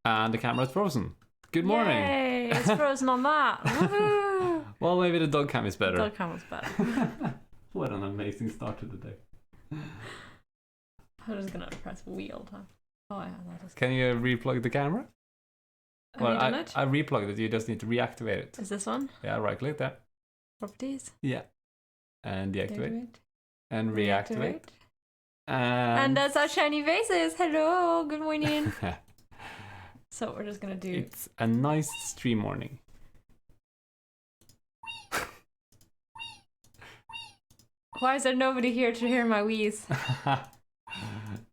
And the camera is frozen. Good morning. Yay, it's frozen on that. Woohoo! Well, maybe the dog cam is better. Dog cam was better. What an amazing start to the day. I'm just gonna press wheel. Huh? Oh yeah, that is. Can you replug the camera? Have you done it? I replugged it. You just need to reactivate it. Is this one? Yeah, right click there. Properties. Yeah. And deactivate. Activate. And reactivate. And that's our shiny faces. Hello, good morning. So we're just gonna do. It's a nice stream morning. Why is there nobody here to hear my wheeze?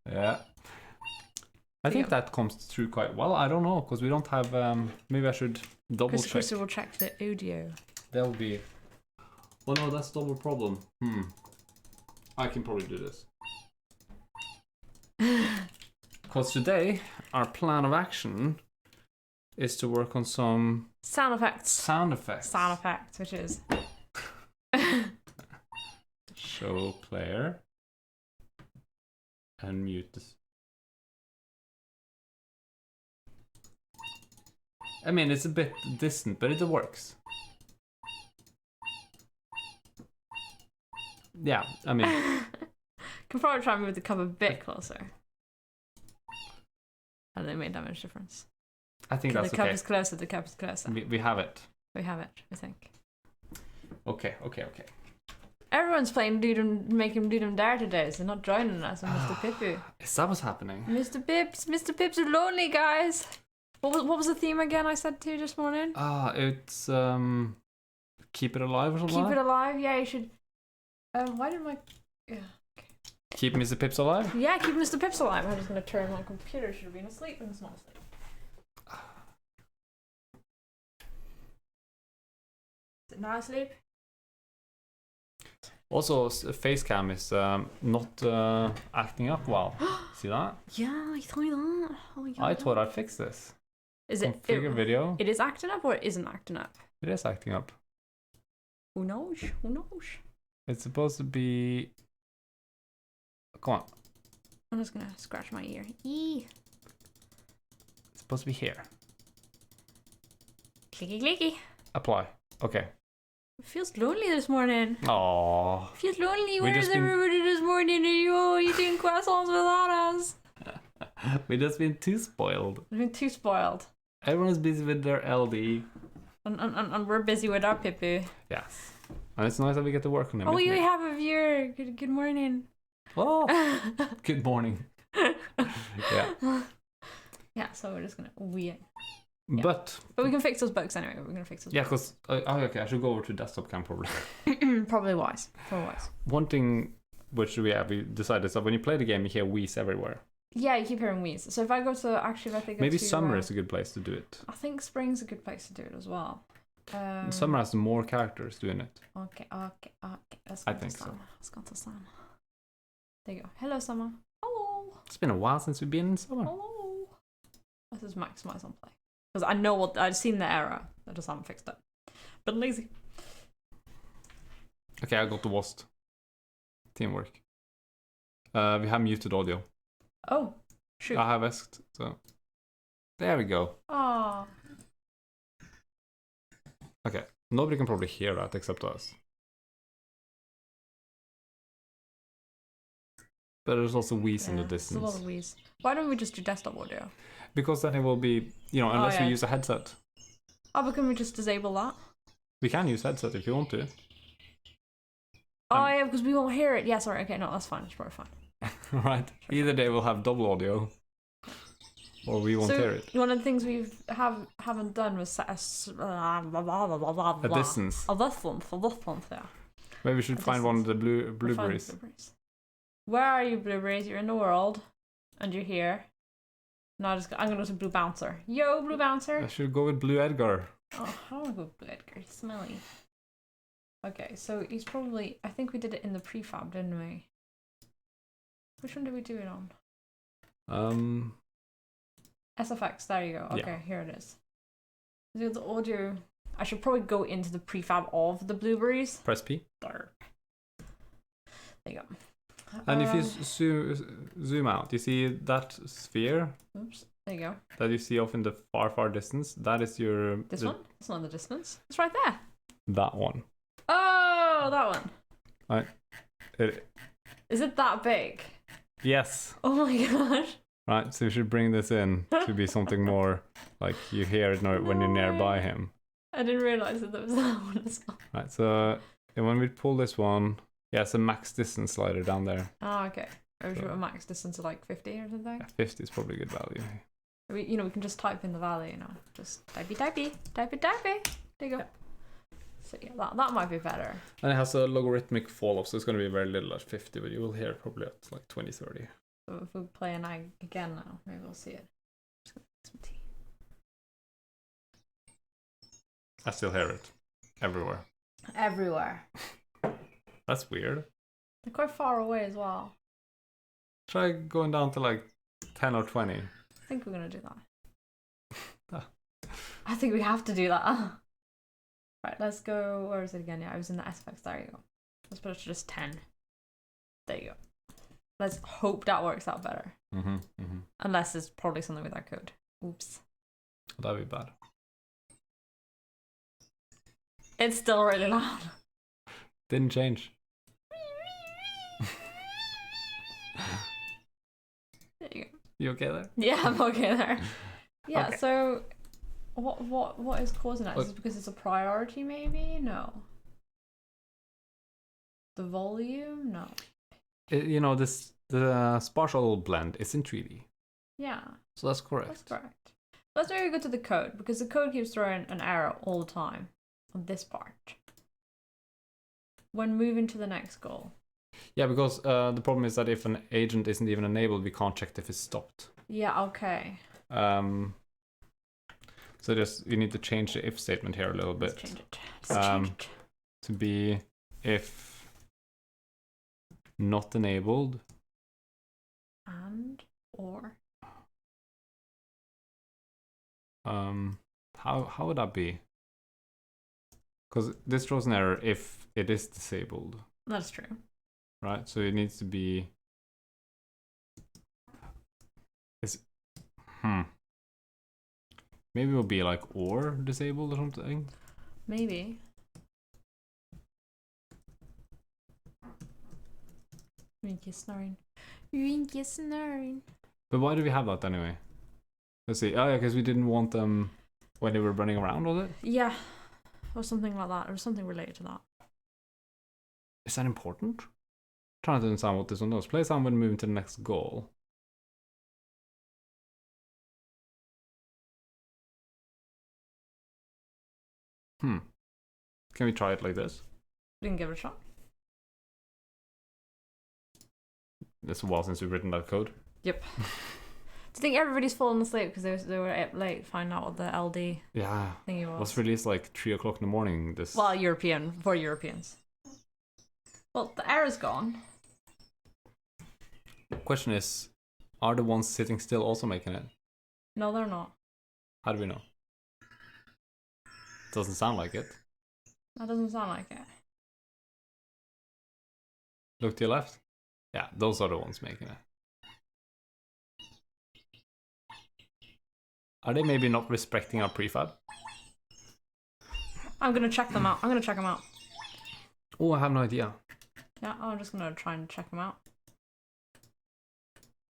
Yeah. I think that comes through quite well. I don't know, because we don't have... maybe I should double check. Chris will check the audio. That'll be... Oh no, that's double problem. I can probably do this. Because today, our plan of action is to work on some... Sound effects. Sound effects. Sound effects, which is... Show player. And mute this. I mean, it's a bit distant, but it works. Yeah, I mean... Can probably try and move the cup a bit closer. And it made that much difference. I think that's okay. The cup is closer, the cup is closer. We have it. We have it, I think. Okay. Everyone's playing Make Him Do Them Dare today, so not joining us, and Mr. Pippu. Is that what's happening? Mr. Pips are lonely, guys. What was the theme again I said to you this morning? It's keep it alive or something. Keep it alive. Yeah, you should. Why did my? Yeah. Okay. Keep Mr. Pips alive. Yeah, keep Mr. Pips alive. I'm just gonna turn my computer. Should have been asleep, and it's not asleep. Is it not asleep? Also, face cam is not acting up well. See that? Yeah, I thought that. Oh my god. I thought I'd fix this. Is it configure video? It is acting up or it isn't acting up? It is acting up. Who knows? Who knows? It's supposed to be. Come on. I'm just gonna scratch my ear. Eee. It's supposed to be here. Clicky clicky. Apply. Okay. It feels lonely this morning. Aww. It feels lonely. Where's everybody this morning? Are you all eating croissants without us? We've just been too spoiled. We've been too spoiled. Everyone's busy with their LD. And we're busy with our Pippu. Yes. And it's nice that we get to work on him. Oh, we have a viewer. Good morning. Oh, good morning. Yeah. Yeah, so we're just gonna Yeah. But we can fix those bugs anyway. We're gonna fix those. Yeah, because okay, I should go over to desktop cam probably. Probably wise. One thing which we decided is that when you play the game, you hear wheeze everywhere. Yeah, you keep hearing wheeze. So if I go to maybe summer is a good place to do it. I think spring's a good place to do it as well. Summer has more characters doing it. Okay. I think so. Let's go to Summer. There you go. Hello, Summer. Hello. It's been a while since we've been in summer. Hello. Let's just maximize on play. Because I know I've seen the error. I just haven't fixed it. But lazy. Okay, I got the worst. Teamwork. We have muted audio. Oh, shoot. I have asked, so there we go. Oh. Okay, nobody can probably hear that except us. But there's also wheeze in the distance. There's a lot of wheeze. Why don't we just do desktop audio? Because then it will be, unless we use a headset. Oh, but can we just disable that? We can use headset if you want to. Oh, yeah, because we won't hear it. Yeah, sorry. Okay, no, that's fine. It's probably fine. Right. Either they will have double audio, or we won't hear it. One of the things we haven't done was set a distance. A distance, yeah. Maybe we should find one of the blueberries. Where are you, blueberries? You're in the world, and you're here. No, I'm gonna go to Blue Bouncer. Yo, Blue Bouncer. I should go with Blue Edgar. Oh, I don't want to go with Blue Edgar. He's smelly. Okay, so he's probably. I think we did it in the prefab, didn't we? Which one did we do it on? SFX. There you go. Okay, yeah. Here it is. The audio. I should probably go into the prefab of the blueberries. Press P. There you go. And if you zoom out, you see that sphere? Oops. There you go. that you see off in the far, far distance, that is your... This one? It's not in the distance. It's right there. That one. Oh, that one. Right. Is it that big? Yes. Oh my god. Right, so you should bring this in to be something more like you hear it when you're nearby him. I didn't realize that there was that one as well. Right, so when we pull this one, yeah, it's a max distance slider down there. Oh, okay. Or should we max distance of like 50 or something? Yeah, 50 is probably a good value. We can just type in the value, just typey. There you go. So yeah, that might be better. And it has a logarithmic fall off, so it's going to be very little at 50, but you will hear it probably at like 20, 30. So if we play an egg again now, maybe we'll see it. Just gonna get some tea. I still hear it everywhere. Everywhere. That's weird. They're quite far away as well. Try going down to like 10 or 20. I think we're gonna do that. I think we have to do that. Right, let's go. Where is it again? Yeah, I was in the SFX. There you go. Let's put it to just 10. There you go. Let's hope that works out better. Unless it's probably something with our code. Oops. That'd be bad. It's still really loud. Didn't change. There you go. You okay there? Yeah, I'm okay there. Yeah, Okay. so what is causing that? Is it because it's a priority maybe? No. The volume? No. The spatial blend is in 3D. Yeah. So that's correct. That's correct. Let's maybe go to the code, because the code keeps throwing an error all the time on this part. When moving to the next goal. Yeah, because the problem is that if an agent isn't even enabled, we can't check if it's stopped. Yeah, okay. So you need to change the if statement here a little bit. Let's change it. Let's change it. To be if not enabled. And or how would that be? Because this throws an error if it is disabled. that's true. Right, so it needs to be. Maybe it'll be like or disabled or something. Maybe. Winky snoring. Winky snoring. But why do we have that anyway? Let's see. Oh yeah, because we didn't want them when they were running around, was it? Yeah. Or something like that. Or something related to that. Is that important? Trying to understand what this one does. Play sound when moving to the next goal. Can we try it like this? We can give it a shot. It's a while since we've written that code. Yep. Do you think everybody's fallen asleep because they were up late finding out what the LD thingy was? It was released like 3 o'clock in the morning. Well, for Europeans. Well, the error's gone. Question is, are the ones sitting still also making it? No, they're not. How do we know? Doesn't sound like it. That doesn't sound like it. Look to your left. Yeah, those are the ones making it. Are they maybe not respecting our prefab? I'm gonna check them out. Oh, I have no idea. Yeah, I'm just gonna try and check them out.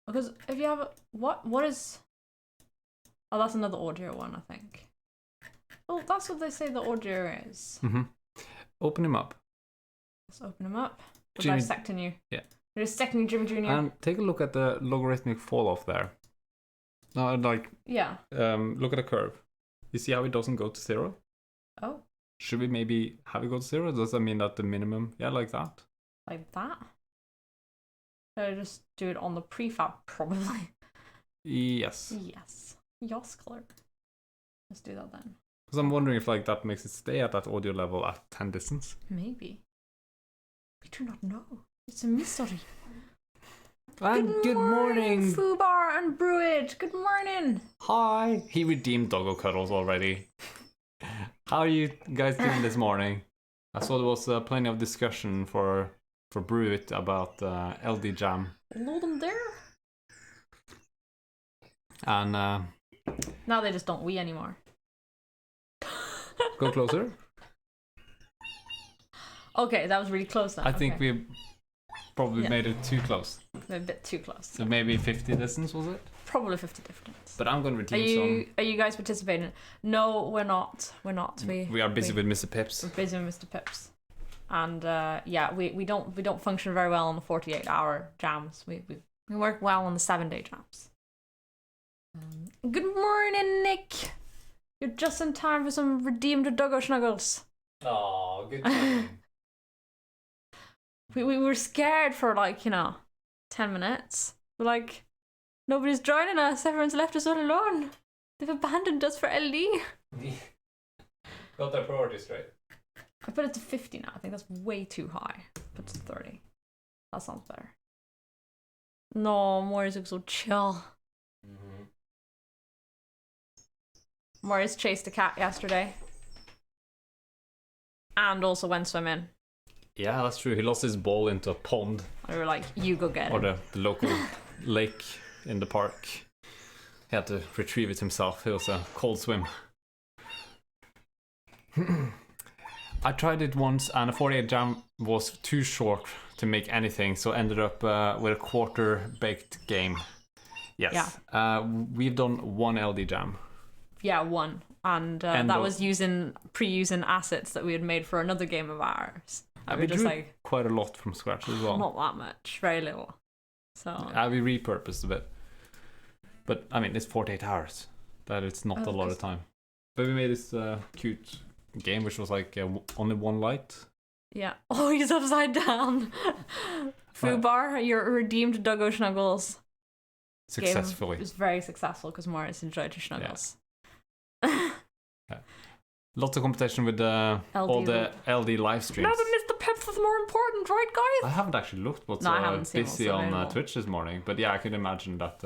Because if you have what is? Oh, that's another audio one, I think. Oh, that's what they say the audio is. Open him up. Let's open him up. We're Jimmy... dissecting you. Yeah. We're dissecting Jimmy Jr. And take a look at the logarithmic fall off there. No, like yeah. Look at the curve. You see how it doesn't go to 0? Oh. Should we maybe have it go to 0? Does that mean that the minimum? Yeah, like that. Like that. So just do it on the prefab, probably. Yes. Yes. Yes, clear. Let's do that then. Because I'm wondering if like that makes it stay at that audio level at 10 distance. Maybe. We do not know. It's a mystery. And good morning, Fubar and Bruid. Good morning. Hi. He redeemed doggo cuddles already. How are you guys doing this morning? I saw there was plenty of discussion for Bruid about LD Jam. Load them there. And now they just don't wee anymore. go closer. Okay, that was really close then. I think we probably made it too close. A bit too close. So maybe 50 distance, was it? Probably 50 difference. But I'm going to redeem some. Are you guys participating? No, we're not. We're not. We are busy with Mr. Pips. We're busy with Mr. Pips. And we don't function very well on the 48-hour jams. We work well on the 7-day jams. Good morning, Nick. You're just in time for some redeemed doggo snuggles. Oh, good morning. we were scared for 10 minutes. We're like, nobody's joining us. Everyone's left us all alone. They've abandoned us for LD. Got their priorities straight. I put it to 50 now. I think that's way too high. Put it to 30. That sounds better. No, Morris looks so chill. Mm-hmm. Morris chased a cat yesterday. And also went swimming. Yeah, that's true. He lost his ball into a pond. And we were like, you go get it. Or the local lake in the park. He had to retrieve it himself. It was a cold swim. I tried it once and a 48 jam was too short to make anything, so ended up with a quarter baked game. Yes. Yeah. We've done one LD jam. Yeah, one. And that was pre-using assets that we had made for another game of ours. We drew quite a lot from scratch as well. Not that much, very little. So we repurposed a bit. But I mean, it's 48 hours. That it's not a lot of time. But we made this cute game, which was only one light. Yeah. Oh, he's upside down. Fubar, your redeemed Doggo Snuggles. Successfully. It was very successful because Morris enjoyed your snuggles. Yeah. Lots of competition with all the LD live streams. No, but Mr. Pips is more important, right, guys? I haven't actually looked what's busy on Twitch this morning, but yeah, I can imagine that.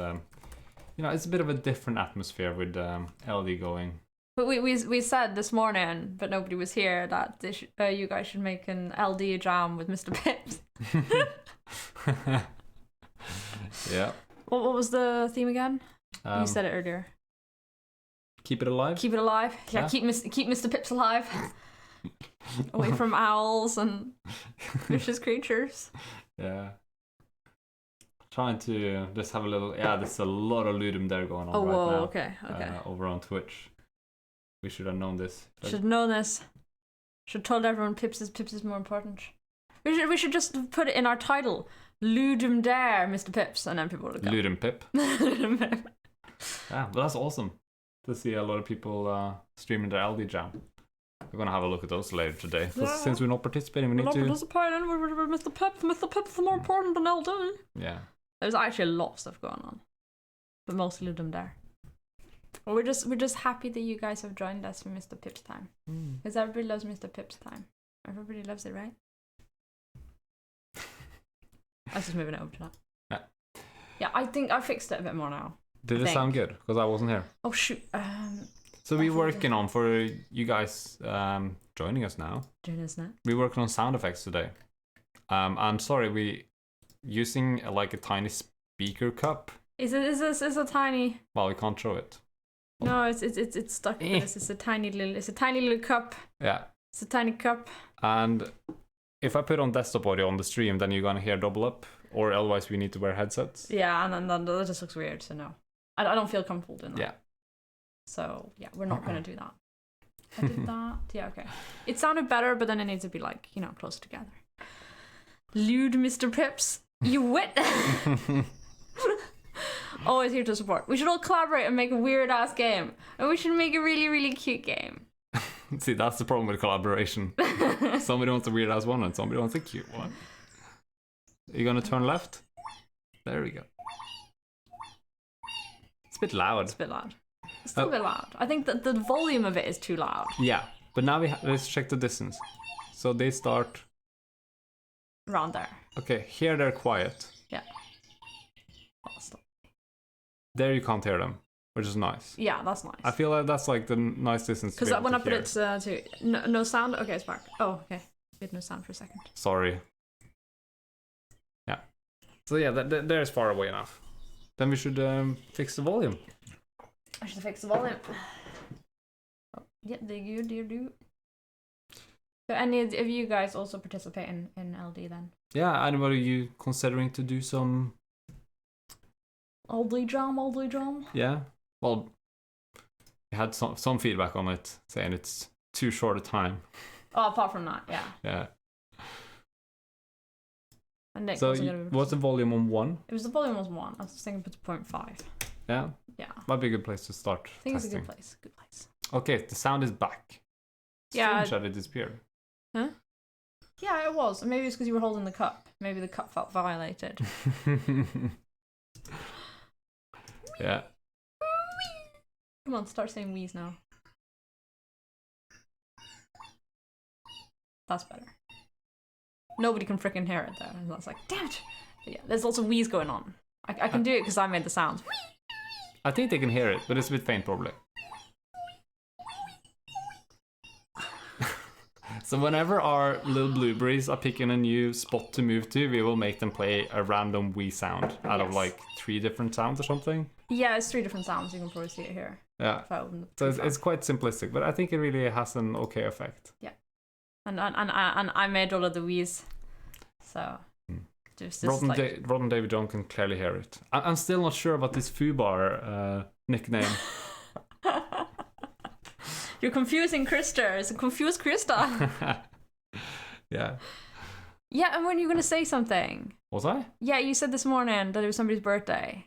It's a bit of a different atmosphere with LD going. But we said this morning, but nobody was here, that you guys should make an LD jam with Mr. Pips. Yeah. What was the theme again? You said it earlier. Keep it alive. Keep it alive. Yeah. Keep Mr. Pips alive. Away from owls and vicious creatures. Yeah. Trying to just have a little. Yeah, there's a lot of Ludum there going on right now. Okay. Over on Twitch. We should have known this. Should have known this. Should have told everyone Pips is more important. We should just put it in our title. Ludum Dare, Mr. Pips, and then people would go. Ludum Pip. Ludum Pip. Yeah, but that's awesome to see a lot of people streaming their LD jam. We're gonna have a look at those later today. Since we're not participating, we need to. Participating. We're Mr. Pips. Mr. Pips is more important than LD. Yeah. There's actually a lot of stuff going on, but mostly Ludum Dare. We're just happy that you guys have joined us for Mr. Pips time, because everybody loves Mr. Pips time. Everybody loves it, right? I was just moving it over to that. Yeah. Yeah, I think I fixed it a bit more now. Did it sound good? Because I wasn't here. Oh shoot. So we're working on, for you guys joining us now. We're working on sound effects today. I'm sorry, we using a tiny speaker cup. Is a tiny? Well, we can't show it. No, it's stuck in this. It's a tiny little cup. Yeah. It's a tiny cup. And if I put on desktop audio on the stream, then you're gonna hear double up, or otherwise we need to wear headsets. Yeah, and then that just looks weird. So no, I don't feel comfortable doing that. Yeah. So yeah, we're not gonna do that. I did that. Yeah, okay. It sounded better, but then it needs to be close together. Lewd Mr. Pips, you wit. Always here to support. We should all collaborate and make a weird ass game, and we should make a really, really cute game. See, that's the problem with collaboration. Somebody wants a weird ass one, and somebody wants a cute one. Are you gonna turn left? There we go. It's a bit loud. It's still a bit loud. I think that the volume of it is too loud. Yeah, but now let's check the distance. So they start around there. Okay, here they're quiet. Yeah. There you can't hear them, which is nice. Yeah, that's nice. I feel like that's the nice distance. Because when I put it to no sound. Okay, it's back. Oh, okay. We had no sound for a second. Sorry. Yeah. So yeah, there's far away enough. Then we should fix the volume. fix the volume. Oh, yeah, you do. So any of you guys also participate in LD then? Yeah, anybody you considering to do some... LD jam? Yeah, well, we had some feedback on it, saying it's too short a time. Oh, apart from that, yeah. Yeah. And Nick So what's the volume on 1? It was the volume was 1. I was thinking put to 0.5. Yeah? Yeah. Might be a good place to start I think testing. it's a good place. Good place. Okay, the sound is back. Yeah. Strange that it disappeared. Huh? Yeah, it was. Maybe it's because you were holding the cup. Maybe the cup felt violated. Yeah. Come on, start saying wheeze now. That's better. Nobody can freaking hear it though. And that's like, damn it. But yeah, there's lots of wheeze going on. I can do it because I made the sounds. I think they can hear it, but it's a bit faint probably. So whenever our little blueberries are picking a new spot to move to, we will make them play a random wee sound out of like 3 different sounds or something. Yeah, it's 3 different sounds. You can probably see it here. Yeah. So it's quite simplistic, but I think it really has an okay effect. Yeah. And I made all of the wheeze. So just Rotten David John can clearly hear it. I'm still not sure about this Fubar nickname. You're confusing Krista. It's a confused Krista. Yeah. Yeah, and when are you going to say something? Was I? Yeah, you said this morning that it was somebody's birthday.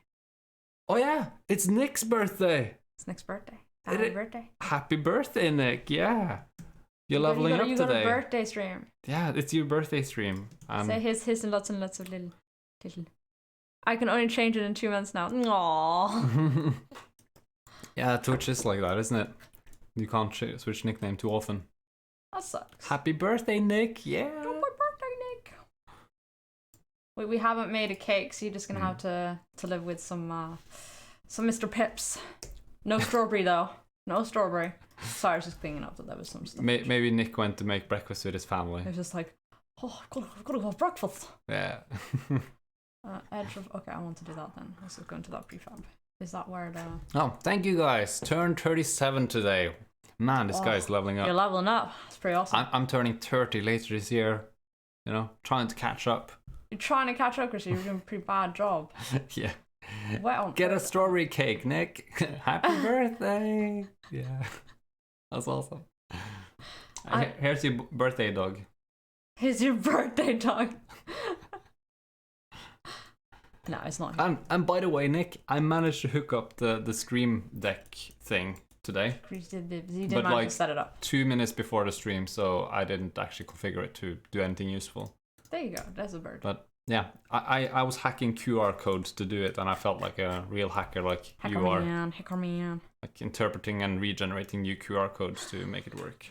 Oh yeah, it's Nick's birthday. It's Nick's birthday. Happy birthday. Happy birthday, Nick. Yeah. You're leveling up today. You got a birthday stream. Yeah, it's your birthday stream. Say his and lots of little. I can only change it in 2 months now. Aww. Yeah, Twitch is like that, isn't it? You can't switch nickname too often. That sucks. Happy birthday, Nick. Yeah. Happy birthday, Nick. We haven't made a cake, so you're just gonna have to live with some Mr. Pips. No strawberry though. No strawberry. Sorry, I was just thinking up that there was some stuff. Maybe Nick went to make breakfast with his family. It was just like, oh, I've got to go have breakfast. Yeah. Edge of... Okay, I want to do that then. Let's just go into that prefab. Is that where the... Oh, thank you guys. Turned 37 today. Man, this guy's leveling up. You're leveling up. It's pretty awesome. I'm turning 30 later this year. You know, trying to catch up. You're trying to catch up because you're doing a pretty bad job. Yeah. Well, get a strawberry cake, Nick. Happy birthday. Yeah. That's awesome. Here's your birthday dog. Here's your birthday dog. No, it's not. And by the way, Nick, I managed to hook up the stream deck thing today. You did manage to set it up. 2 minutes before the stream, so I didn't actually configure it to do anything useful. There you go. That's a bird. But yeah, I was hacking QR codes to do it, and I felt like a real hacker, like you are. Hacker man. Like interpreting and regenerating new QR codes to make it work.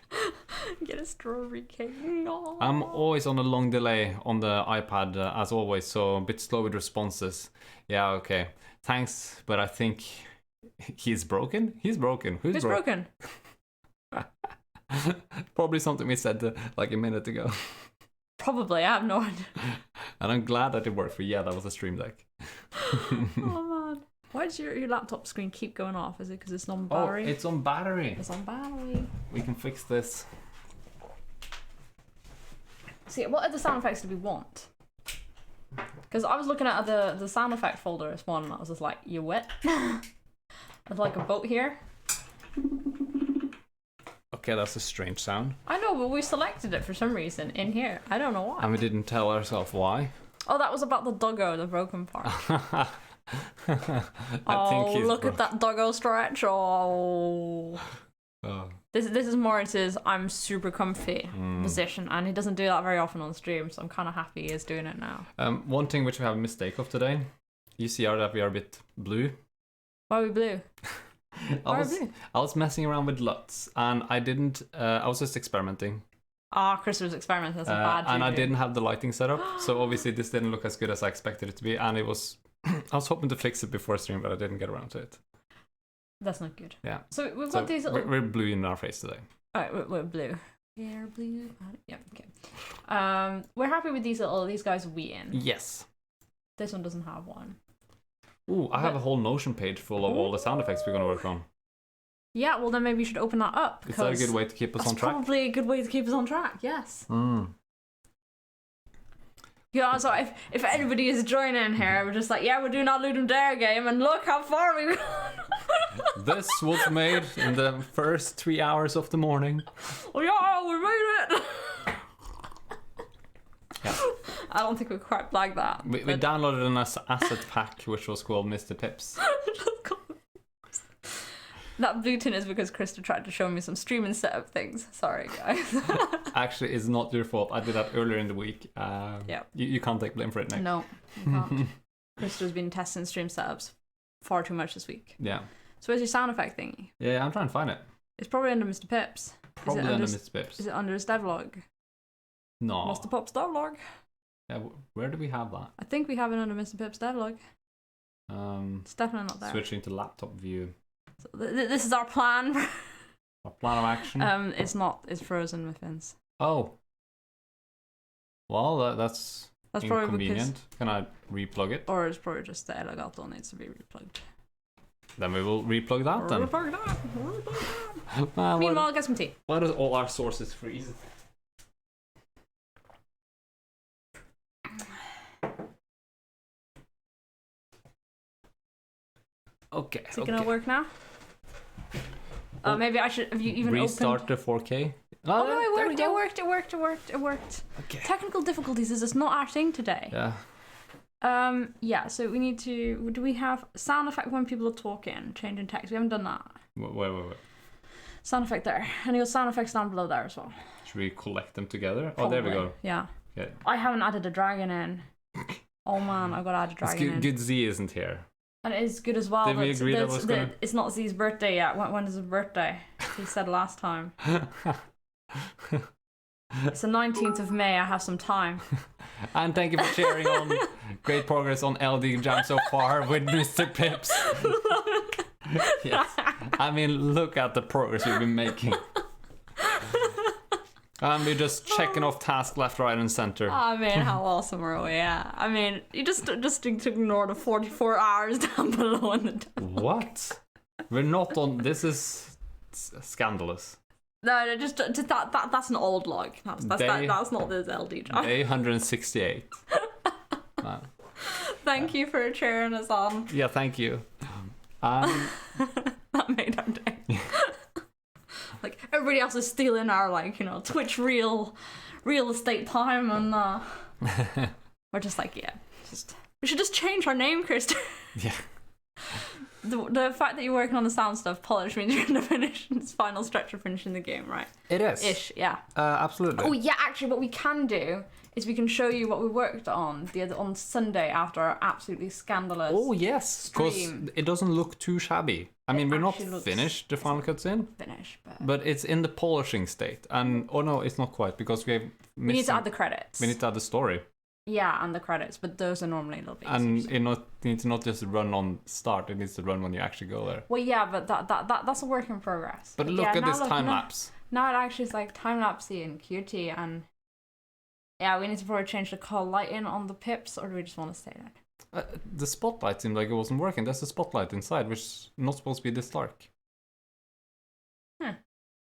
Get a strawberry cake. No. I'm always on a long delay on the iPad, as always, so a bit slow with responses. Yeah, okay. Thanks, but I think he's broken? He's broken. Who's broken? Probably something we said like a minute ago. Probably, I have no idea. And I'm glad that it worked for you. Yeah, that was a stream deck. Oh man. Why does your laptop screen keep going off? Is it because it's on battery? Oh, it's on battery. It's on battery. We can fix this. See, what other sound effects do we want? Because I was looking at the sound effect folder this morning and I was just like, you wet? There's like a boat here. Okay, that's a strange sound. I know, but we selected it for some reason in here. I don't know why. And we didn't tell ourselves why. Oh, that was about the doggo, the broken part. Look at that doggo stretch. Oh. This is Moritz's I'm super comfy position, and he doesn't do that very often on stream, so I'm kind of happy he is doing it now. One thing which we have a mistake of today, you see that we are a bit blue. Why are we blue? I was messing around with LUTs, and I didn't. I was just experimenting. Chris was experimenting. That's a bad. And I didn't have the lighting set up, so obviously this didn't look as good as I expected it to be, and it was. I was hoping to fix it before stream, but I didn't get around to it. That's not good. Yeah. So we've got these little... We're blue in our face today. Alright, we're blue. We're blue. Yeah, okay. We're happy with these guys we in. Yes. This one doesn't have one. Ooh, I have a whole Notion page full of all the sound effects we're going to work on. Yeah, well then maybe you should open that up. Is that a good way to keep us on track? Probably a good way to keep us on track, yes. Yeah, so if anybody is joining here, we're just like, yeah, we're doing our Ludum Dare game, and look how far we've gone. This was made in the first 3 hours of the morning. Oh yeah, we made it! Yeah. I don't think we quite flagged that. We downloaded an asset pack, which was called Mr. Pips. That blue tin is because Krista tried to show me some streaming setup things. Sorry, guys. Actually, it's not your fault. I did that earlier in the week. Yeah. You can't take blame for it, Nick. No, you can't. Krista's been testing stream setups far too much this week. Yeah. So where's your sound effect thingy? Yeah, I'm trying to find it. It's probably under Mr. Pips. Probably under Mr. Pips. Is it under his devlog? No. Mr. Pop's devlog? Yeah, where do we have that? I think we have it under Mr. Pip's devlog. It's definitely not there. Switching to laptop view. So this is our plan. Our plan of action? It's not. It's frozen with fins. Oh. Well, that's inconvenient. Can I replug it? Or it's probably just the Elgato needs to be replugged. Then we will replug that then. Replug that. Meanwhile, I'll get some tea. Why does all our sources freeze? Okay. Is it gonna work now? Oh, maybe I should. Have you even restart opened? the 4K? Oh no, it worked. Okay. Technical difficulties is just not our thing today. Yeah. Yeah. So we need to. Do we have sound effect when people are talking, changing text? We haven't done that. Wait. Sound effect there, and you got sound effects down below there as well. Should we collect them together? Probably. Oh, there we go. Yeah. Okay. I haven't added a dragon in. Oh man, I gotta add a dragon in. Good Z isn't here. And it is good as well. Did we agree that was gonna... It's not Z's birthday yet. When is his birthday? He said last time. It's the 19th of May. I have some time. And thank you for sharing on great progress on LD Jam so far with Mr. Pips. Yes. I mean, look at the progress we've been making. And we're just checking off tasks left, right, and center. I mean, how awesome are we? Yeah. I mean, you just need to ignore the 44 hours down below in the devlog. What? We're not on. This is scandalous. No, just that's an old log. That's not this LD job. Day 168. Thank you for cheering us on. Yeah, thank you. That made our day. Like everybody else is stealing our Twitch real estate time, and we're just like, yeah, we should just change our name, Krista. Yeah. The fact that you're working on the sound stuff, polish means you're in the final stretch of finishing the game, right? It is. Ish, yeah. Absolutely. Oh yeah, actually, what we can do is we can show you what we worked on on Sunday after our absolutely scandalous. Oh yes, because it doesn't look too shabby. I mean, we're not finished. The final cut's in. Finished, but it's in the polishing state. And oh no, it's not quite because we need to add the credits. We need to add the story. Yeah, and the credits, but those are normally a little bit. And it needs to not just run on start; it needs to run when you actually go there. Well, yeah, but that's a work in progress. But look at this time lapse. Now it actually is like time lapsey and QT, and yeah, we need to probably change the call lighting on the pips, or do we just want to stay there? The spotlight seemed like it wasn't working. There's a spotlight inside, which is not supposed to be this dark. Oh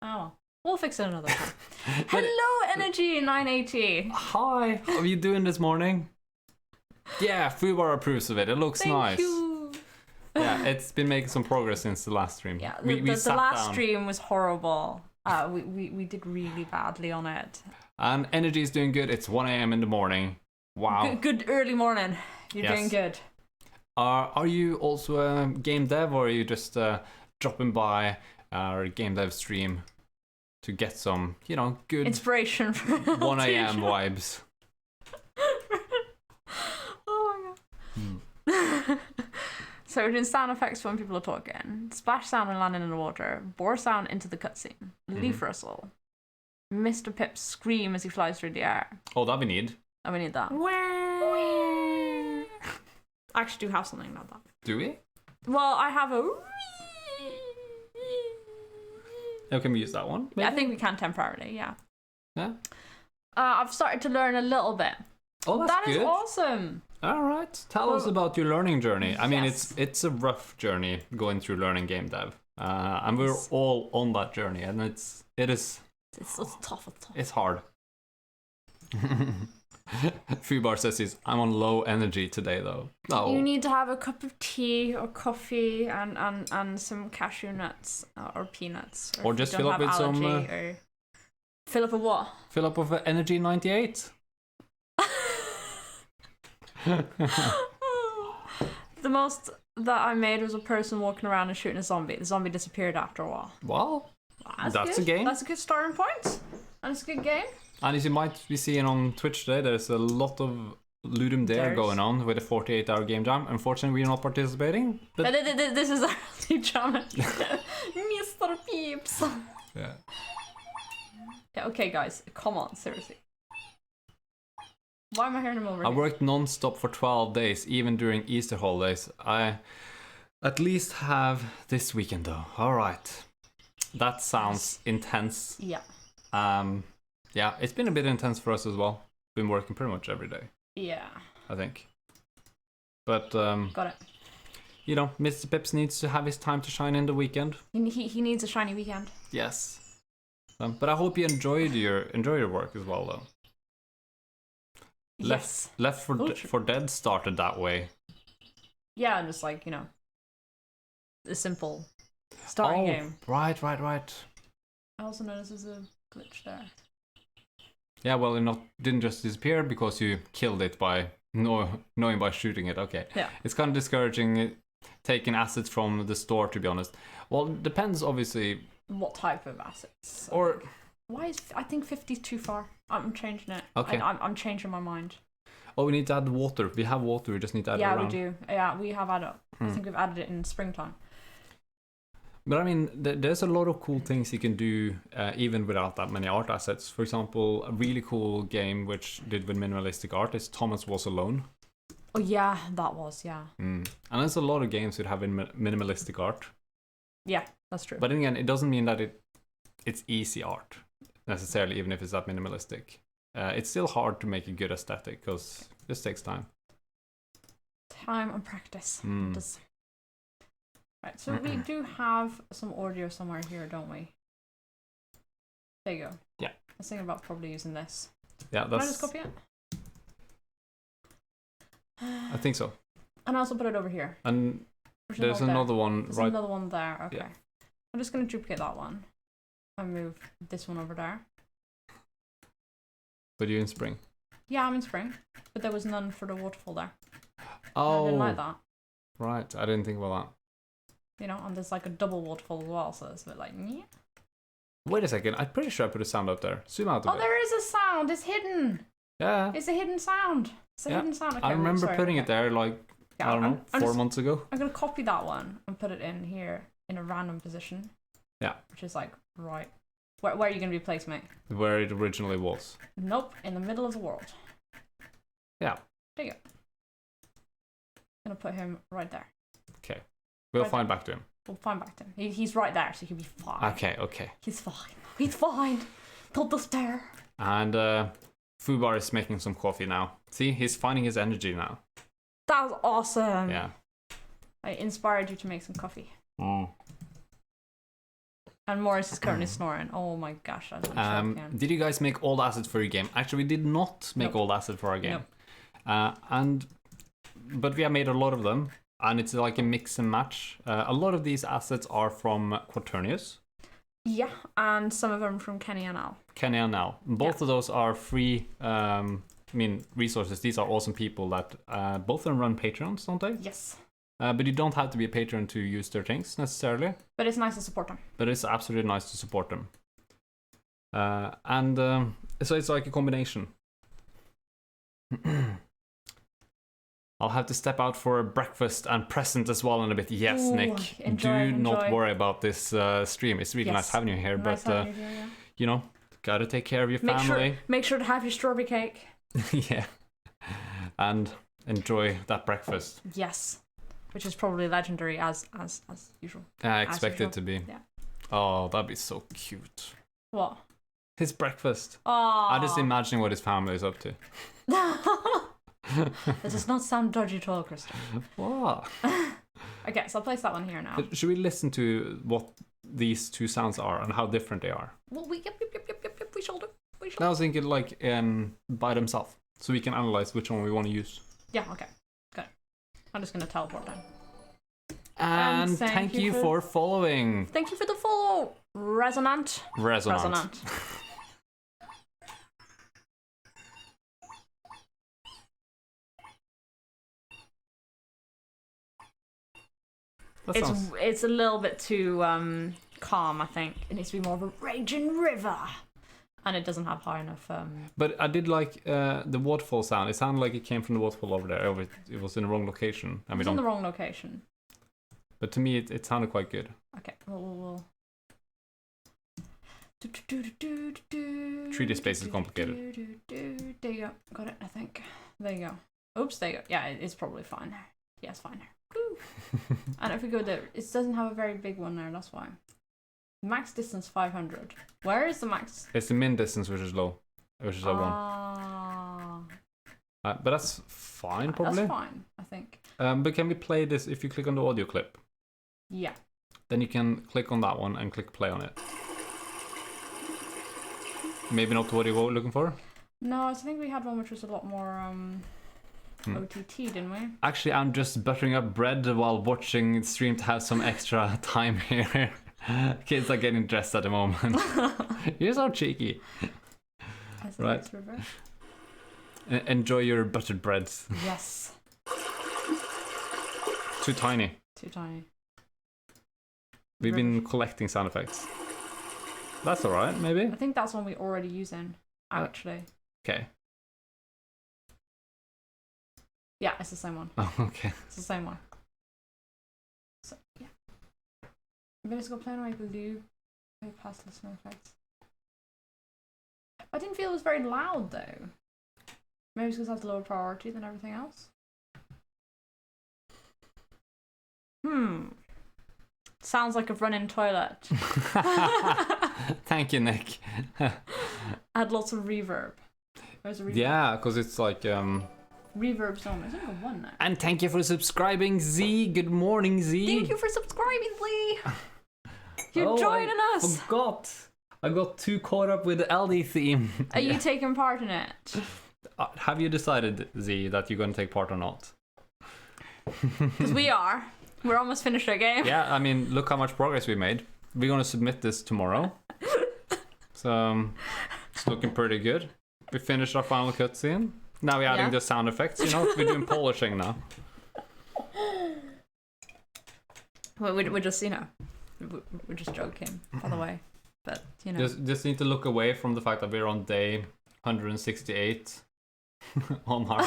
well. We'll fix it another time. Hello, Energy 980. Hi, how are you doing this morning? Yeah, Fubar approves of it. It looks nice. Thank you. Yeah, it's been making some progress since the last stream. Yeah, the last stream was horrible. We did really badly on it. And Energy is doing good. It's 1 a.m. in the morning. Wow. Good early morning. You're doing good. Are you also a game dev, or are you just dropping by our game dev stream to get some, good inspiration for 1 a.m. vibes? Oh my god. So we're doing sound effects when people are talking. Splash sound when landing in the water. Bore sound into the cutscene. Leaf rustle. Mr. Pip's scream as he flies through the air. Oh, that we need. Oh, we need that. I actually do have something like that. Do we? Well, I have a... Oh, can we use that one? Yeah, I think we can temporarily, yeah. Yeah? I've started to learn a little bit. Oh, that's good. That is awesome. All right. Tell us about your learning journey. I mean, it's a rough journey going through learning game dev. And we're all on that journey, and it is. It's tough. It's hard. Fubar says I'm on low energy today, though. Oh. You need to have a cup of tea or coffee and some cashew nuts or peanuts. Or just fill up with some... or fill up with what? Fill up with Energy 98. The most that I made was a person walking around and shooting a zombie. The zombie disappeared after a while. Well, that's a game. That's a good starting point. And it's a good game. And as you might be seeing on Twitch today, there's a lot of Ludum Dare going on with a 48-hour game jam. Unfortunately, we're not participating. But this is our jam. Mr. Peeps. Yeah. Yeah. Okay, guys, come on, seriously. Why am I hearing him over here? I worked non-stop for 12 days, even during Easter holidays. I at least have this weekend, though. All right. That sounds intense. Yeah. Yeah, it's been a bit intense for us as well. Been working pretty much every day. Yeah. I think. But got it. You know, Mr. Pips needs to have his time to shine in the weekend. He needs a shiny weekend. Yes. But I hope you enjoyed your work as well, though. Yes. Left 4 Dead started that way. Yeah, just like, you know, a simple starting game. Right. I also noticed there's a glitch there. Yeah, well, it didn't just disappear because you killed it by knowing by shooting it. Okay. Yeah. It's kind of discouraging taking assets from the store, to be honest. Well, it depends, obviously. What type of assets? Or why is I think 50 too far? I'm changing it. Okay. I'm changing my mind. Oh, we need to add water. We have water. We just need to add it around. Yeah, we do. Yeah, we have added it. I think we've added it in springtime. But I mean, there's a lot of cool things you can do even without that many art assets. For example, a really cool game which did with minimalistic art is Thomas Was Alone. Oh yeah, that was, yeah. And there's a lot of games that have minimalistic art. Yeah, that's true. But again, it doesn't mean that it's easy art necessarily, even if it's that minimalistic. It's still hard to make a good aesthetic because this takes time. Time and practice. Right, so we do have some audio somewhere here, don't we? There you go. Yeah. I was thinking about probably using this. Yeah, that's... Can I just copy it? I think so. And I also put it over here. And there's another one There's right... another one there, okay. Yeah. I'm just going to duplicate that one. And move this one over there. But you're in spring? Yeah, I'm in spring. But there was none for the waterfall there. Oh. I didn't like that. Right, I didn't think about that. You know, and there's like a double waterfall as well, so it's a bit like, yeah. Wait a second, I'm pretty sure I put a sound up there. Zoom out a bit. Oh, there is a sound. It's hidden. Yeah. It's a hidden sound. It's a hidden sound. Okay, I remember putting it there like, yeah, I don't know, 4 months ago. I'm going to copy that one and put it in here in a random position. Yeah. Which is like, right. Where are you going to be placed, mate? Where it originally was. Nope, in the middle of the world. Yeah. There you go. I'm going to put him right there. Okay. We'll right find there. back to him. We'll find back to him. He's right there, so he'll be fine. Okay. He's fine. He's fine. Don't despair. And Fubar is making some coffee now. See, he's finding his energy now. That was awesome. Yeah. I inspired you to make some coffee. Mm. And Morris is currently snoring. Oh my gosh. Did you guys make all the assets for your game? Actually, we did not make all the assets for our game. Nope. But we have made a lot of them. And it's like a mix and match. A lot of these assets are from Quaternius. Yeah, and some of them from Kenny and Al. Both of those are free resources. These are awesome people that both of them run Patreons, don't they? Yes. But you don't have to be a patron to use their things necessarily. But it's nice to support them. But it's absolutely nice to support them. So it's like a combination. I'll have to step out for a breakfast and present as well in a bit. Yes, ooh, Nick. enjoy. Not worry about this stream. It's really nice having you here. Nice but, you know, gotta take care of your family. Make sure to have your strawberry cake. Yeah. And enjoy that breakfast. Yes. Which is probably legendary as usual. I expect it to be. Yeah. Oh, that'd be so cute. What? His breakfast. Oh. I'm just imagining what his family is up to. That does not sound dodgy at all, Kristen. What? Okay, so I'll place that one here now. Should we listen to what these two sounds are and how different they are? Well, we shall do. I was thinking like by themselves, so we can analyze which one we want to use. Yeah, okay. Good. I'm just going to teleport then. And thank you for following. Thank you for the follow. Resonant. It's a little bit too calm, I think. It needs to be more of a raging river. And it doesn't have high enough... But I did like the waterfall sound. It sounded like it came from the waterfall over there. It was in the wrong location. It was in the wrong location. But to me, it sounded quite good. Okay, we'll... 3D space is complicated. There you go. Got it, I think. There you go. Oops, there you go. Yeah, it's probably fine there. Yeah, it's fine there. And if we go there, it doesn't have a very big one there, that's why. Max distance 500. Where is the max? It's the min distance, which is low. Which is a 1. But that's fine, probably. That's fine, I think. But can we play this if you click on the audio clip? Yeah. Then you can click on that one and click play on it. Maybe not what you were looking for? No, I think we had one which was a lot more OTT, didn't we? Actually, I'm just buttering up bread while watching the stream to have some extra time here. Kids are getting dressed at the moment. You're so cheeky. Right. Enjoy your buttered breads. Yes. Too tiny. Too tiny. We've been collecting sound effects. That's alright, maybe? I think that's one we already using, actually. Okay. Yeah, it's the same one. Oh, okay. It's the same one. So, yeah. Maybe let's go play on my blue. Way past listener effects. I didn't feel it was very loud, though. Maybe it's because that's lower priority than everything else. Sounds like a running toilet. Thank you, Nick. Add lots of reverb. There's a reverb. Yeah, because it's like... Reverb's on. There's only one now. And thank you for subscribing, Z. Good morning, Z. Thank you for subscribing, Z. You're joining us. Forgot. I got too caught up with the LD theme. Are you taking part in it? Have you decided, Z, that you're going to take part or not? Because we are. We're almost finished our game. Yeah, I mean, look how much progress we made. We're going to submit this tomorrow. So, it's looking pretty good. We finished our final cutscene. Now we're adding the sound effects, you know? We're doing polishing now. We're just, you know, we're just joking, by the way. But, you know. Just need to look away from the fact that we're on day 168 on our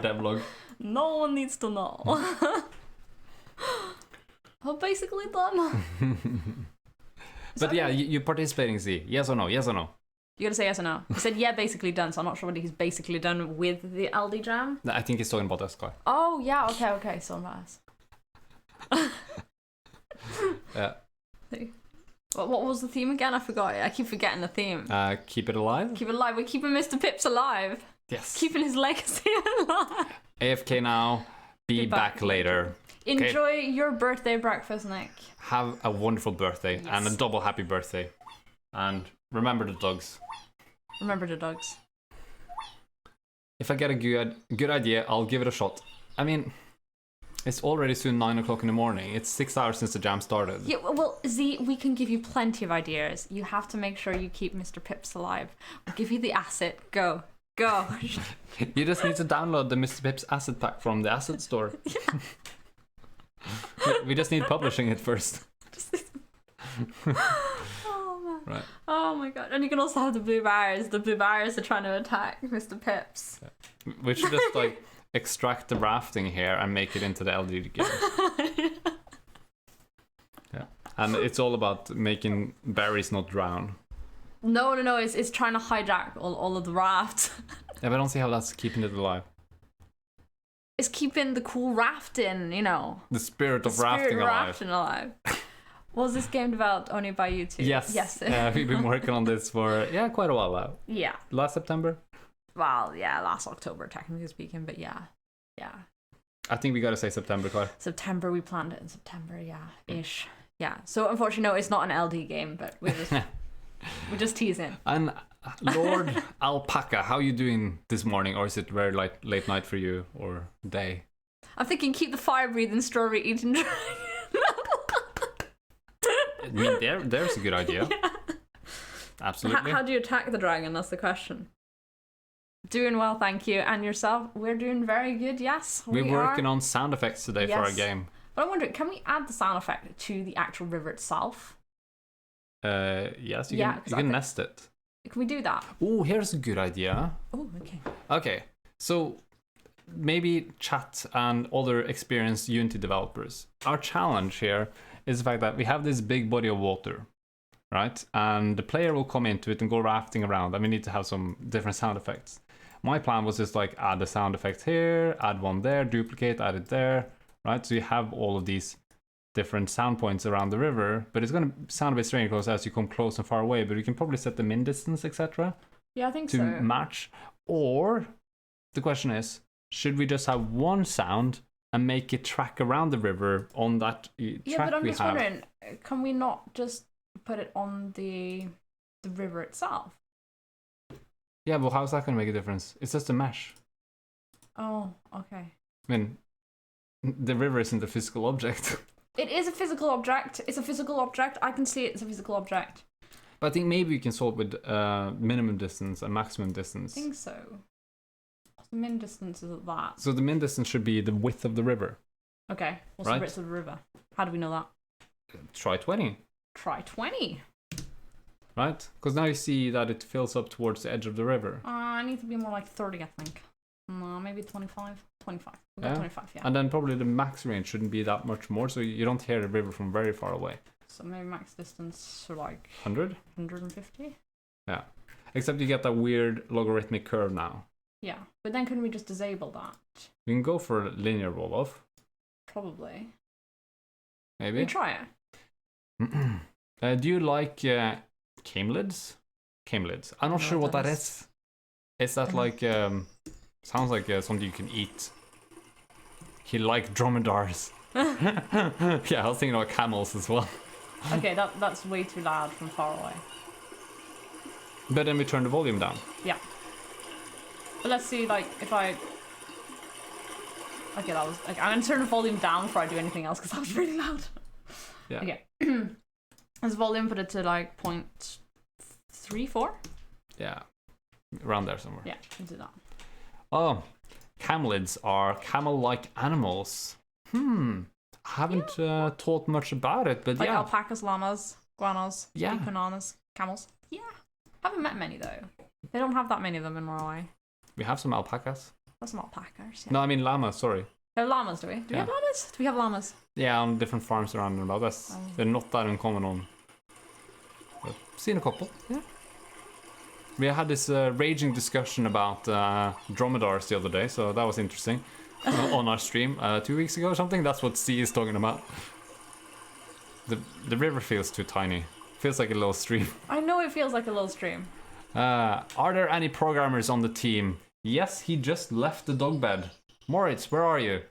devlog. No one needs to know. I'm basically done. But yeah, you're participating, Z. Yes or no? Yes or no? You gotta say yes or no. He said, yeah, basically done, so I'm not sure whether he's basically done with the LD Jam. I think he's talking about us, Sky. Oh, yeah, okay, so nice. Yeah. What was the theme again? I forgot. I keep forgetting the theme. Keep it alive? Keep it alive. We're keeping Mr. Pips alive. Yes. Keeping his legacy alive. AFK now. Be back later. Enjoy your birthday breakfast, Nick. Have a wonderful birthday and a double happy birthday. And remember the dogs. Remember the dogs. If I get a good idea, I'll give it a shot. I mean, it's already soon 9 o'clock in the morning. It's 6 hours since the jam started. Yeah, well, Z, we can give you plenty of ideas. You have to make sure you keep Mr. Pips alive. I'll give you the asset. Go. You just need to download the Mr. Pips asset pack from the asset store. Yeah. We just need publishing it first. Oh, man. Right. Oh, my God. And you can also have the blue bars. The blue bars are trying to attack Mr. Pips. Yeah. We should just, like, extract the rafting here and make it into the LD game. Yeah. And it's all about making berries not drown. No. It's trying to hijack all of the rafts. Yeah, but I don't see how that's keeping it alive. It's keeping the cool rafting, you know. The spirit of rafting alive. Was this game developed only by you two? Yes. We've been working on this for quite a while now. Yeah. Last September? Well, yeah, last October, technically speaking, but yeah. I think we gotta say September, Claire. September, we planned it in September, ish. Yeah. So unfortunately, no, it's not an LD game, but we're just teasing. And Lord Alpaca, how are you doing this morning? Or is it very late night for you or day? I'm thinking keep the fire breathing, strawberry eating dragon. I mean, there's a good idea. Yeah. Absolutely. How do you attack the dragon? That's the question. Doing well, thank you. And yourself? We're doing very good, yes. We're working on sound effects today for our game. But I'm wondering, can we add the sound effect to the actual river itself? Yes, you can nest it. Can we do that? Oh, here's a good idea. Oh, okay. Okay, so maybe chat and other experienced Unity developers. Our challenge here is the fact that we have this big body of water, right? And the player will come into it and go rafting around, and we need to have some different sound effects. My plan was just like add a sound effect here, add one there, duplicate, add it there, right? So you have all of these different sound points around the river, but it's going to sound a bit strange because as you come close and far away, but you can probably set the min distance, etc. Yeah, I think to match. Or the question is, should we just have one sound and make it track around the river on that track we have? Yeah, but I'm just wondering, can we not just put it on the river itself? Yeah, but how's that going to make a difference? It's just a mesh. Oh, okay. I mean, the river isn't a physical object. It is a physical object. It's a physical object. I can see it's a physical object. But I think maybe we can solve with minimum distance and maximum distance. I think so. The min distance is at that. So the min distance should be the width of the river. Okay. What's the width of the river? How do we know that? Try 20. Try 20. Right? Because now you see that it fills up towards the edge of the river. I need to be more like 30, I think. No, maybe 25. 25. We got 25, yeah. And then probably the max range shouldn't be that much more, so you don't hear the river from very far away. So maybe max distance for like 100? 150? Yeah. Except you get that weird logarithmic curve now. Yeah. But then couldn't we just disable that? We can go for a linear roll-off. Probably. Maybe. We try it. Do you like camelids? Camelids. I'm not sure what that is. Is that like... sounds like something you can eat. He like dromedars. Yeah, I was thinking about camels as well. Okay, that's way too loud from far away. But then we turn the volume down. Yeah. But let's see, like, if I... Okay, that was... Okay, I'm going to turn the volume down before I do anything else, because that was really loud. Yeah. Okay. Let's volume put it to, like, 0.34? Yeah. Around there somewhere. Yeah, we'll do that. Oh, camelids are camel-like animals. I haven't thought much about it, but like yeah. Alpacas, llamas, guanos, bananas, camels. Yeah. Haven't met many, though. They don't have that many of them in Norway. We have some alpacas. That's some alpacas, yeah. No, I mean llamas, sorry. Oh, llamas, do we? Do we have llamas? Do we have llamas? Yeah, on different farms around and about. They're not that uncommon on. But I've seen a couple, yeah. We had this raging discussion about dromedars the other day, so that was interesting. On our stream 2 weeks ago or something. That's what C is talking about. The river feels too tiny. Feels like a little stream. I know it feels like a little stream. Are there any programmers on the team? Yes, he just left the dog bed. Moritz, where are you?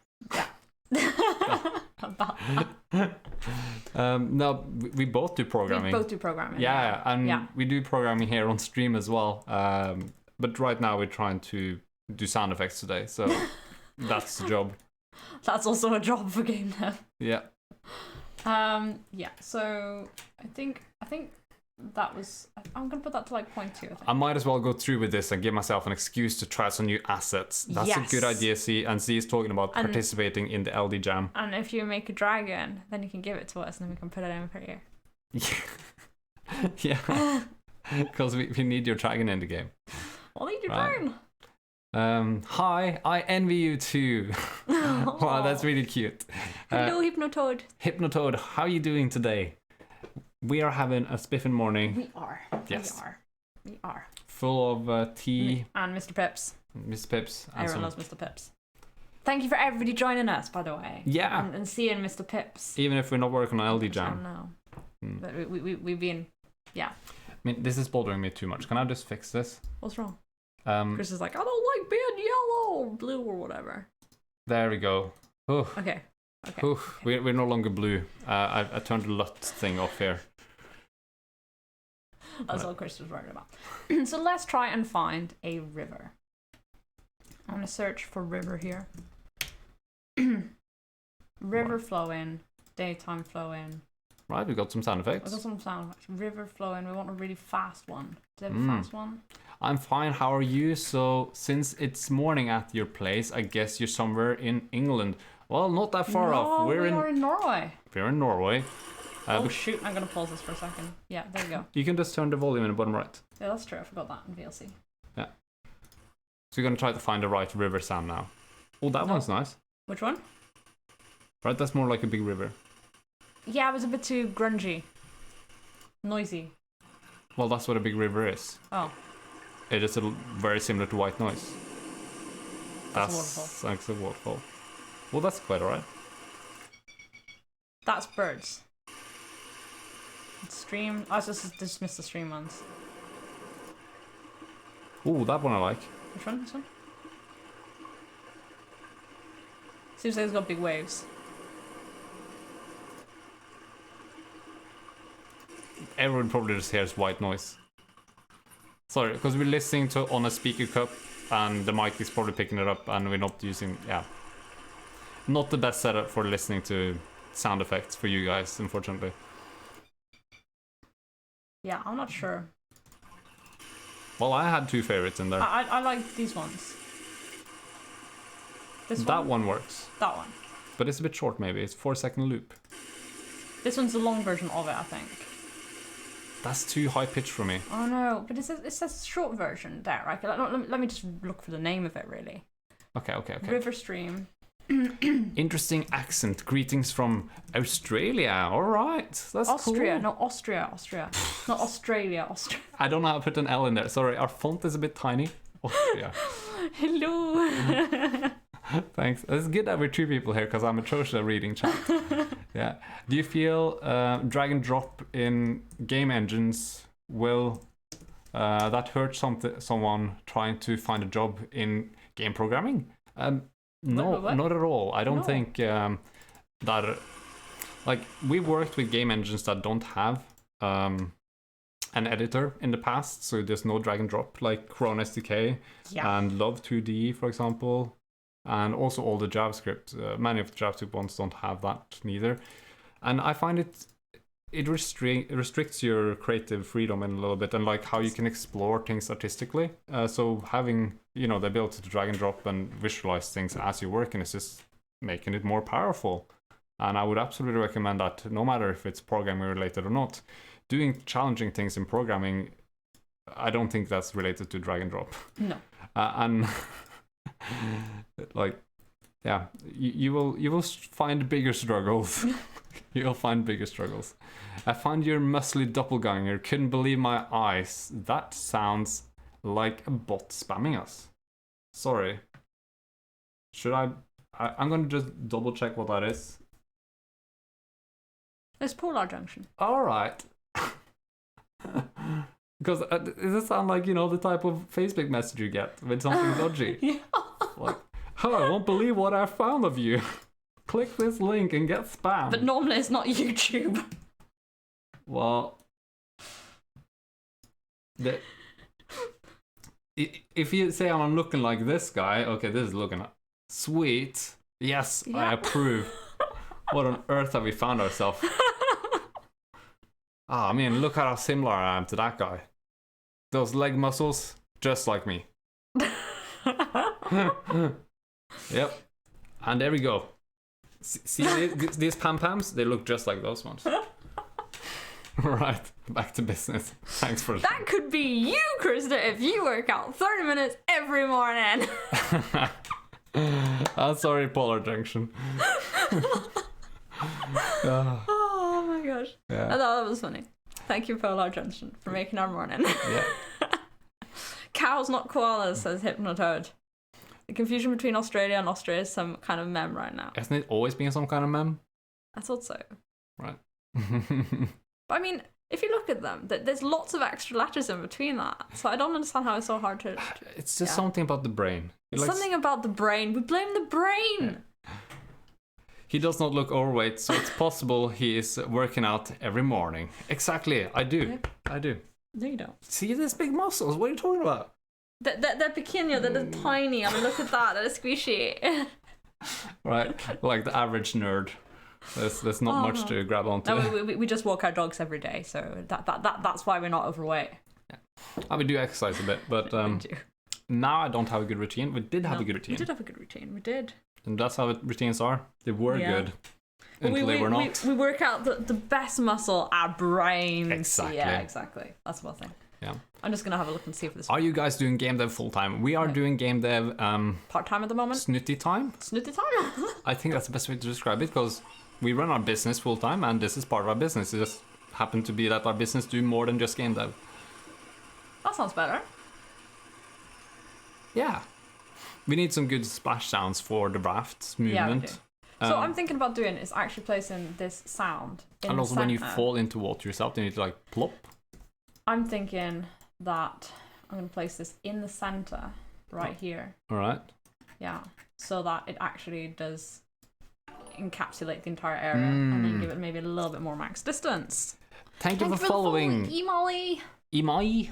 No, we both do programming. We both do programming. Yeah, and we do programming here on stream as well. But right now we're trying to do sound effects today, so that's the job. That's also a job for game dev. Yeah. Yeah. So I think that was. I'm gonna put that to like 0.2. I think. I might as well go through with this and give myself an excuse to try some new assets. That's a good idea, C. And C is talking about participating in the LD Jam. And if you make a dragon, then you can give it to us, and then we can put it in for you. Yeah. Because we need your dragon in the game. We'll need your dragon. Hi, I envy you too. Wow, that's really cute. Hello, Hypnotoad. Hypnotoad, how are you doing today? We are having a spiffing morning. We are. Yes. We are. Full of tea. And Mr. Pips. Mr. Pips. Everyone loves Mr. Pips. Thank you for everybody joining us, by the way. Yeah. And seeing Mr. Pips. Even if we're not working on LD Jam. No. But we've been, yeah. I mean, this is bothering me too much. Can I just fix this? What's wrong? Chris is like, I don't like being yellow or blue or whatever. There we go. Oh. Okay. We're no longer blue. I turned the LUT thing off here. That's all Chris was worried about. So let's try and find a river. I'm going to search for river here. River flowing, daytime flowing. Right, we got some sound effects. We got some sound effects. River flowing. We want a really fast one. Do they have a fast one? I'm fine. How are you? So, since it's morning at your place, I guess you're somewhere in England. Well, not that far off. We are in Norway. We're in Norway. Shoot, I'm going to pause this for a second. Yeah, there you go. You can just turn the volume in the bottom right. Yeah, that's true. I forgot that in VLC. Yeah. So you're going to try to find the right river sound now. Oh, that one's nice. Which one? Right, that's more like a big river. Yeah, it was a bit too grungy. Noisy. Well, that's what a big river is. Oh. It is very similar to white noise. That's a waterfall. That's a waterfall. Well, that's quite alright. That's birds. Stream. I just dismissed the stream ones. Ooh, that one I like. Which one? This one? Seems like it's got big waves. Everyone probably just hears white noise. Sorry, because we're listening to on a speaker cup and the mic is probably picking it up and we're not using, not the best setup for listening to sound effects for you guys, unfortunately. Yeah, I'm not sure. Well, I had two favorites in there. I like these ones. That one works. That one. But it's a bit short maybe, it's 4-second loop. This one's the long version of it, I think. That's too high pitched for me. Oh no, but it says short version there, right? Let me just look for the name of it, really. Okay. River stream. Interesting accent. Greetings from Australia. All right, that's Austria. cool. No, Austria. Not Australia. Austria. I don't know how to put an L in there. Sorry, our font is a bit tiny. Austria. Hello. Thanks. It's good that we're two people here because I'm atrocious at reading chat. Yeah. Do you feel drag and drop in game engines will that hurt someone trying to find a job in game programming? No, what? not at all. I don't think that. Like, we worked with game engines that don't have an editor in the past, so there's no drag and drop, like Chrome SDK and Love 2D, for example. And also all the JavaScript, many of the JavaScript ones don't have that neither. And I find it restricts your creative freedom in a little bit and like how you can explore things artistically. So having, the ability to drag and drop and visualize things as you're working is just making it more powerful. And I would absolutely recommend that, no matter if it's programming related or not. Doing challenging things in programming, I don't think that's related to drag and drop. No. And like, yeah, you will find bigger struggles. You'll find bigger struggles. I found your muscly doppelganger. Couldn't believe my eyes. That sounds like a bot spamming us. Sorry. Should I'm gonna just double check what that is. It's Polar Junction. All right. Because it does sound like, the type of Facebook message you get with something dodgy. Yeah. Like, oh, I won't believe what I found of you. Click this link and get spam. But normally it's not YouTube. Well, if you say I'm looking like this guy, okay, this is looking sweet. Yes, I approve. What on earth have we found ourselves? I mean, look at how similar I am to that guy. Those leg muscles, just like me. Yep. And there we go. See these pam-pams? They look just like those ones. Right, back to business. Thanks for that could be you, Krista, if you work out 30 minutes every morning. I'm sorry, Polar Junction. Oh my gosh. Yeah. I thought that was funny. Thank you, Polar Junction, for making our morning. Yeah. Cows, not koalas, says Hypnotoad. The confusion between Australia and Austria is some kind of meme right now. Hasn't it always been some kind of meme? I thought so. Right. But I mean, if you look at them, there's lots of extra letters in between that. So I don't understand how it's so hard to... It's just something about the brain. Something about the brain. We blame the brain. He does not look overweight, so it's possible he is working out every morning. Exactly, I do. Yep. I do. No, you don't. See these big muscles? What are you talking about? They're pequeño, they're tiny. I mean, look at that, they're squishy. Right, like the average nerd. There's not much to grab onto. No, we just walk our dogs every day, so that's why we're not overweight. Yeah. We do exercise a bit, but now I don't have a good routine. We did have a good routine. We did have a good routine, we did. And that's how routines are. They were good. Until they were not. We work out the best muscle, our brains. Exactly. Yeah, exactly. That's what I think. Yeah. I'm just going to have a look and see if this... Are you guys doing game dev full time? We are doing game dev... part-time at the moment. Snuti time? Snuti time? I think that's the best way to describe it, because we run our business full time, and this is part of our business. It just happened to be that our business do more than just game dev. That sounds better. Yeah. We need some good splash sounds for the raft movement. Yeah, we do. So what I'm thinking about doing is actually placing this sound in and also the when you center. fall into water yourself, you need to like plop. I'm thinking that I'm going to place this in the center right here. All right. Yeah. So that it actually does encapsulate the entire area and then give it maybe a little bit more max distance. Thank you for following. Emily. Emai?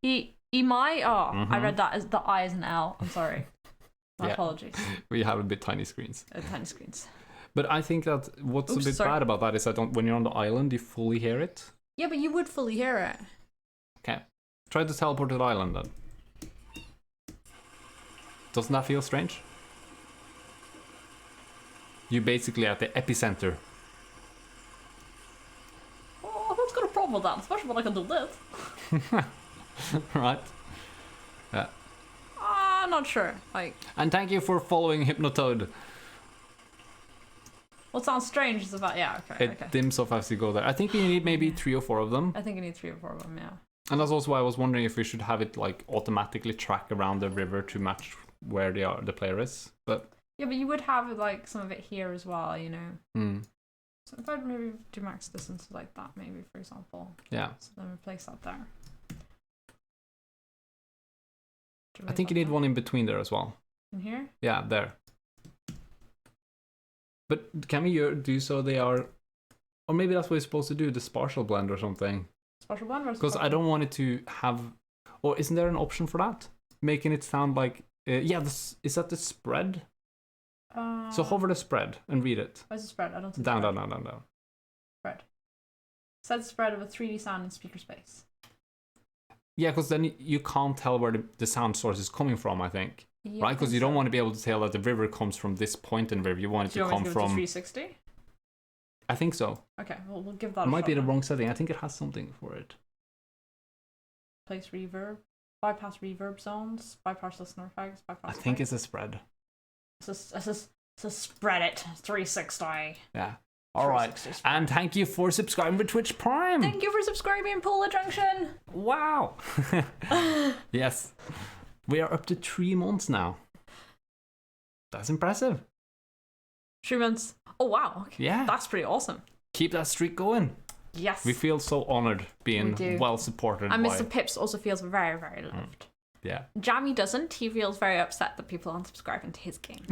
Emai? Oh, I read that as the I as an L. I'm sorry. My apologies. We have a bit tiny screens. Tiny screens. But I think that what's a bit bad about that is that when you're on the island, you fully hear it. Yeah, but you would fully hear it. Okay. Try to teleport to the island then. Doesn't that feel strange? You're basically at the epicenter. Oh, I've got a problem with that, especially when I can do this. Right. Yeah. I'm not sure. And thank you for following Hypnotoad. What sounds strange is about... Yeah, okay. It dims off as you go there. I think we need maybe 3 or 4 of them. I think you need 3 or 4 of them, yeah. And that's also why I was wondering if we should have it like automatically track around the river to match where the player is. But yeah, but you would have like some of it here as well, you know. So if I'd maybe do max distance like that, maybe for example. Yeah. So then replace that there. I think you need one in between there as well. In here? Yeah, there. But can we do so they are, or maybe that's what we're supposed to do, the spatial blend or something. Spatial blend? Because I don't want it to have, or isn't there an option for that? Making it sound like, is that the spread? So hover the spread and read it. Where's the spread? I don't see down. Spread. Set the spread of a 3D sound in speaker space. Yeah, because then you can't tell where the sound source is coming from, I think. Yeah, right? Because you don't want to be able to tell that the river comes from this point in the river. You want it to come from... 360? I think so. Okay, well, we'll give that it a might shot be the wrong setting. I think it has something for it. Place reverb. Bypass reverb zones. Bypass listener effects. Bypass... I think it's a spread. So spread it. 360. Yeah. All right. And thank you for subscribing to Twitch Prime. Thank you for subscribing, Polar Junction. Wow. Yes. We are up to 3 months now. That's impressive. 3 months. Oh, wow. Okay. Yeah. That's pretty awesome. Keep that streak going. Yes. We feel so honored being well supported. And Mr. Pips also feels very, very loved. Yeah. Jammy doesn't. He feels very upset that people aren't subscribing to his game.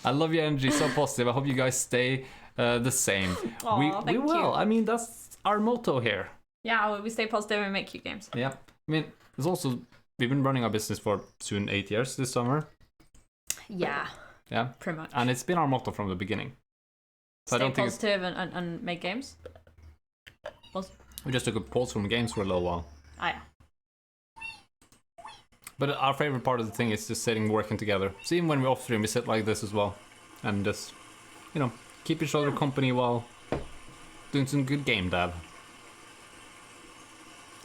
I love your energy, so positive. I hope you guys stay the same. Aww, we will. You. I mean, that's our motto here. Yeah, we stay positive and make cute games. Yeah. I mean, there's also, we've been running our business for soon 8 years this summer. Yeah. Yeah. Pretty much. And it's been our motto from the beginning. So stay positive and make games. We just took a pause from games for a little while. Oh, yeah. But our favorite part of the thing is just sitting, working together. So even when we're off stream, we sit like this as well. And just, keep each other company while doing some good game dev.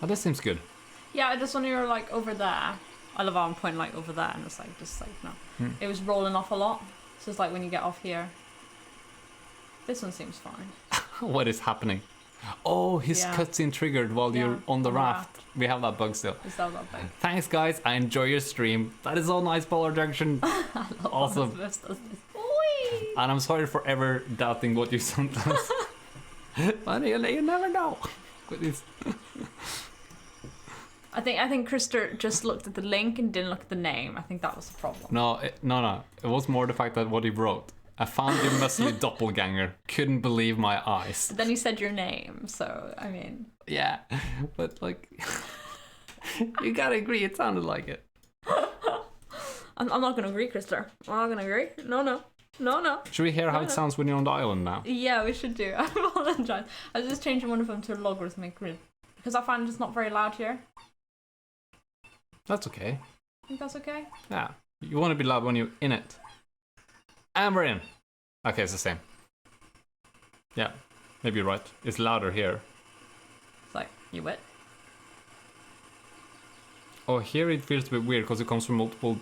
Oh, this seems good. Yeah, just when you're like over there. I love how I'm pointing like over there and it's like, no. It was rolling off a lot. So it's like when you get off here. This one seems fine. What is happening? Oh, his cutscene triggered while you're on the raft. We have that bug still. We still have that bug. Thanks, guys. I enjoy your stream. That is so nice, Polar Junction. Awesome. And I'm sorry for ever doubting what you sometimes. But you never know. I think Krister just looked at the link and didn't look at the name. I think that was the problem. No. It was more the fact that what he wrote. I found your muscly doppelganger. Couldn't believe my eyes. But then you said your name, so, I mean... Yeah, but, like... you gotta agree, it sounded like it. I'm not gonna agree, Krister. I'm not gonna agree. No. Should we hear how it sounds when you're on the island now? Yeah, we should do. I apologize. I was just changing one of them to a logarithmic grid. Because I find it's not very loud here. That's okay. Think that's okay? Yeah. You want to be loud when you're in it. And we're in. Okay, it's the same. Yeah, maybe you're right. It's louder here. It's like, you wet? Oh, here it feels a bit weird because it comes from multiple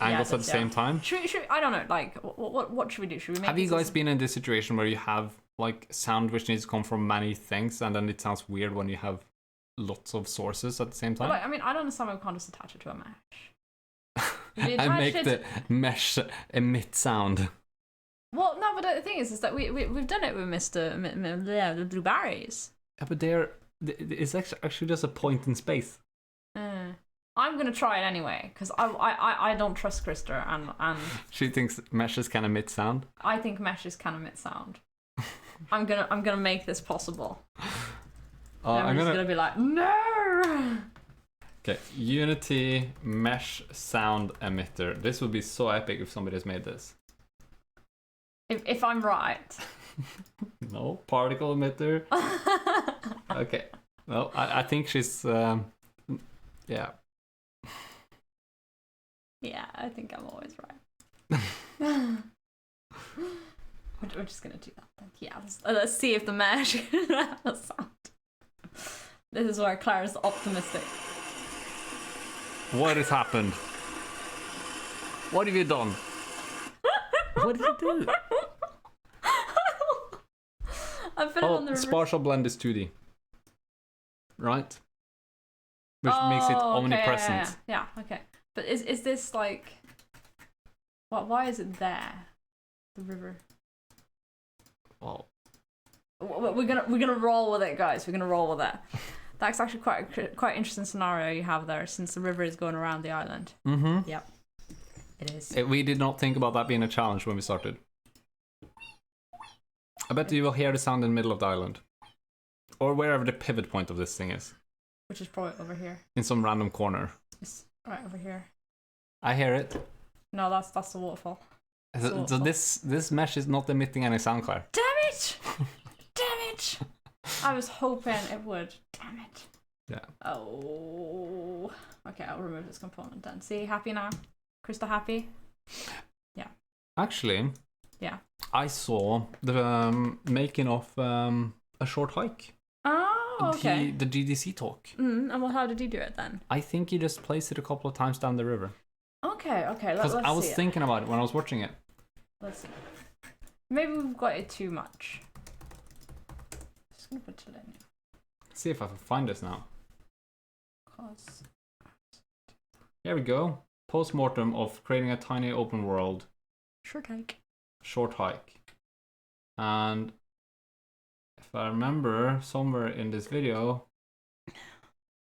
angles at the same time. Should I don't know, like, what should we do? Should we make Have you guys been in this situation where you have, like, sound which needs to come from many things and then it sounds weird when you have lots of sources at the same time? Well, like, I mean, I don't understand why we can't just attach it to a mesh. And make the mesh emit sound. Well, no, but the thing is that we've done it with the blueberries. Yeah, but it's actually just a point in space. I'm gonna try it anyway because I don't trust Krister and she thinks meshes can emit sound. I think meshes can emit sound. I'm gonna make this possible. I'm just gonna be like, no. Okay, Unity mesh sound emitter. This would be so epic if somebody has made this. If I'm right. No, particle emitter. Okay. Well, I think she's yeah. Yeah, I think I'm always right. We're just gonna do that then. Yeah, let's see if the mesh has a sound. This is where Clara's optimistic. What has happened? What have you done? What did you do? I put it on the spatial blend is 2D. Right? Which makes it omnipresent. Okay, yeah, okay. But is this like... Why is it there? The river. Well... We're gonna roll with it, guys. We're gonna roll with it. That's actually quite interesting scenario you have there, since the river is going around the island. Mm-hmm. Yep. It is. We did not think about that being a challenge when we started. I bet you will hear the sound in the middle of the island. Or wherever the pivot point of this thing is. Which is probably over here. In some random corner. It's right over here. I hear it. No, that's the waterfall. So this mesh is not emitting any sound, Claire. Damn it! Damn it! I was hoping it would. Damn it. Yeah. Oh. Okay, I'll remove this component then. See, happy now? Krista happy? Yeah. Actually. Yeah. I saw the making of a short hike. Oh, okay. The GDC talk. And well, how did he do it then? I think he just placed it a couple of times down the river. Okay. Let's see. I was thinking about it when I was watching it. Let's see. Maybe we've got it too much. Just gonna put it in. See if I can find this now. Cause... Here we go. Post-mortem of creating a tiny open world. Short hike. And if I remember, somewhere in this video,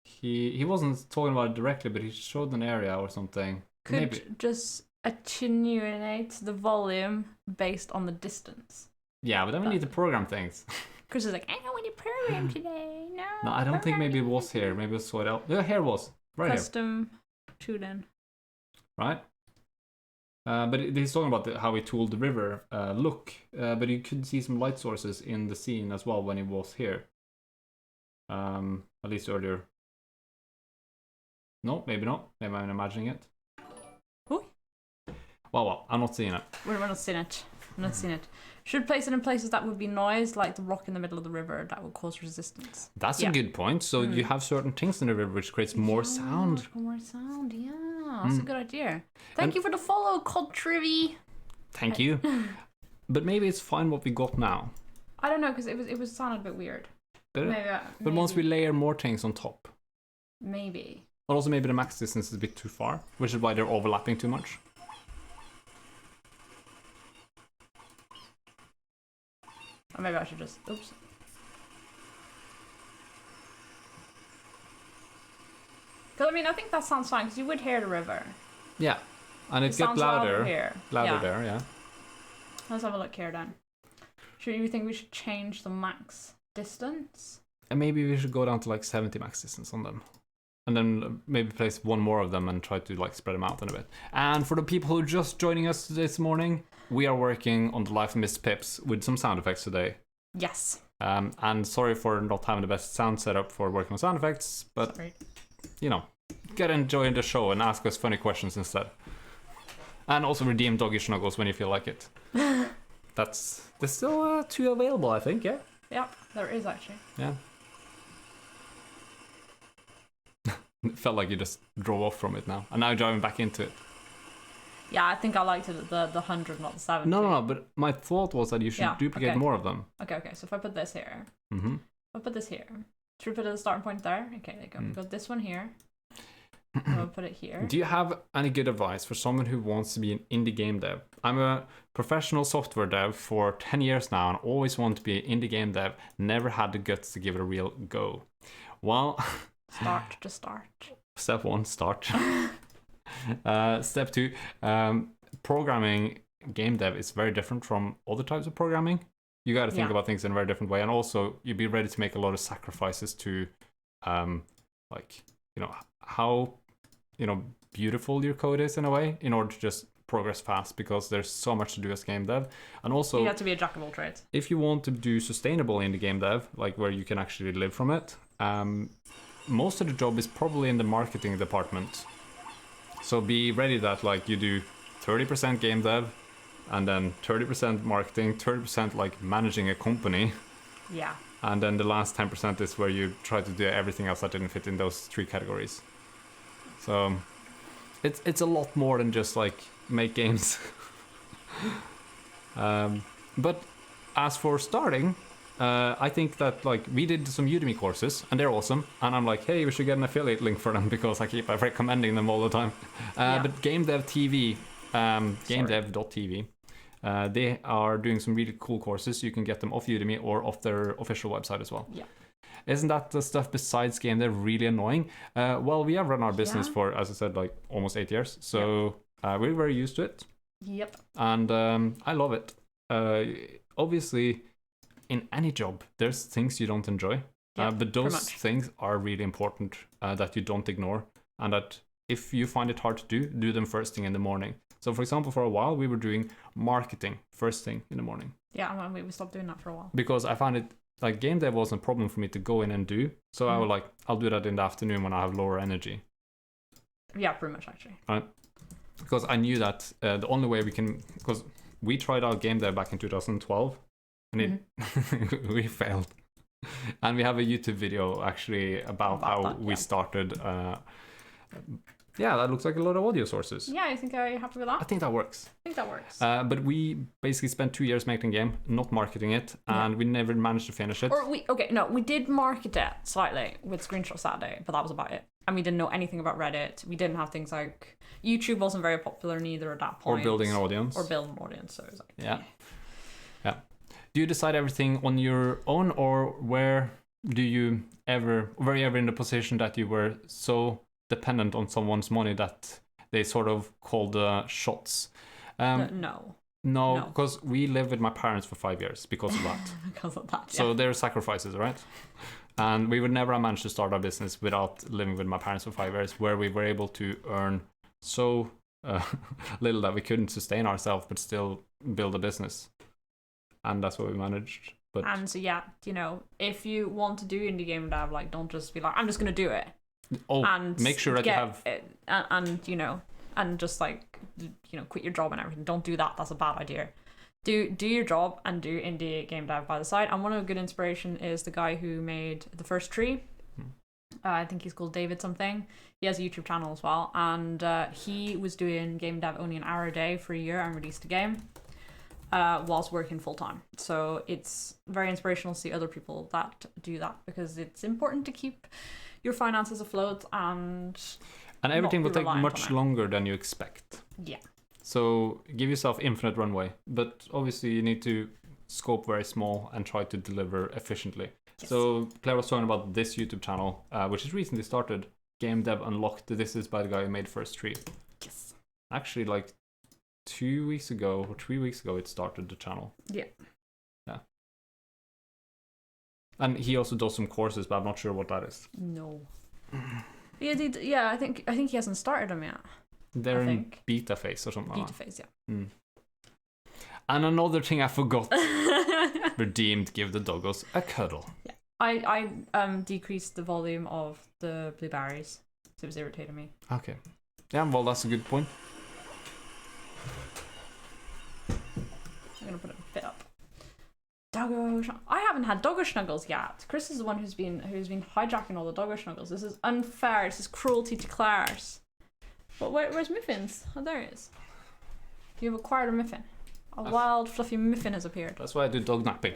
he wasn't talking about it directly, but he showed an area or something. Maybe just attenuate the volume based on the distance. Yeah, but then we need to program things. Chris is like, I don't want to program today. No, I don't think maybe it was here. Maybe it was sorted out. Yeah, here it was. Right Custom tooling. Right? But he's talking about how he tooled the river look. But you could see some light sources in the scene as well when he was here. At least earlier. No, maybe not. Maybe I'm imagining it. Who? Well, I'm not seeing it. We're not seeing it. I'm not seeing it. Should place it in places that would be noise, like the rock in the middle of the river that would cause resistance. That's a good point. So you have certain things in the river which creates more sound. More sound, yeah. That's a good idea. Thank you for the follow, Cod Trivy. Thank you. But maybe it's fine what we got now. I don't know, because it was sounded a bit weird. But once we layer more things on top. Maybe. But also maybe the max distance is a bit too far, which is why they're overlapping too much. Or maybe I should just... Oops. Because, I mean, I think that sounds fine, because you would hear the river. Yeah. And it gets louder. Here. Louder there, yeah. Let's have a look here then. Should you think we should change the max distance? And maybe we should go down to like 70 max distance on them. And then maybe place one more of them and try to like spread them out in a bit. And for the people who are just joining us this morning, we are working on the Life of Miss Pips with some sound effects today. Yes. And sorry for not having the best sound setup for working on sound effects, but Sorry. You know, get enjoying the show and ask us funny questions instead. And also redeem doggy snuggles when you feel like it. There's still 2 available, I think, yeah? Yep, there is actually. Yeah. It felt like you just drove off from it now. And now you're driving back into it. Yeah, I think I liked it the 100, not the 70. No, but my thought was that you should duplicate more of them. Okay, so if I put this here. Mm-hmm. If I put this here. Should we put the starting point there? Okay, there you go. We've got this one here. We'll put it here. Do you have any good advice for someone who wants to be an indie game dev? I'm a professional software dev for 10 years now and always want to be an indie game dev. Never had the guts to give it a real go. Well... Just start. Step 1, start. Step 2, programming game dev is very different from other types of programming. You got to think about things in a very different way, and also you'd be ready to make a lot of sacrifices to, how, beautiful your code is in a way, in order to just progress fast, because there's so much to do as game dev. And also, you have to be a jack of all trades. If you want to do sustainable in the game dev, like where you can actually live from it, most of the job is probably in the marketing department. So be ready that like you do 30% game dev, and then 30% marketing, 30% like managing a company. Yeah. And then the last 10% is where you try to do everything else that didn't fit in those 3 categories. So it's a lot more than just like make games. But as for starting, I think that like we did some Udemy courses and they're awesome, and I'm like, hey, we should get an affiliate link for them because I keep recommending them all the time. But Game Dev TV, gamedev.tv, they are doing some really cool courses. You can get them off Udemy or off their official website as well. Yeah. Isn't that the stuff besides game dev really annoying? Well, we have run our business for, as I said, like almost 8 years, so we're very used to it. Yep. And I love it. Obviously, in any job, there's things you don't enjoy, but those things are really important that you don't ignore, and that if you find it hard to do them first thing in the morning. So, for example, for a while, we were doing marketing first thing in the morning. Yeah, and we stopped doing that for a while. Because I found it, like, game dev wasn't a problem for me to go in and do. So I was like, I'll do that in the afternoon when I have lower energy. Yeah, pretty much, actually. Right. Because I knew that the only way we can... Because we tried out game dev back in 2012. And we failed. And we have a YouTube video actually about how we started. That looks like a lot of audio sources. Yeah, I think I'm happy with that. I think that works. But we basically spent 2 years making a game, not marketing it, and we never managed to finish it. We did market it slightly with Screenshot Saturday, but that was about it. And we didn't know anything about Reddit. We didn't have things like... YouTube wasn't very popular neither at that point. Or building an audience. So it was like... Yeah. Do you decide everything on your own, or were you ever in the position that you were so dependent on someone's money that they sort of called the shots? No, because we lived with my parents for 5 years because of that. So there are sacrifices, right? And we would never have managed to start our business without living with my parents for 5 years, where we were able to earn so little that we couldn't sustain ourselves but still build a business. And that's what we managed. And so if you want to do indie game dev, like, don't just be like, I'm just gonna do it. And make sure that you have it, and just like quit your job and everything. Don't do that. That's a bad idea. Do your job and do indie game dev by the side. And one of a good inspiration is the guy who made the first tree. I think he's called David something. He has a YouTube channel as well, and he was doing game dev only an hour a day for a year and released a game. Whilst working full time. So it's very inspirational to see other people that do that, because it's important to keep your finances afloat and everything will take much longer than you expect. Yeah. So give yourself infinite runway, but obviously you need to scope very small and try to deliver efficiently. Yes. So Claire was talking about this YouTube channel, which is recently started, Game Dev Unlocked. This is by the guy who made First Tree. Yes. Actually, like 2 weeks ago or 3 weeks ago it started the channel. Yeah. And he also does some courses, but I'm not sure what that is. No. Yeah, I think he hasn't started them yet. They're in beta phase or something. Beta phase, yeah. And another thing I forgot. Redeemed, give the doggos a cuddle. Yeah. I decreased the volume of the blueberries, so it was irritating me. Okay. Yeah, well, that's a good point. I'm gonna put it a bit up. I haven't had doggo snuggles yet. Chris is the one who's been hijacking all the doggo snuggles. This is unfair. This is cruelty to Claire's. But where's Muffins? Oh, there it is. You've acquired a Muffin. A wild, fluffy Muffin has appeared. That's why I do dog napping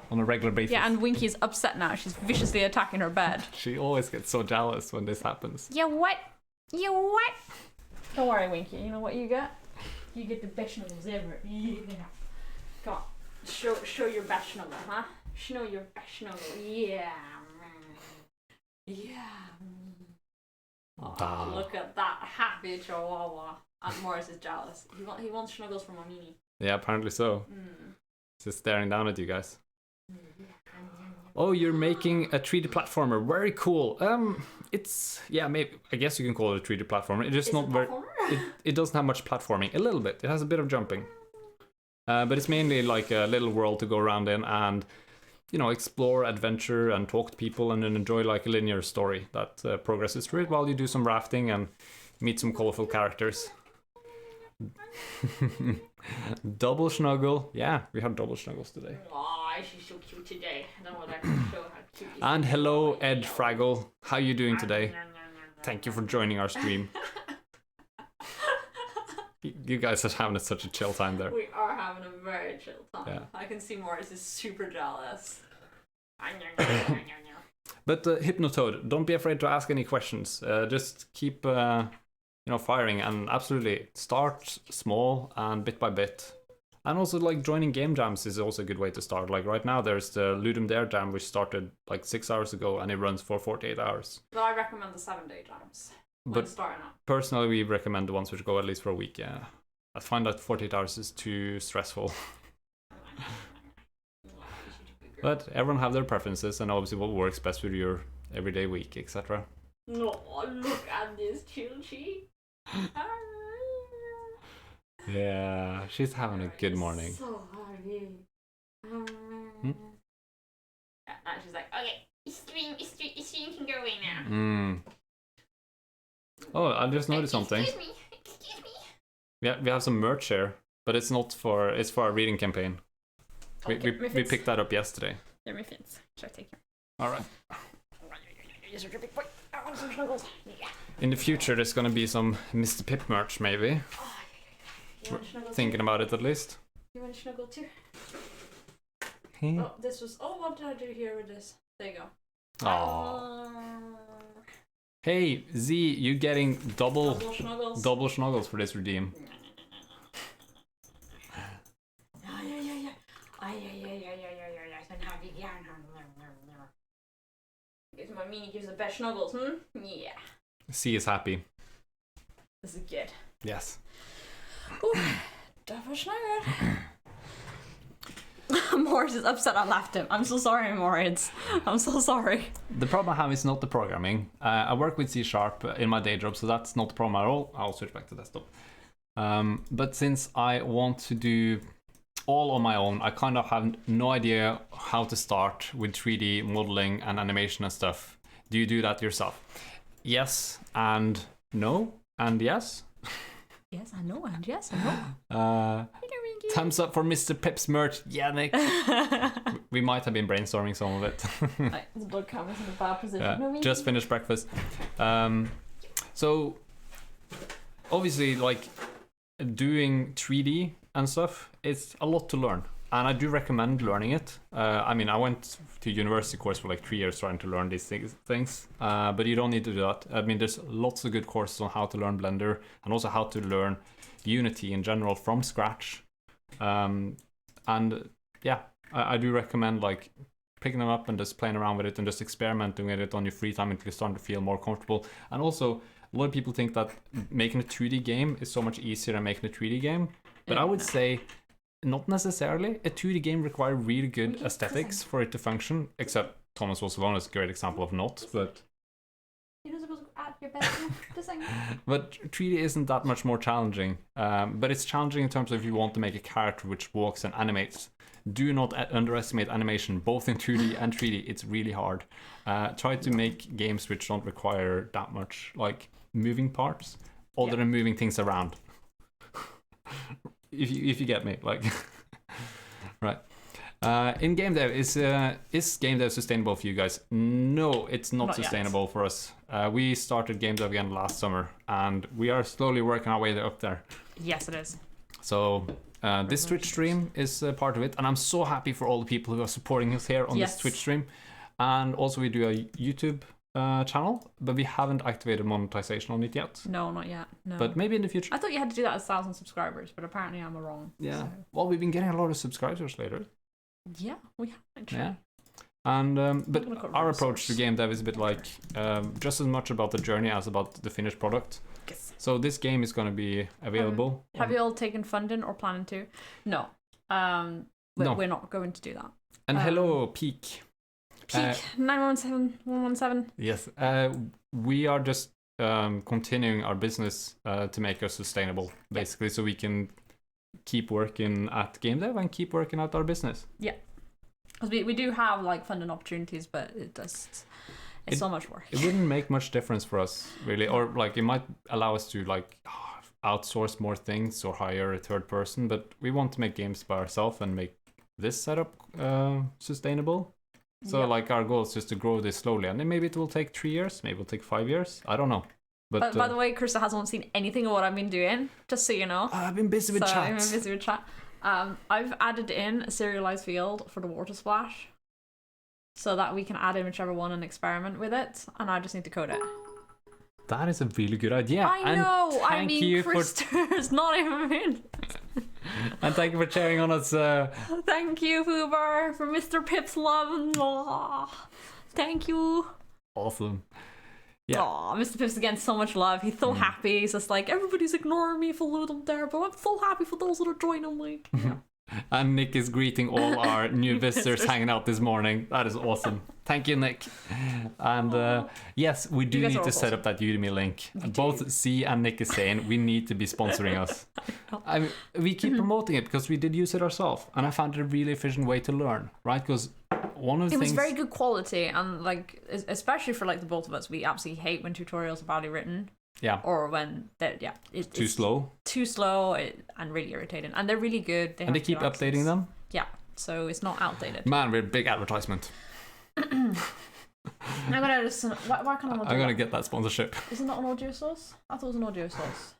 on a regular basis. Yeah, and Winky is upset now. She's viciously attacking her bed. She always gets so jealous when this happens. You what? You what? Don't worry, Winky. You know what you get? You get the best snuggles ever. Yeah. Come on. Show your best snuggle, huh? Show your best snuggle. Yeah. Yeah. Oh, look at that happy chihuahua. And Morris is jealous. He wants snuggles from Amini. Yeah, apparently so. Just staring down at you guys. Oh, you're making a 3D platformer. Very cool. It's maybe I guess you can call it a 3D platformer. It's just not very. It doesn't have much platforming. A little bit. It has a bit of jumping. But it's mainly like a little world to go around in and, explore, adventure, and talk to people, and then enjoy like a linear story that progresses through it while you do some rafting and meet some colorful characters. Double snuggle. Yeah, we had double snuggles today. Aw, she's so cute today. I don't know what I can show how cute she is. And hello, Ed Fraggle. How you doing today? Thank you for joining our stream. You guys are having such a chill time there. We are having a very chill time. Yeah. I can see Morris is super jealous. But Hypnotoad, don't be afraid to ask any questions. Just keep, firing, and absolutely start small and bit by bit. And also, like, joining game jams is also a good way to start. Like right now, there's the Ludum Dare jam, which started like 6 hours ago, and it runs for 48 hours. But I recommend the 7-day jams. But starting out. Personally, we recommend the ones which go at least for a week. Yeah, I find that 48 hours is too stressful. But everyone have their preferences, and obviously what works best with your everyday week, etc. No, look at this Chilchi. Yeah, she's having a good morning. So happy. Hmm? Now she's like, okay, stream can go away now. Oh, I just noticed something. Excuse me. Yeah, we have some merch here, but it's for our reading campaign. Okay, we picked that up yesterday. They're Muffins. Should I take them? All right. You're such a big boy. I want some snuggles. Yeah. In the future, there's gonna be some Mr. Pip merch, maybe. Oh, you want a snuggle Thinking about it at least. You want a snuggle too? Hey. Oh, this was. Oh, what did I do here with this? There you go. Aww. Hey, Z, you getting double snuggles for this redeem. My meanie gives the best snuggles, Yeah. C is happy. This is good. Yes. Double snuggle. Morris is upset I left him. I'm so sorry, Morris. I'm so sorry. The problem I have is not the programming. I work with C# in my day job, so that's not the problem at all. I'll switch back to desktop. But since I want to do all on my own, I kind of have no idea how to start with 3D modeling and animation and stuff. Do you do that yourself? Yes and no and yes. Yes, I know, and yes, I know. Thumbs up for Mr. Pip's merch. Yeah, Nick. We might have been brainstorming some of it. The dog camera's in a bad position. Yeah, just finished breakfast. So, obviously, like, doing 3D and stuff, it's a lot to learn. And I do recommend learning it. I mean, I went to university course for like 3 years trying to learn these things. But you don't need to do that. I mean, there's lots of good courses on how to learn Blender and also how to learn Unity in general from scratch. And yeah, I do recommend like picking them up and just playing around with it and just experimenting with it on your free time until you're starting to feel more comfortable. And also, a lot of people think that making a 2D game is so much easier than making a 3D game. But I would say not necessarily. A 2D game requires really good aesthetics for it to function, except Thomas Was Alone is a great example of not, but... You're not supposed to add your bedroom design. But 3D isn't that much more challenging. But it's challenging in terms of if you want to make a character which walks and animates. Do not underestimate animation, both in 2D and 3D. It's really hard. Try to make games which don't require that much like moving parts, other than moving things around. if you get me, like, right. In game dev, is game dev sustainable for you guys? No, it's not sustainable for us. We started game dev again last summer, and we are slowly working our way up there. Yes, it is. So this Twitch stream is part of it, and I'm so happy for all the people who are supporting us here on this Twitch stream. And also we do a YouTube channel, but we haven't activated monetization on it yet. No, not yet. No. But maybe in the future. I thought you had to do that as 1,000 subscribers, but apparently I'm wrong. Yeah. So. Well, we've been getting a lot of subscribers later. Yeah, we have actually. Yeah. And but our approach to game dev is a bit like just as much about the journey as about the finished product. Yes. So this game is going to be available. Have you all taken funding or planning to? No. No. We're not going to do that. And hello, Peak. Peak 917117. Yes. We are just continuing our business to make us sustainable, basically, so we can keep working at game dev and keep working at our business. Yeah. Because we do have like funding opportunities, but it's so much work. It wouldn't make much difference for us, really. Or like it might allow us to like outsource more things or hire a third person, but we want to make games by ourselves and make this setup sustainable. So like our goal is just to grow this slowly, and then maybe it will take 3 years, maybe it'll take 5 years. I don't know. But by the way, Krista hasn't seen anything of what I've been doing, just so you know. I've been busy with chat. I've been busy with chat. I've added in a serialized field for the water splash, so that we can add in whichever one and experiment with it, and I just need to code it. That is a really good idea. I know. I mean, Krista's not even in. And thank you for sharing on us. Thank you, Fubar, for Mr. Pip's love. Aww. Thank you. Awesome. Yeah. Aw, Mr. Pip's again, so much love. He's so happy. He's just like, everybody's ignoring me for little there, but I'm so happy for those that are joining me. Yeah. And Nick is greeting all our new visitors hanging out this morning. That is awesome. Thank you, Nick. And yes, we do need to set up that Udemy link. Both C and Nick is saying we need to be sponsoring us. I mean, we keep promoting it because we did use it ourselves, and I found it a really efficient way to learn, right? Because one of the things... It was very good quality, and like, especially for like the both of us, we absolutely hate when tutorials are badly written. Yeah. Or when it's too slow. Too slow and really irritating. And they're really good. They keep updating them. Yeah. So it's not outdated. Man, we're a big advertisement. I'm gonna listen. Why can't I not do I'm gonna get that sponsorship. Isn't that an audio source? I thought it was an audio source.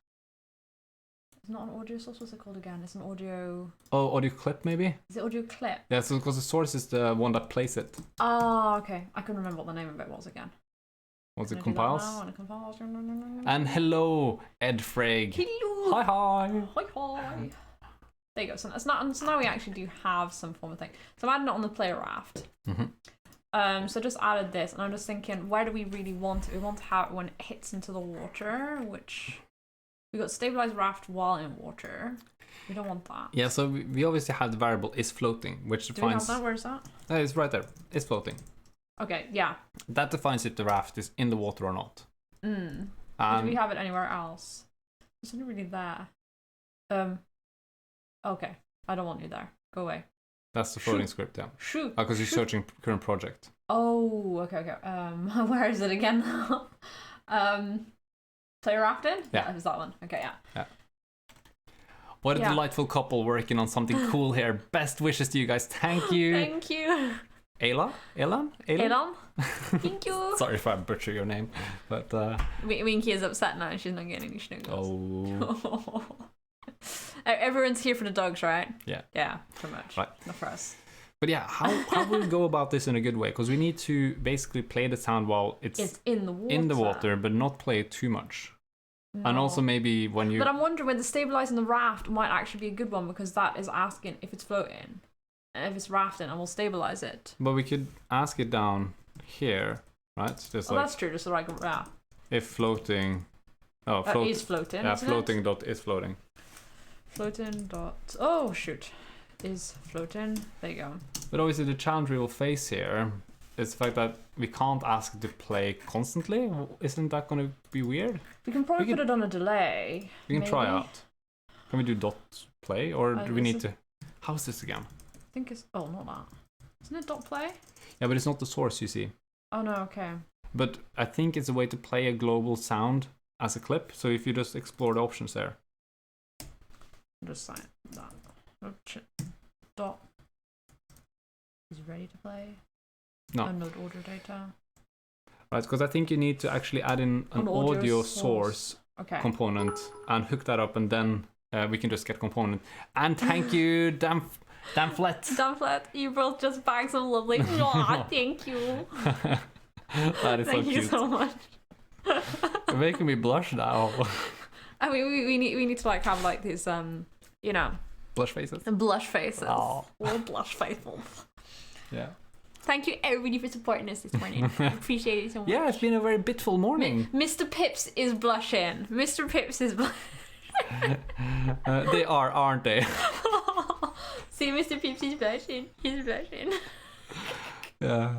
It's not an audio source. What's it called again? It's an audio. Oh, audio clip maybe? Is it audio clip? Yeah, so because the source is the one that plays it. Oh, okay. I couldn't remember what the name of it was again. Was it compiles? And hello, Ed Freg. Hello. Hi. Hi. There you go. So now we actually do have some form of thing. So I'm adding it on the player raft. Mm-hmm. So just added this, and I'm just thinking, where do we really want it? We want to have it when it hits into the water, which we got stabilized raft while in water. We don't want that. Yeah. So we obviously have the variable is floating, which defines. Do we have that? Where is that? It's right there. It's floating. Okay, yeah. That defines if the raft is in the water or not. Do we have it anywhere else? It's only really there. Okay. I don't want you there. Go away. That's the floating script, yeah. Shoot. Because you're searching current project. Oh, okay. Where is it again? Player rafting? Yeah. It's that one. Okay, yeah. What a delightful couple working on something cool here. Best wishes to you guys. Thank you. Thank you. Elan? Thank you. Sorry if I butcher your name, but Winky is upset now. She's not getting any snuggles. Oh. Everyone's here for the dogs, right? Yeah. Yeah, pretty much. Right. Not for us. But yeah, how will we go about this in a good way? Because we need to basically play the sound while it's in the water. But not play it too much. No. And also maybe when you... But I'm wondering whether stabilizing the raft might actually be a good one, because that is asking if it's floating. And if it's rafting, and we'll stabilize it. But we could ask it down here, right? Just that's true. Just like, yeah. If floating... is floating. Yeah, floating dot is floating. Floating dot. Oh shoot, is floating. There you go. But obviously the challenge we will face here is the fact that we can't ask it to play constantly. Isn't that going to be weird? We can probably put it on a delay. We can try out. Can we do dot play, or do we need to? How's this again? I think it's. Oh, not that. Isn't it dot play? Yeah, but it's not the source, you see. Oh no, okay. But I think it's a way to play a global sound as a clip. So if you just explore the options there. Just sign that. Dot is ready to play. No. Download audio data. Right, because I think you need to actually add in an audio source component and hook that up, and then we can just get component. And thank you, damn flat. Damn flat, you both just bagged some lovely. Aw, thank you. That is thank so you cute. so much. You're making me blush now. I mean, we need to like have like these Blush faces. Blush faces. Oh. We're blush faithful. Yeah. Thank you everybody for supporting us this morning. Appreciate it so much. Yeah, it's been a very bitful morning. Mr. Pips is blushing. Mr. Pips is blushing. They are, aren't they? See, Mr. Pips is blushing. He's blushing. Yeah.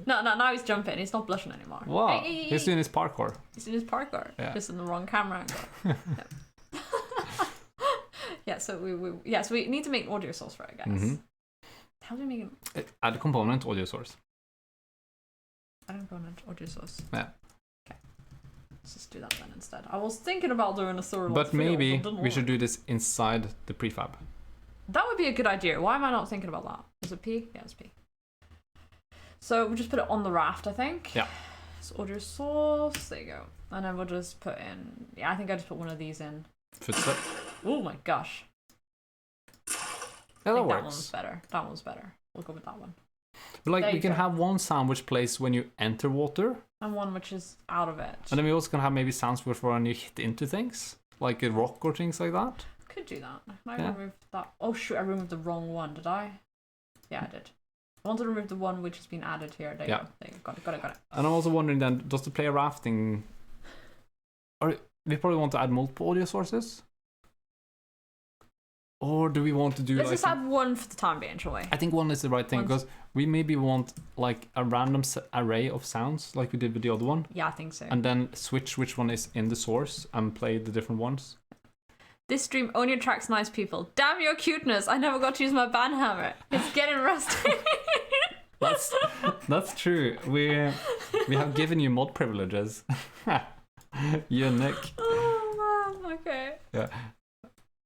No, now he's jumping. He's not blushing anymore. Wow. Hey. He's doing his parkour. He's in his parkour. Yeah. Just in the wrong camera angle. Yeah, so we need to make an audio source for it, guys. Mm-hmm. How do we make it? Add component audio source. Add component audio source. Yeah. Okay. Let's just do that then instead. I was thinking about doing a serial. But maybe we should do this inside the prefab. That would be a good idea. Why am I not thinking about that? Is it P? Yeah, it's P. So we'll just put it on the raft, I think. Yeah. So audio source. There you go. And then we'll just put in. Yeah, I think I just put one of these in. Footstep. Oh my gosh. Yeah, that That works. one's better. That one's better. We'll go with that one. But like There we you can go. have one sound which plays when you enter water, And one which is out of it. and then we also can have maybe sounds for when you hit into things, like a rock or things like that. Could do that. I Yeah. removed that. Oh shoot, I removed the wrong one, did I? Yeah, I did. I want to remove the one which has been added here. There you go. There you go. Got it. And I'm also wondering then, does the player rafting, or we probably want to add multiple audio sources, or do we want to do Let's like? just add one for the time being, shall we? I think one is the right thing because we maybe want like a random array of sounds, like we did with the other one. Yeah, I think so. And then switch which one is in the source and play the different ones. This stream only attracts nice people. Damn your cuteness! I never got to use my band hammer. It's getting rusty. That's true. We have given you mod privileges. You and Nick. Oh man, okay. Yeah.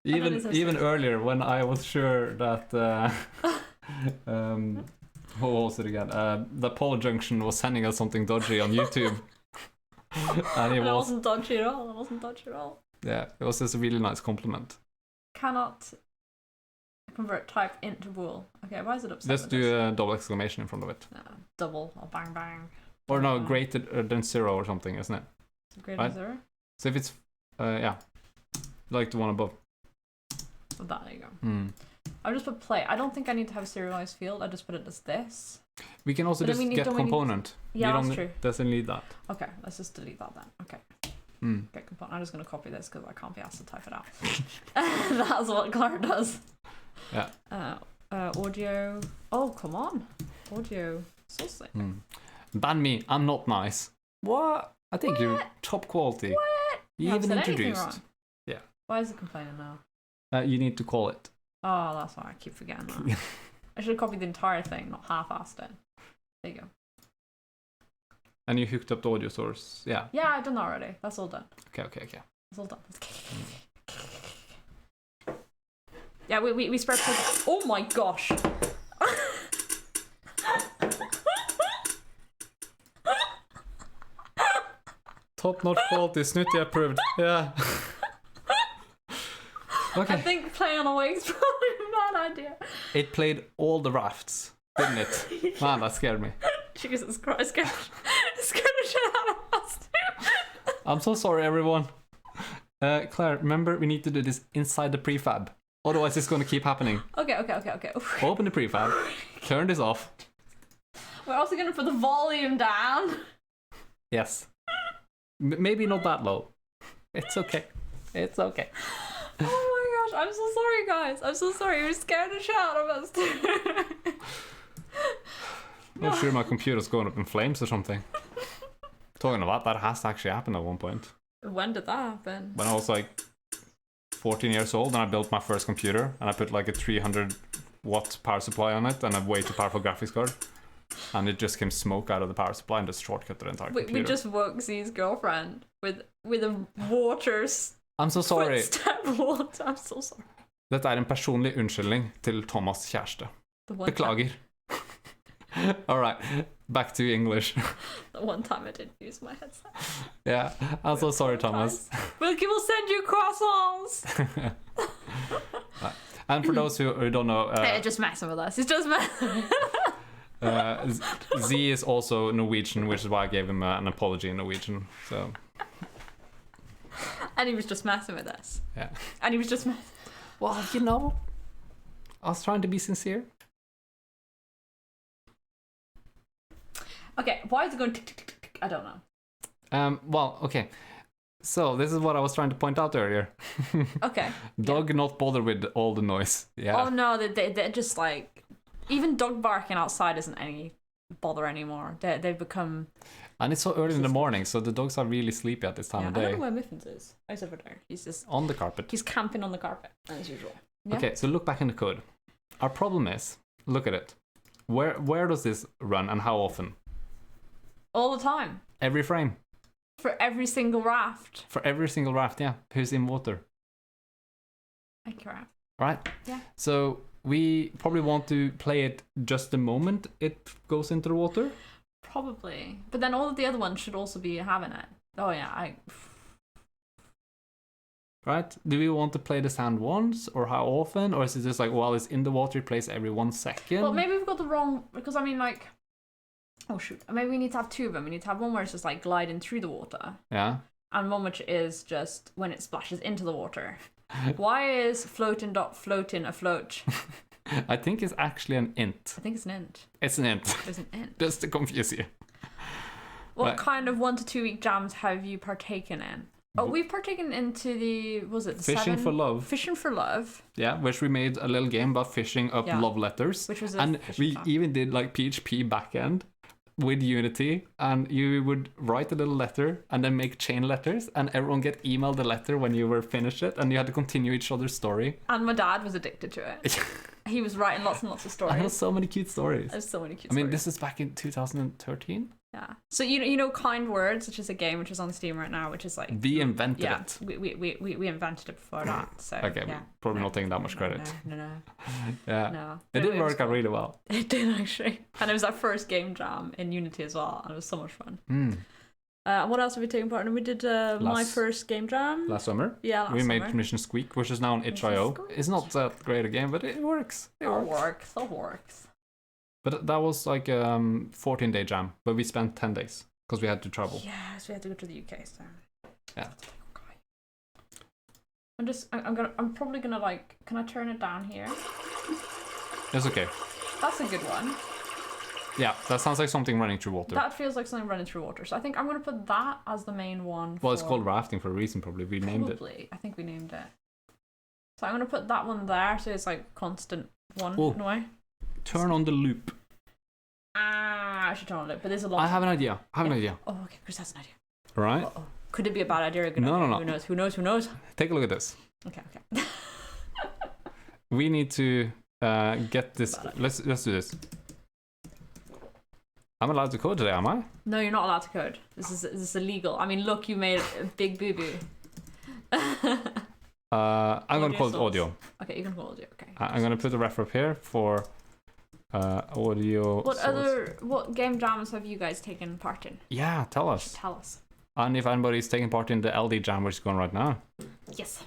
Even earlier when I was sure that what was it again? That Paul Junction was sending us something dodgy on YouTube. And it wasn't dodgy at all. It wasn't dodgy at all. Yeah, it was just a really nice compliment. Cannot convert type into bool. Okay, why is it upset? Just do a double exclamation in front of it. Double or bang bang. Or no, greater than 0 or something, isn't it? Greater than 0? So if it's, like the one above. Oh, there you go. I'll just put play. I don't think I need to have a serialized field. I just put it as this. We can also just get component. Yeah, that's true. Doesn't need that. Okay, let's just delete that then. Okay. Get component. I'm just going to copy this because I can't be asked to type it out. That's what Clara does. Yeah. Audio. Oh, come on. Audio sourcing. Ban me. I'm not nice. What? I think you're top quality. What? You even introduced. Wrong. Yeah. Why is it complaining now? You need to call it. Oh, that's why I keep forgetting that. I should have copied the entire thing, not half-assed it. There you go. And you hooked up the audio source. Yeah. Yeah, I've done that already. That's all done. Okay. That's all done. Yeah, we spread. Oh my gosh. Top-notch quality. Snuti approved. Yeah. Okay. I think playing on a wake is probably a bad idea. It played all the rafts, didn't it? Man, that scared me. Jesus Christ, scared the shit out of us too. I'm so sorry, everyone. Claire, remember we need to do this inside the prefab. Otherwise, it's going to keep happening. Okay. Open the prefab. Turn this off. We're also going to put the volume down. Yes. Maybe not that low. It's okay. Oh my gosh, I'm so sorry, guys. I'm so sorry. You're scared the shit out of us. I'm sure my computer's going up in flames or something. Talking about that has actually happened at one point. When did that happen? When I was like 14 years old and I built my first computer and I put like a 300-watt power supply on it and a way too powerful graphics card. And it just came smoke out of the power supply and just shortcut the entire computer. We just woke Z's girlfriend with a water. I'm so sorry. Water. I'm so sorry. Dette en personlig unnskyldning til Thomas' kjæreste. Beklager. All right, back to English. The one time I didn't use my headset. Yeah, I'm so sorry, Thomas. We'll send you croissants. And for those who don't know, just messing with us. It's just messing. Z is also Norwegian, which is why I gave him an apology in Norwegian. So. And he was just messing with us. Yeah. And he was just messing. Well, you know, I was trying to be sincere. Okay, why is it going tick, tick, tick, tick? I don't know. Well, okay. So this is what I was trying to point out earlier. Okay. Dog not bothered with all the noise. Yeah. Oh no, they're just like, even dog barking outside isn't any bother anymore. They've become. And it's so early in the morning, so the dogs are really sleepy at this time of day. I don't know where Muffins is. Oh, he's over there. He's just on the carpet. He's camping on the carpet as usual. Yeah? Okay, so look back in the code. Our problem is, look at it. Where does this run and how often? All the time. Every frame. For every single raft. For every single raft, yeah. Who's in water? Accurate. Right? Yeah. So we probably want to play it just the moment it goes into the water. Probably. But then all of the other ones should also be having it. Oh yeah, Right? Do we want to play the sound once or how often? Or is it just like, while it's in the water, it plays every 1 second? Well, maybe we've got the wrong... Because I mean, like... Oh shoot. Maybe we need to have two of them. We need to have one where it's just like gliding through the water. Yeah. And one which is just when it splashes into the water. Why is floating afloat? I think it's actually an int. I think it's an int. It's an int. It's an int. Just to confuse you. What kind of 1 to 2 week jams have you partaken in? Oh, we've partaken into the Fishing for Love. Fishing for Love. Yeah, which we made a little game about fishing up love letters. Which was and we even did like PHP backend with Unity, and you would write a little letter and then make chain letters, and everyone get emailed the letter when you were finished it, and you had to continue each other's story. And my dad was addicted to it. He was writing lots and lots of stories. I have so many cute stories. There's so many cute stories. I mean, stories. this is back in 2013. Yeah. So you know Kind Words, which is a game which is on Steam right now, which is like we invented it. We invented it before that. So okay, yeah. Probably not taking that much credit. No. Yeah. No. It did work out really well. It did actually, and it was our first game jam in Unity as well, and it was so much fun. What else have we taken part in? We did my first game jam last summer. Yeah, last summer. We made Mission Squeak, which is now on itch.io. It's not that great a game, but it works. It works. But that was like 14-day jam, but we spent 10 days because we had to travel. Yeah, so we had to go to the UK. So yeah. I'm probably gonna like. Can I turn it down here? It's okay. That's a good one. Yeah, that sounds like something running through water. That feels like something running through water. So I think I'm gonna put that as the main one. Well, it's called rafting for a reason, probably. We named it. I think we named it. So I'm gonna put that one there, so it's like constant one in a way. Turn on the loop. I should turn on the loop, but there's a lot. I have an idea. Oh, okay, Chris has an idea. Right? Uh-oh. Could it be a bad idea or a good idea? No. Who knows? Take a look at this. Okay. We need to get this. Let's do this. I'm allowed to code today, am I? No, you're not allowed to code. This is illegal. I mean, look, you made a big boo-boo. I'm going to call it audio. Okay, you can call it audio. Okay. I'm going to put a ref up here for audio. What game jams have you guys taken part in? Yeah, tell us. Tell us. And if anybody's taking part in the LD jam, which is going right now. Yes.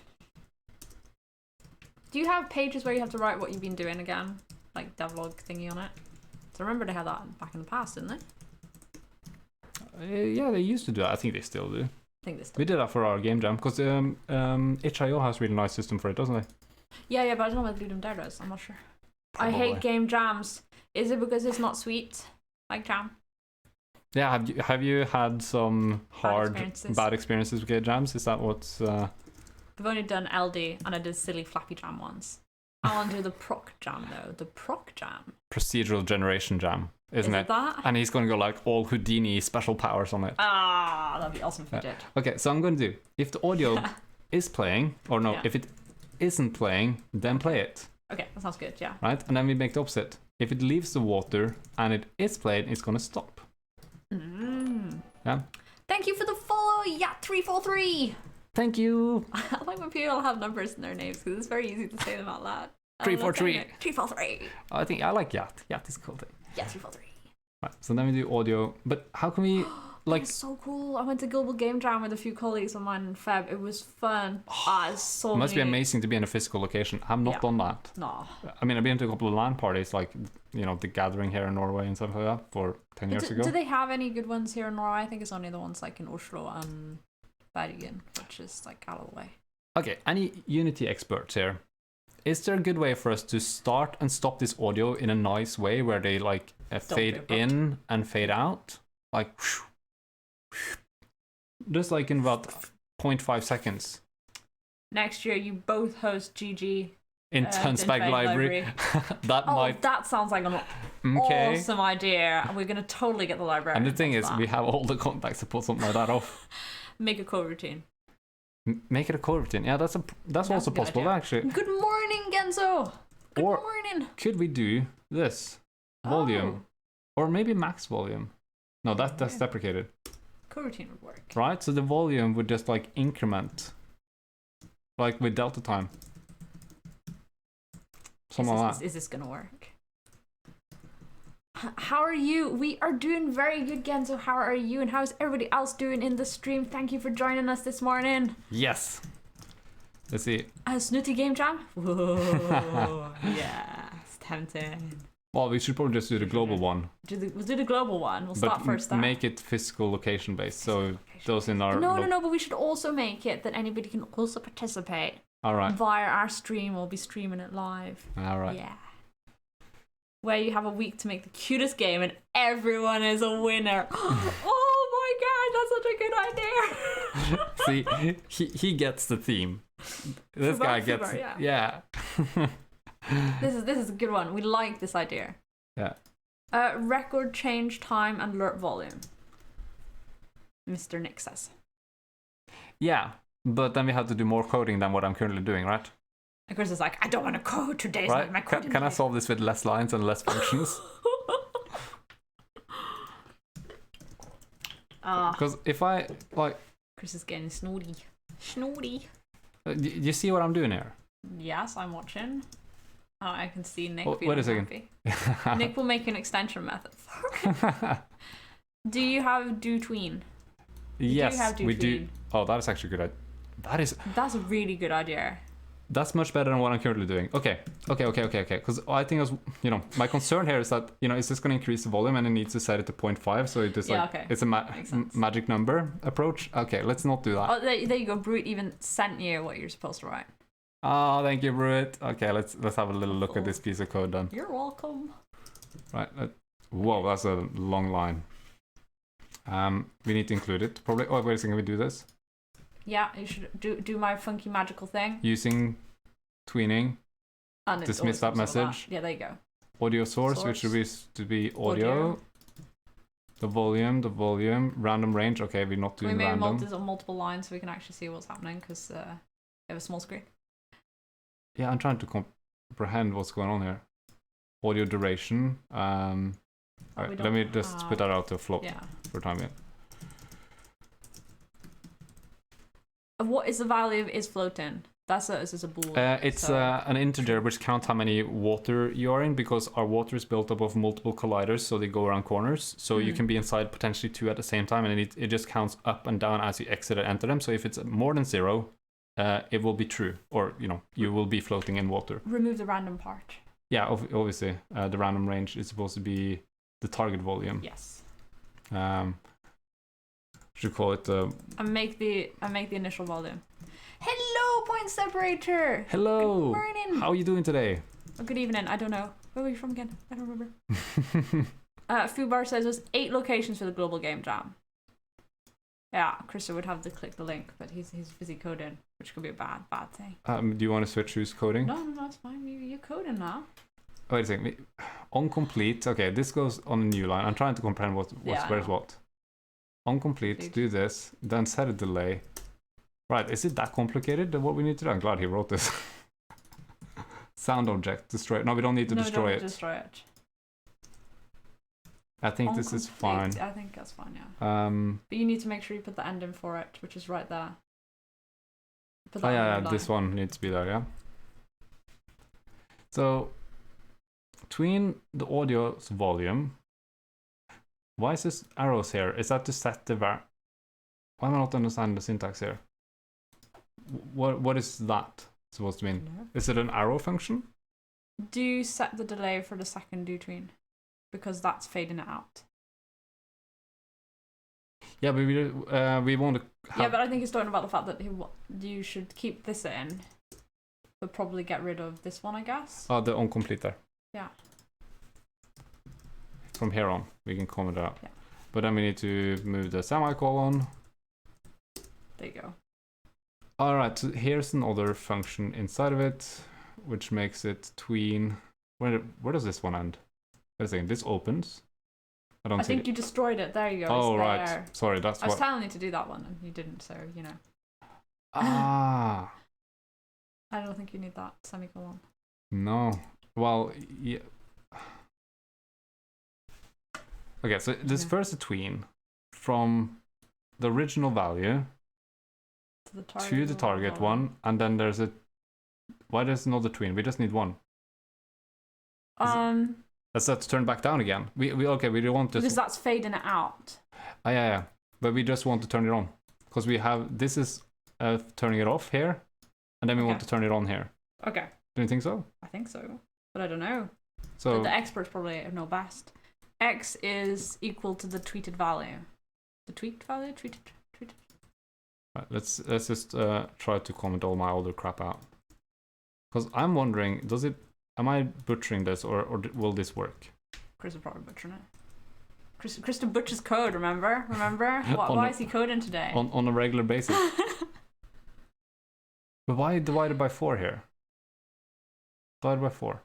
Do you have pages where you have to write what you've been doing again? Like devlog thingy on it? So I remember they had that back in the past, didn't they? Yeah, they used to do that. I think they still do. We did that for our game jam because itch.io has a really nice system for it, doesn't it? Yeah, but I don't know what Bleeding Dare does. I'm not sure. Probably. I hate game jams. Is it because it's not sweet like jam? Yeah, have you had some bad experiences with game jams? Is that what's I've only done LD, and I did silly flappy jam once. I want to do the proc jam though. The proc jam. Procedural generation jam, isn't it? That? And he's going to go like all Houdini special powers on it. Ah, that'd be awesome if we did. Okay, so I'm going to do, if the audio is playing, or no, if it isn't playing, then play it. Okay, that sounds good, yeah. Right, and then we make the opposite. If it leaves the water and it is played, it's going to stop. Yeah. Thank you for the follow, Yat343. Thank you. I like when people have numbers in their names because it's very easy to say them out loud. 343. 343. I think I like Yat. Yat is a cool thing. Yeah, 343. Right, so then we do audio, but how can we like? That's so cool. I went to Global Game Jam with a few colleagues of mine in Feb. It was fun. It's so. It must be amazing to be in a physical location. I've not done that. No. I mean, I've been to a couple of LAN parties, like the Gathering here in Norway and stuff like that, for 10 years ago. Do they have any good ones here in Norway? I think it's only the ones like in Oslo and Bergen, which is like out of the way. Okay, any Unity experts here? Is there a good way for us to start and stop this audio in a nice way where they like fade in and fade out? Like, just like in about 0.5 seconds. Next year, you both host GG in Tønsberg Library. That sounds like an awesome idea. We're going to totally get the library. And the thing is, we have all the contacts to pull something like that off. Make a co-routine. Make it a co-routine. Yeah, that's also possible, idea. actually. Good morning, Genzo. Good morning. Could we do this? Volume. Or maybe max volume. No, that's deprecated. Co-routine would work. Right? So the volume would just like increment. Like with delta time. Something like that. Is this going to work? How are you? We are doing very good, Genzo. How are you? And how's everybody else doing in the stream? Thank you for joining us this morning. Yes. Let's see. Snuti Game Jam? Whoa. Yeah. It's tempting. Well, we should probably just do the global one. We'll do the global one. We'll start first. Make it physical location based. So those in our... No, but we should also make it that anybody can also participate. All right. Via our stream. We'll be streaming it live. All right. Yeah. Where you have a week to make the cutest game and everyone is a winner. Oh my god, that's such a good idea. See, he gets the theme. This guy gets... Yeah. This is a good one. We like this idea. Yeah. Record change time and alert volume. Mr. Nick says. Yeah, but then we have to do more coding than what I'm currently doing, right? Of course, it's like, I don't want to code. Today's not my coding. Can I solve this with less lines and less functions? Because if I, like... Chris is getting snooty. Snooty. Do you see what I'm doing here? Yes, I'm watching. Oh, I can see Nick being happy. Nick will make an extension method for it. Do you have do tween? Yes, we do. Oh, that is actually good. That's a really good idea. That's much better than what I'm currently doing. Okay. Because I think my concern here is that, is this going to increase the volume and it needs to set it to 0.5, so it's a magic number approach. Okay, let's not do that. Oh, there you go. Brute even sent you what you're supposed to write. Oh, thank you, Brute. Okay, let's have a little look at this piece of code then. You're welcome. Right. Whoa, that's a long line. We need to include it. Probably. Oh, wait a second. Can we do this? Yeah, you should do my funky magical thing. Using tweening. And dismiss that message. Yeah, there you go. Audio source, which should be audio. The volume, random range. Okay, we're not doing random. We made multiple lines so we can actually see what's happening because we have a small screen. Yeah, I'm trying to comprehend what's going on here. Audio duration. Right, let me just put that out to float for time being. What is the value of is floating? This is a bool. It's an integer which counts how many water you are in, because our water is built up of multiple colliders, so they go around corners. So you can be inside potentially two at the same time, and it just counts up and down as you exit and enter them. So if it's more than 0, it will be true, or you will be floating in water. Remove the random part. Yeah, obviously, the random range is supposed to be the target volume. Yes. Should call it. I make the initial volume. Hello, point separator. Hello. Good morning. How are you doing today? Oh, good evening. I don't know. Where were you from again? I don't remember. Fubar says there's 8 locations for the global game jam. Yeah, Krista would have to click the link, but he's busy coding, which could be a bad thing. Do you want to switch who's coding? No, it's fine. You're coding now. Wait a second. On complete. Okay, this goes on a new line. I'm trying to comprehend where's what. On complete, do this, then set a delay. Right, is it that complicated? What we need to do? I'm glad he wrote this. Sound object, destroy it. No, we don't need to destroy it. Destroy it. I think this is fine. I think that's fine, yeah. But you need to make sure you put the ending for it, which is right there. This one needs to be there, yeah. So, between the audio's volume, why is this arrows here? Is that to set the Why am I not understanding the syntax here? What is that supposed to mean? No. Is it an arrow function? Do you set the delay for the second between? Because that's fading it out. Yeah, but we want to. Yeah, but I think he's talking about the fact that you should keep this in, but probably get rid of this one, I guess. Oh, the on-complete there. Yeah. From here on, we can comment it out. Yeah. But then we need to move the semicolon. There you go. All right, so here's another function inside of it, which makes it tween. Where does this one end? Wait a second, this opens. I think you destroyed it. There you go. Oh, right. Sorry, that's I was telling you to do that one, and you didn't, so, you know. Ah. I don't think you need that semicolon. No. Well, yeah. Okay, so this first a tween from the original value to the target one, and then there's a... Why there's another tween? We just need one. That's to turn back down again. We don't want to... Because that's fading it out. Yeah. But we just want to turn it on. Because we have... This is turning it off here, and then we want to turn it on here. Okay. Do you think so? I think so. But I don't know. So but the experts probably know best. X is equal to the tweeted value. The tweet value? Tweeted. Right, let's just try to comment all my older crap out. Because I'm wondering, am I butchering this or will this work? Chris is probably butchering it. Chris butchers code, remember? Why is he coding today? On a regular basis. But why divided by 4 here? Divided by 4.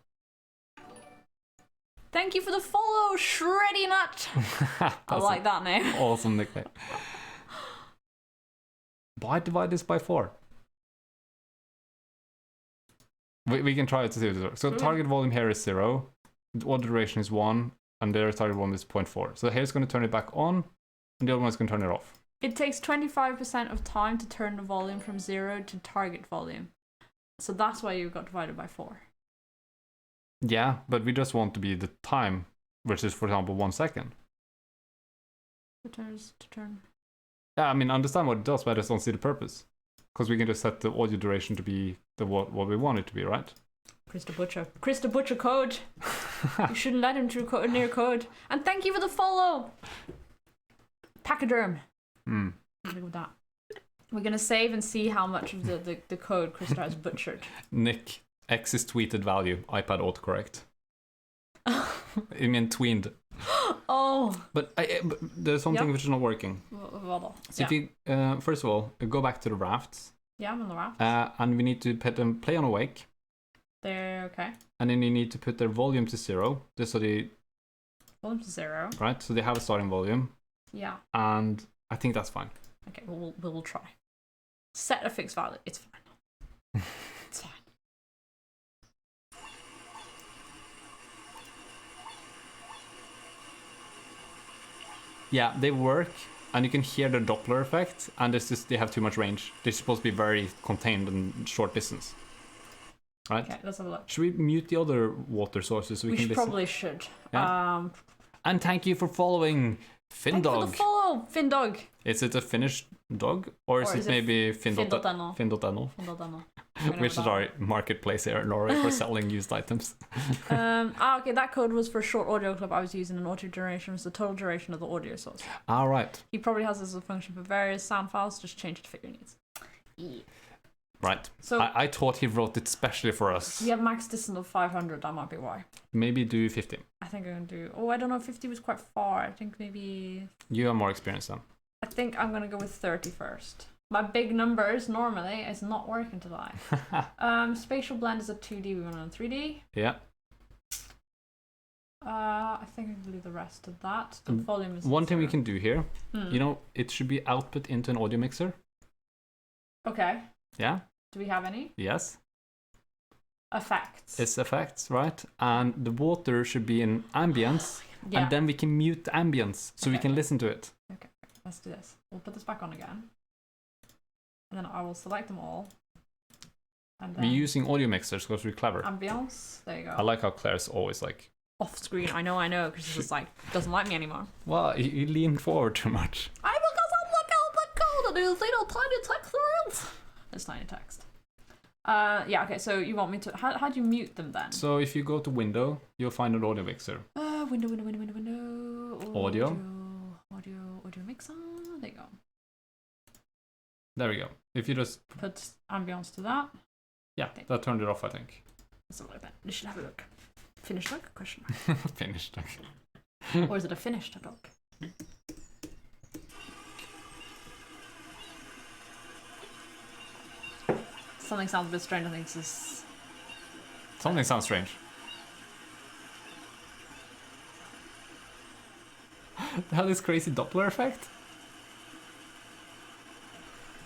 Thank you for the follow, Shreddy Nut. I like that name. Awesome nickname. Why divide this by 4? We can try it to see if this works. So target volume here is 0, the audio duration is 1, and their target volume is 0.4. So here's going to turn it back on, and the other one's going to turn it off. It takes 25% of time to turn the volume from 0 to target volume. So that's why you got divided by 4. Yeah, but we just want to be the time, which is, for example, 1 second. To turn. Yeah, I mean, I understand what it does, but I just don't see the purpose. Because we can just set the audio duration to be what we want it to be, right? Chris the Butcher code. You shouldn't let him through near code. And thank you for the follow. Pachyderm. Look at that. We're going to save and see how much of the code Krista has butchered. Nick, X is tweeted value, iPad autocorrect. I mean tweened. Oh. But there's something which is not working. So if you, first of all, go back to the rafts. Yeah, I'm on the raft. And we need to put them play on awake. There, okay. And then you need to put their volume to 0. Just so they... Volume to 0. Right, so they have a starting volume. Yeah. And I think that's fine. Okay, we'll try. Set a fixed value. It's fine. It's fine. Yeah, they work, and you can hear the Doppler effect, and they have too much range. They're supposed to be very contained and short distance. Right? Okay, let's have a look. Should we mute the other water sources so we can listen? Probably should. Yeah. And thank you for following Findog. Thank you for the follow, Findog. Is it a Finnish dog, or is it maybe Finn.no? Which is our marketplace here in Norway for selling used items. Okay, that code was for a short audio clip I was using, and audio duration was the total duration of the audio source. All right. He probably has this as a function for various sound files, just change it to fit your needs. Yeah. Right. So I thought he wrote it specially for us. We have max distance of 500, that might be why. Maybe do 50. I think I'm going to do... Oh, I don't know, 50 was quite far. I think maybe... You have more experience then. think I'm gonna go with 30 first. My big numbers normally is not working today. Spatial blend is a 2D, we want on 3D. Yeah. I think I can do the rest of that. The volume is one thing we can do here. You know, it should be output into an audio mixer. Okay. Yeah. Do we have any? Yes. Effects. It's effects, right? And the water should be in ambience, and then we can mute the ambience so we can listen to it. Okay, let's do this. We'll put this back on again, and then I will select them all. And then we're using audio mixers because we're clever. Ambience. There you go. I like how Claire's always like off screen. I know, because she's just like doesn't like me anymore. Well, you lean forward too much. Because I'm the cold and these little tiny text words. There's tiny text. Yeah, okay, so you want me to... How do you mute them then? So if you go to window, you'll find an audio mixer. Window. Audio Mixer. There you go. There we go. If you just... Put ambience to that. Yeah, that turned it off, I think. Let's have a look then. You should have a look. Finished look? Question. Finished look. Or is it a finished look? Something sounds a bit strange. I think this is... Something sounds strange. They have this crazy Doppler effect.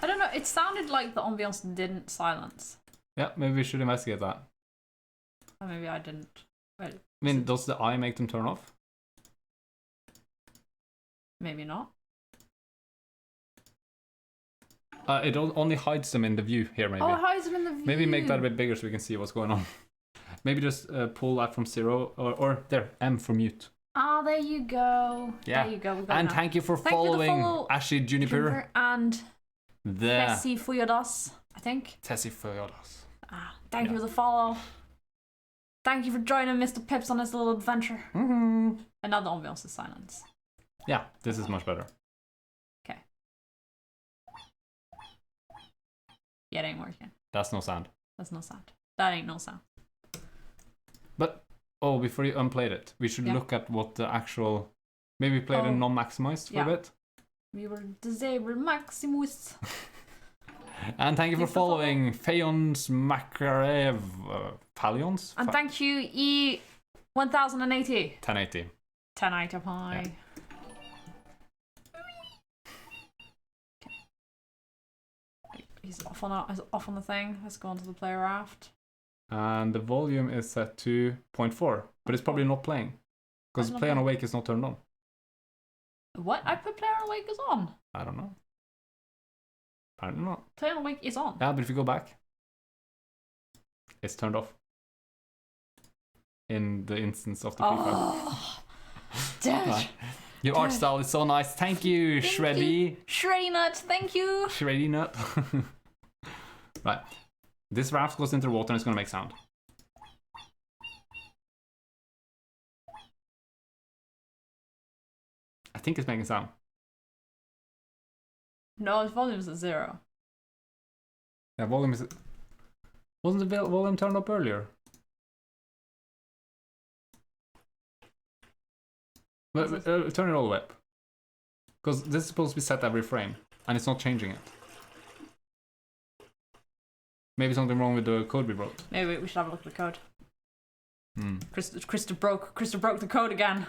I don't know. It sounded like the ambience didn't silence. Yeah, maybe we should investigate that. Or maybe I didn't. Wait, I mean, does the eye make them turn off? maybe not. It only hides them in the view here, maybe. Oh, it hides them in the view. Maybe make that a bit bigger so we can see what's going on. Maybe just pull that from 0, or there, M for mute. Ah, there you go. Yeah. There you go. And thank you for following Ashley Juniper. And There. Tessie Fuyodas, I think. Tessie Fuyodas. Thank you for the follow. Thank you for joining Mr. Pips on this little adventure. Mm-hmm. And now the ambience is silence. Yeah, this is much better. Okay. Yeah, it ain't working. That's no sound. That's no sound. That ain't no sound. But, before you unplayed it, we should look at what the actual... Maybe play the non-maximized for a bit. We will disable Maximus. And thank you for following Feons Makarev Palions. And thank you, E1080. 1080. 1080 pi. Yeah. He's off on the thing. Let's go on to the player raft. And the volume is set to 0.4, but it's probably not playing. Because Play on Awake is not turned on. What? I put Player on Awake is on. I don't know. Apparently not. Player on Awake is on. Yeah, but if you go back, it's turned off. In the instance of the prefab. Oh, damn. Right. Your art style is so nice. Thank you, Shreddy. Shreddy Nut, thank you. Shreddy Nut. Right. This raft goes into the water and it's going to make sound. I think it's making sound. No, its volume is at 0. Yeah, volume is... Wasn't the volume turned up earlier? But, turn it all the way up. Because this is supposed to be set every frame, and it's not changing it. Maybe something wrong with the code we wrote. Maybe we should have a look at the code. Krista broke the code again.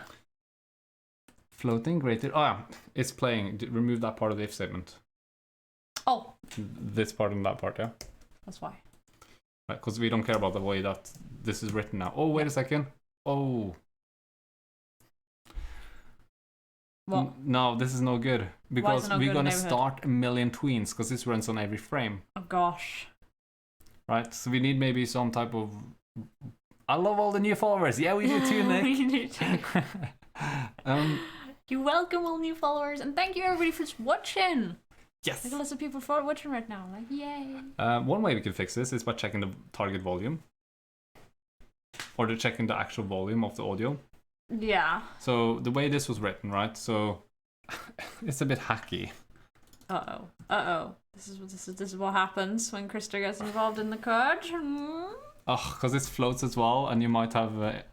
Floating graded. Oh yeah, it's playing. Remove that part of the if statement. Oh. This part and that part, yeah. That's why. Right, because we don't care about the way that this is written now. Oh, wait a second. Oh. What? No, this is no good. Because we're going to neighborhood? start a million tweens, because this runs on every frame. Oh gosh. Right, so we need maybe some type of... I love all the new followers. Yeah, we do too, Nick. We do too. You're welcome, all new followers, and thank you everybody for watching. Yes. There's lots of people for watching right now. Like, yay. One way we can fix this is by checking the target volume. Or checking the actual volume of the audio. Yeah. So the way this was written, right? So it's a bit hacky. This is what happens when Krista gets involved in the code. Oh, because it floats as well, and you might have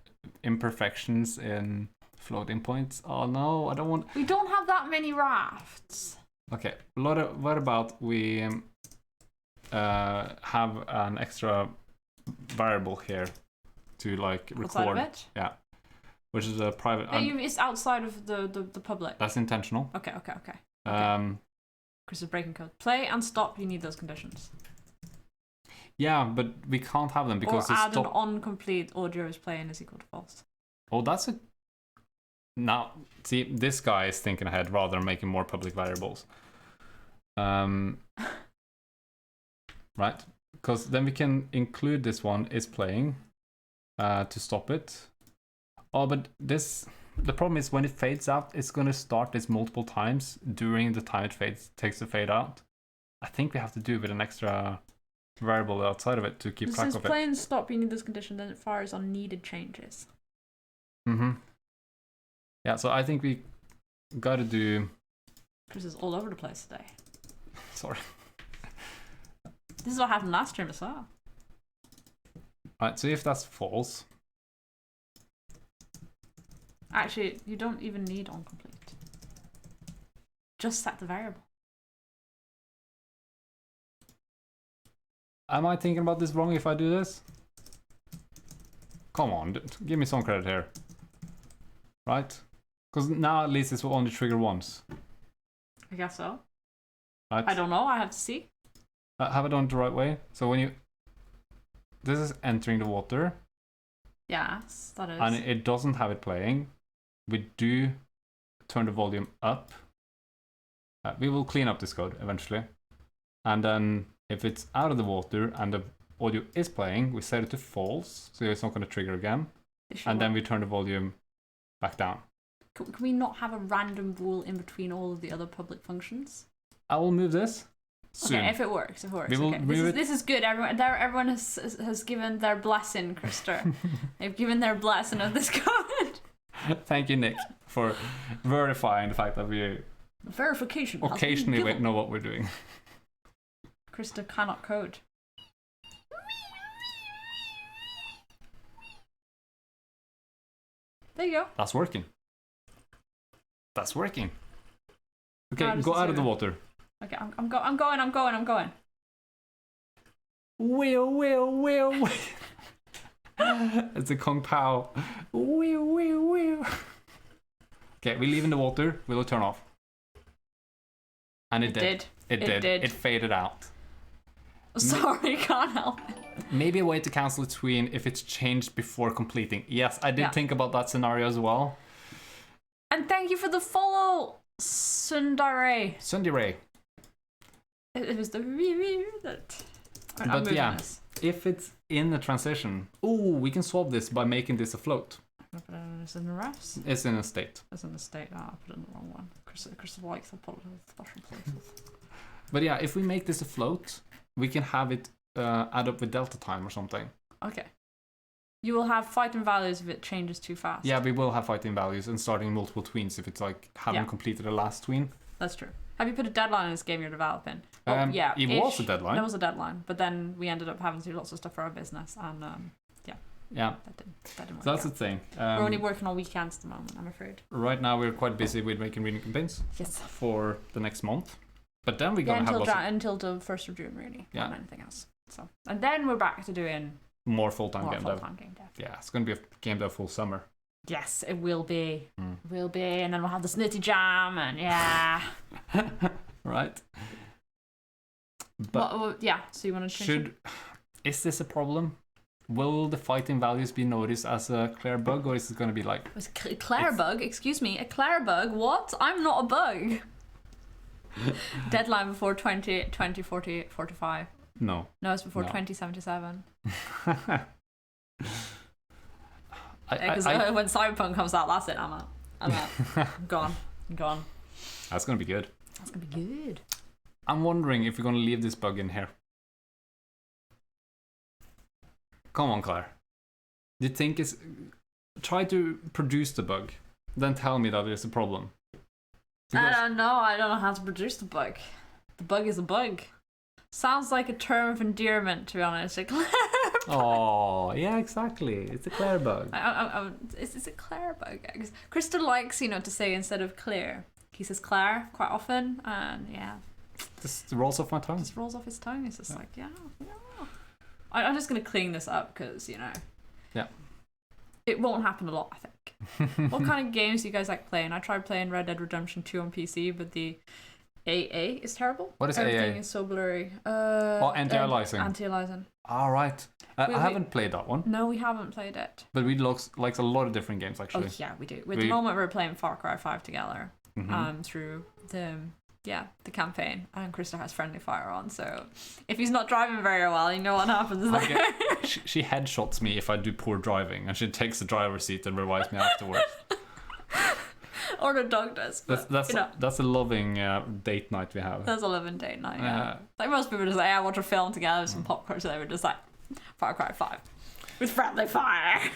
imperfections in floating points. Oh no, I don't want... We don't have that many rafts. Okay. What about we have an extra variable here to like record? Outside of it? Yeah. Which is a private. It's outside of the public. That's intentional. Okay. Chris is breaking code. Play and stop. You need those conditions. Yeah, but we can't have them because or add stop... an on complete audio is playing is equal to false. Oh, that's a... Now, see, this guy is thinking ahead rather than making more public variables. Right? Because then we can include this one is playing to stop it. Oh, but this... The problem is when it fades out, it's going to start this multiple times during the time it takes the fade out. I think we have to do it with an extra variable outside of it to keep track of it. Since play and stop, you need this condition, then it fires on needed changes. Yeah, so I think we got to do... Chris is all over the place today. Sorry. This is what happened last stream as well. Alright, so if that's false... Actually, you don't even need on complete. Just set the variable. Am I thinking about this wrong if I do this? Come on, give me some credit here. Right? Because now at least this will only trigger once. I guess so. Right? I don't know, I have to see. Have I done it the right way? So when you... This is entering the water. Yes, that is. And it doesn't have it playing. We do turn the volume up. We will clean up this code eventually. And then if it's out of the water and the audio is playing, we set it to false, so it's not going to trigger again. And then we turn the volume back down. Can we not have a random rule in between all of the other public functions? I will move this soon. Okay, if it works. We will move this is good. Everyone has given their blessing, Krista. They've given their blessing of this code. Thank you, Nick, for verifying the fact that we verification occasionally know what we're doing. Krista cannot code. There you go. That's working. Okay, go out of the water. Okay, I'm going. Wheel. It's a Kung Pao. Wheel. Okay, we leave in the water. We'll turn off. And it did. It did. It faded out. Sorry, can't help it. Maybe a way to cancel it between if it's changed before completing. Yes, I did think about that scenario as well. And thank you for the follow, Sundare. It was the that. But yeah, if it's in a transition, we can solve this by making this a float. It's in the refs? It's in a state. It's in the state. I put it in the wrong one. Chris likes to put it in special places. But yeah, if we make this a float, we can have it add up with delta time or something. Okay. You will have fighting values if it changes too fast. Yeah, we will have fighting values and starting multiple tweens if it's like haven't completed the last tween. That's true. Have you put a deadline in this game you're developing? Yeah, it was a deadline. There was a deadline, but then we ended up having to do lots of stuff for our business, and yeah, that didn't work. So that's out. the thing. We're only working on weekends at the moment, I'm afraid. Right now we're quite busy with making reading campaigns. Yes. For the next month, but then we're gonna have until the 1st of June, really. Yeah. Not anything else. So, and then we're back to doing more full-time game dev. Yeah, it's gonna be a game dev full summer. Yes, it will be. It will be, and then we'll have the Snuti jam, and yeah. Right. But so you want to change is this a problem? Will the fighting values be noticed as a Claire bug, or is it going to be like... A Claire bug? Excuse me, a Claire bug? What? I'm not a bug. Deadline before 2045. No. No, it's before 2077. Because when Cyberpunk comes out, that's it. I'm out. I'm gone. That's going to be good. That's going to be good. I'm wondering if we're going to leave this bug in here. Come on, Claire. Do you think it's... Try to produce the bug. Then tell me that there's a problem. Because... I don't know how to produce the bug. The bug is a bug. Sounds like a term of endearment, to be honest. A Claire bug. Oh, yeah, exactly. It's a Claire bug. It's a Claire bug. Krista likes, to say instead of Claire, He says Claire quite often, and yeah. Just rolls off my tongue. Just rolls off his tongue. It's just like, yeah. I'm just going to clean this up because, you know. Yeah. It won't happen a lot, I think. What kind of games do you guys like playing? I tried playing Red Dead Redemption 2 on PC, but the AA is terrible. What is Everything AA? is so blurry. Anti-aliasing. Anti-aliasing. All right. I haven't played that one. No, we haven't played it. But we like a lot of different games, actually. Oh, yeah, we do. At the moment, we're playing Far Cry 5 together through the campaign. And Krista has friendly fire on, so if he's not driving very well, you know what happens there. She headshots me if I do poor driving, and she takes the driver's seat and revives me afterwards. Or the dog does. But, that's a loving date night we have. That's a loving date night, yeah. Like most people just like, I watch a film together with some popcorn, so they were just like, Far Cry 5 with friendly fire.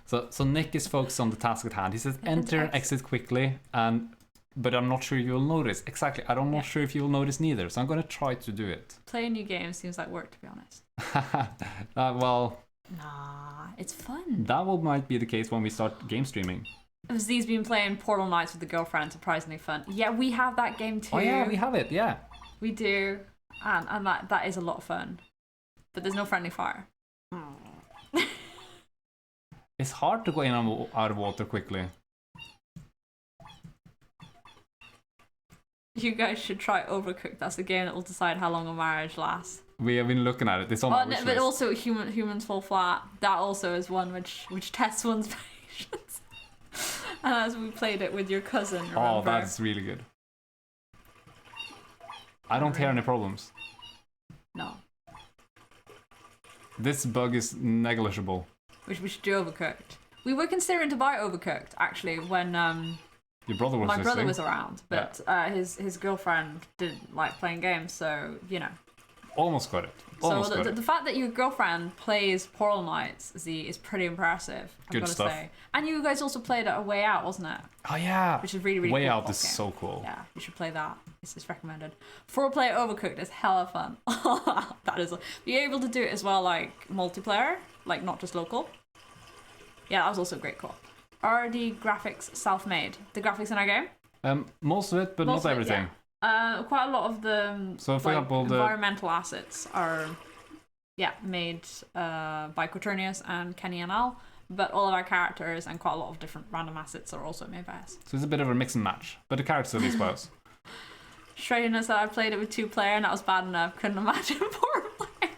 So Nick is focused on the task at hand. He says, enter and exit quickly, but I'm not sure you'll notice. Exactly, I'm not sure if you'll notice neither, so I'm going to try to do it. Playing new games seems like work, to be honest. Well... Nah, it's fun. That might be the case when we start game streaming. Z's been playing Portal Knights with the girlfriend, surprisingly fun. Yeah, we have that game too. Oh yeah, we have it, yeah. We do, and that is a lot of fun. But there's no friendly fire. It's hard to go in and out of water quickly. You guys should try Overcooked. That's the game that will decide how long a marriage lasts. We have been looking at it. It's on my wish but list. also Humans Fall Flat. That also is one which tests one's patience. And as we played it with your cousin, remember? Oh, that's really good. I don't hear any problems. No. This bug is negligible. We should do Overcooked. We were considering to buy Overcooked, actually, when your brother was my brother was around. But his girlfriend didn't like playing games, so, you know. Almost got it. The fact that your girlfriend plays Portal Knights is pretty impressive. I've got to say. And you guys also played A Way Out, wasn't it? Oh yeah. Which is really, really Way cool. Out is so cool. Yeah, you should play that. It's recommended. 4-player Overcooked is hella fun. That is. You're able to do it as well, like multiplayer, like not just local. Yeah, that was also great co-op. Are the graphics self-made? The graphics in our game? Most of it, but not everything. Yeah. Quite a lot of the for example, environmental assets are made by Quaternius and Kenny and Al, but all of our characters and quite a lot of different random assets are also made by us. So it's a bit of a mix and match, but the characters are these bows. Shreddiness that I played it with 2-player and that was bad enough. Couldn't imagine 4-player.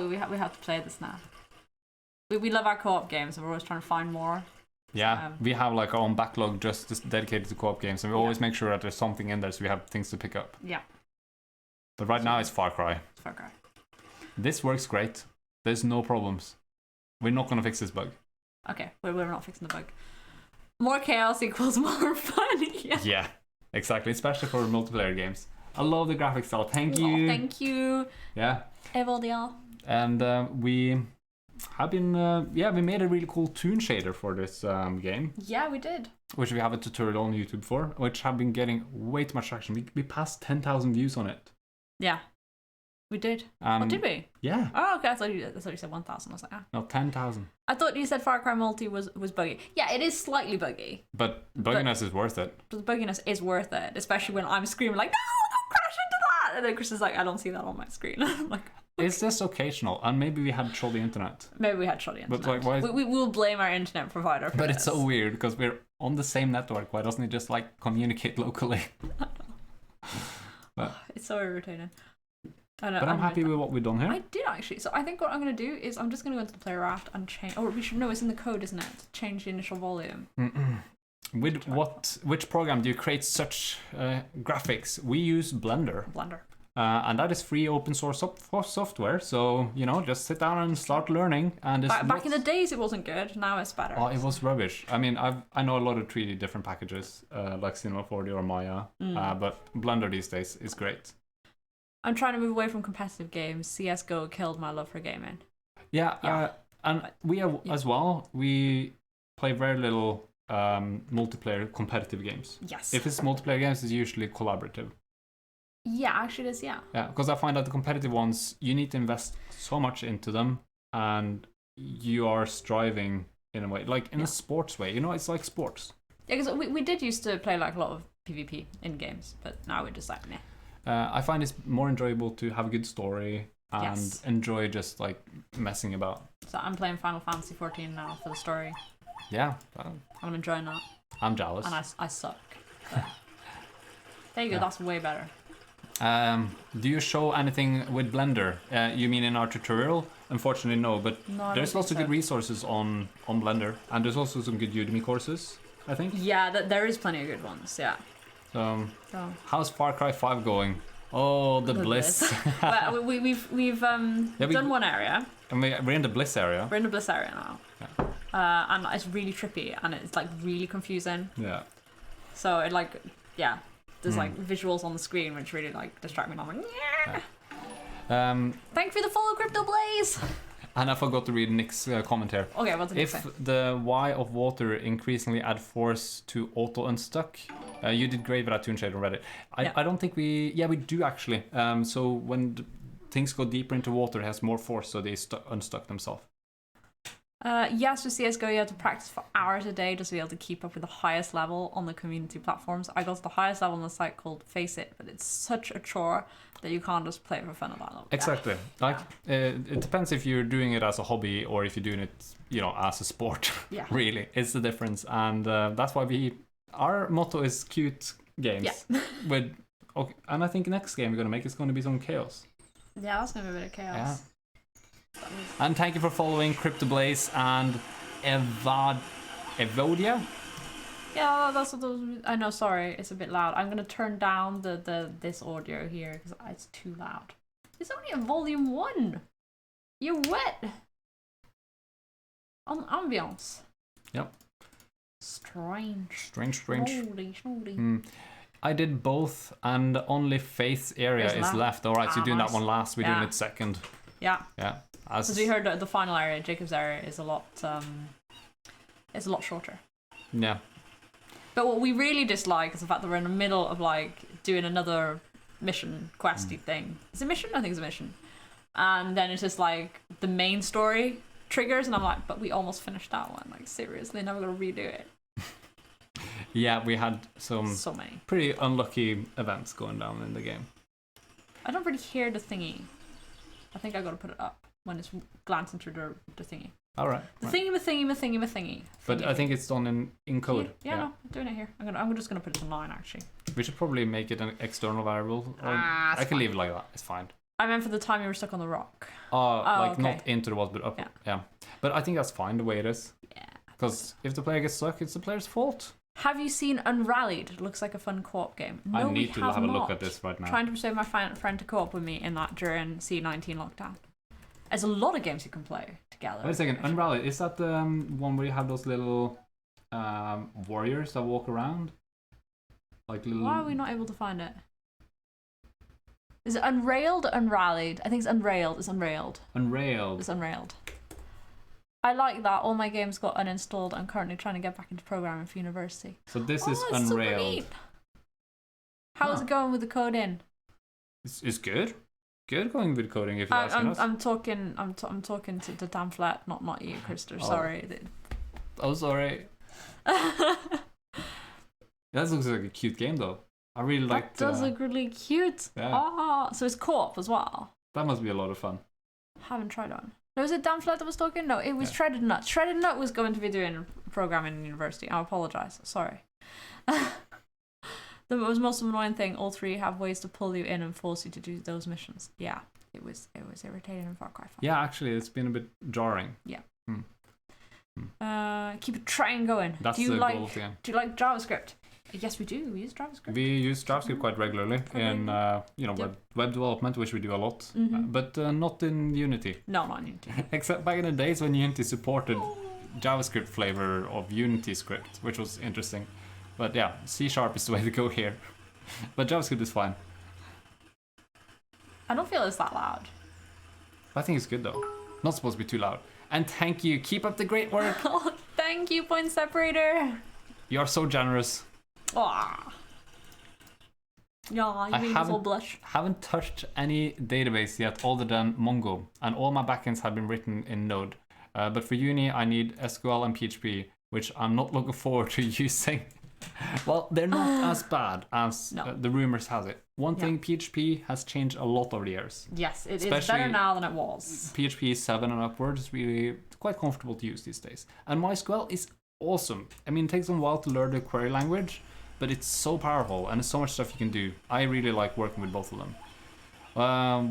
We have to play this now. We love our co-op games and we're always trying to find more. Yeah, we have like our own backlog just dedicated to co-op games, and we always make sure that there's something in there so we have things to pick up. Yeah. But right now it's Far Cry. Far Cry. This works great. There's no problems. We're not going to fix this bug. Okay, we're not fixing the bug. More chaos equals more fun. Yeah, exactly. Especially for multiplayer games. I love the graphics style. Thank you. Thank you. Yeah. Evoldia. And we have been, we made a really cool toon shader for this game. Yeah, we did. Which we have a tutorial on YouTube for, which have been getting way too much traction. We passed 10,000 views on it. Yeah, we did. Did we? Yeah. Oh, okay. I thought you said 1,000. I was like, No, 10,000. I thought you said Far Cry Multi was buggy. Yeah, it is slightly buggy. But bugginess is worth it. But the bugginess is worth it, especially when I'm screaming like, no, don't crash into that! And then Chris is like, I don't see that on my screen. I'm like, It's just occasional, and maybe we had shoddy internet. Maybe we had shoddy internet. But like, why we will blame our internet provider for But this. it's so weird, because we're on the same network. Why doesn't it just, like, communicate locally? But, it's so irritating. But I'm happy with what we've done here. I did, actually. So I think what I'm going to do is I'm just going to go into the player raft and change... Or we should know, it's in the code, isn't it? Change the initial volume. With which program do you create such graphics? We use Blender. And that is free open source software, so, you know, just sit down and start learning. And back in the days it wasn't good, now it's better. Oh, it was rubbish. I mean, I know a lot of 3D different packages, like Cinema 4D or Maya, but Blender these days is great. I'm trying to move away from competitive games. CSGO killed my love for gaming. Yeah. And we have, as well, we play very little multiplayer competitive games. Yes. If it's multiplayer games, it's usually collaborative. Yeah, actually it is, yeah. Yeah, because I find that the competitive ones, you need to invest so much into them, and you are striving in a way, like in a sports way. You know, it's like sports. Yeah, because we did used to play like a lot of PvP in games, but now we're just like, meh. I find it's more enjoyable to have a good story and enjoy just like messing about. So I'm playing Final Fantasy 14 now for the story. Yeah. I'm enjoying that. I'm jealous. And I suck. But there you go, that's way better. Do you show anything with Blender? You mean in our tutorial? Unfortunately, no, but there's lots of good resources on Blender, and there's also some good Udemy courses, I think. Yeah, there is plenty of good ones, yeah. So how's Far Cry 5 going? Oh, the bliss. Well, we've done one area. And we're in the bliss area. We're in the bliss area now. Yeah. And it's really trippy, and it's like really confusing. Yeah. So it like, yeah, there's like visuals on the screen which really like distract me. And I'm like, yeah. Thank you for the follow, Crypto Blaze. And I forgot to read Nick's comment here. Okay, what's the next If the Y of water increasingly add force to auto unstuck, you did great with that tune shade on Reddit. I don't think we do actually. So when things go deeper into water, it has more force, so they unstuck themselves. Yes, with CSGO you have to practice for hours a day just to be able to keep up with the highest level on the community platforms. I got to the highest level on the site called Face It, but it's such a chore that you can't just play for fun at that level. Exactly. Like it depends if you're doing it as a hobby or if you're doing it, as a sport. Yeah. Really, it's the difference, and that's why our motto is cute games. Yeah. And I think next game we're gonna make is gonna be some chaos. Yeah, that's gonna be a bit of chaos. Yeah. And thank you for following CryptoBlaze and Evodia. Yeah, that's what those. I know. Sorry, it's a bit loud. I'm gonna turn down this audio here because it's too loud. It's only a volume 1. You're wet. On ambience. Yep. Strange. Snooty. I did both, and only Faith's area is left. All right, so you're doing that one last. We're doing it second. Yeah. Yeah. As we heard, the final area, Jacob's area, is a lot. It's a lot shorter. Yeah. But what we really dislike is the fact that we're in the middle of like doing another mission questy thing. It's a mission? I think it's a mission. And then it's just like the main story triggers, and I'm like, but we almost finished that one. Like seriously, now we're gonna redo it. Yeah, we had so many pretty unlucky events going down in the game. I don't really hear the thingy. I think I gotta put it up when it's glancing through the thingy. All right. The thingy. But I think it's done in code. Yeah, no, I'm doing it here. I'm just gonna put it online actually. We should probably make it an external variable. I can leave it like that. It's fine. I meant for the time you were stuck on the rock. Okay. Not into the wall, but up. Yeah. But I think that's fine the way it is. Yeah. Because if the player gets stuck, it's the player's fault. Have you seen Unrallied? It looks like a fun co-op game. No, I need to have a look at this right now. Trying to persuade my friend to co-op with me in that during C19 lockdown. There's a lot of games you can play together. Wait a second, Unrallied, is that the one where you have those little warriors that walk around? Like little... Why are we not able to find it? Is it Unrailed or Unrallied? I think it's Unrailed. It's Unrailed. Unrailed. It's Unrailed. I like that. All my games got uninstalled. I'm currently trying to get back into programming for university. So this is Unrailed. How's it going with the code in? It's good. Good going with coding if you're asking us. I'm talking to the damn flat, not you, Krister. Sorry. Oh, sorry. That looks like a cute game though. I really like. That does look really cute. Yeah. So it's co-op as well. That must be a lot of fun. Haven't tried one. No, was it Dan Flat that was talking? No, it was Shredded Nut. Shredded Nut was going to be doing programming in university. I apologise. Sorry. The most annoying thing, all three have ways to pull you in and force you to do those missions. Yeah, it was irritating in Far Cry 5. Yeah, actually, it's been a bit jarring. Yeah. Keep a train going. That's the goal of the game. Do you like JavaScript? Yes, we do. We use JavaScript. We use JavaScript quite regularly in web development, which we do a lot, but not in Unity. No, not in Unity. Except back in the days when Unity supported JavaScript flavor of Unity script, which was interesting. But yeah, C# is the way to go here. But JavaScript is fine. I don't feel it's that loud. I think it's good though. Not supposed to be too loud. And thank you. Keep up the great work. Oh, thank you, Point Separator. You are so generous. Aww. Yeah, you made me so blush. Haven't touched any database yet other than Mongo, and all my backends have been written in Node. But for uni, I need SQL and PHP. which I'm not looking forward to using. Well, they're not as bad as the rumors has it. One thing, PHP has changed a lot over the years. Yes, it is better now than it was. PHP 7 and upwards is really quite comfortable to use these days. And MySQL is awesome. I mean, it takes a while to learn the query language, but it's so powerful and there's so much stuff you can do. I really like working with both of them.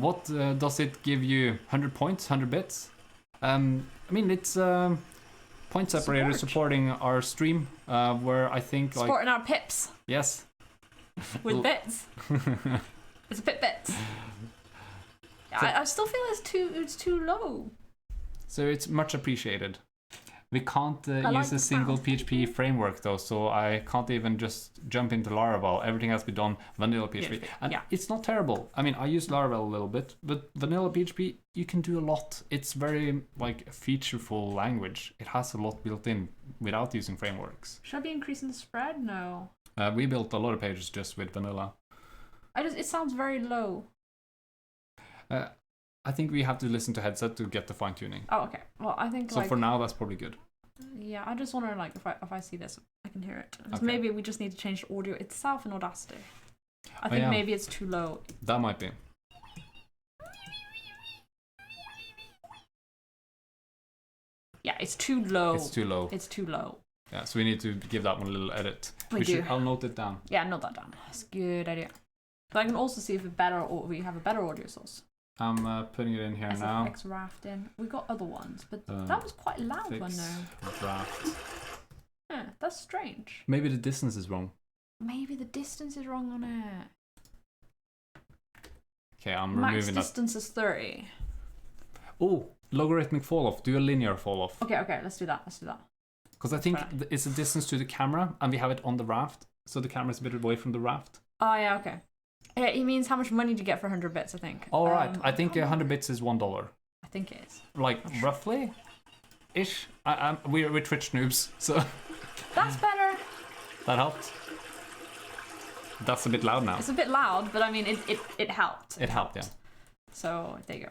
What does it give you? 100 points, 100 bits? I mean, it's point separator supporting our stream, where I think supporting our pips. Yes. With bits. It's a bits. So, I still feel it's too low. So it's much appreciated. We can't use a single PHP framework though, so I can't even just jump into Laravel. Everything has to be done vanilla PHP. And it's not terrible. I mean, I use Laravel a little bit, but vanilla PHP, you can do a lot. It's very featureful language. It has a lot built in without using frameworks. Should I be increasing the spread? No. We built a lot of pages just with vanilla. It sounds very low. I think we have to listen to headset to get the fine tuning. Oh, okay. Well, I think so. For now, that's probably good. Yeah, I just wonder if I see this, I can hear it. Okay. Maybe we just need to change the audio itself in Audacity. I think maybe it's too low. That might be. Yeah, it's too low. It's too low. It's too low. Yeah, so we need to give that one a little edit. I'll note it down. Yeah, note that down. That's a good idea. But I can also see if we have a better audio source. I'm putting it in here now. SFX raft in. We got other ones, but that was quite a loud one though. Raft. Yeah, that's strange. Maybe the distance is wrong. Maybe the distance is wrong on it. Okay, I'm removing that. Max distance is 30. Oh, logarithmic fall off. Do a linear fall off. Okay, let's do that. Because I think it's a distance to the camera, and we have it on the raft, so the camera's a bit away from the raft. Oh yeah, okay. Yeah, he means how much money do you get for 100 bits, I think. All right, I think 100 bits is $1. I think it is. Roughly? Ish. We're Twitch noobs, so... That's better. That helped. That's a bit loud now. It's a bit loud, but I mean, it helped. It helped, yeah. So, there you go.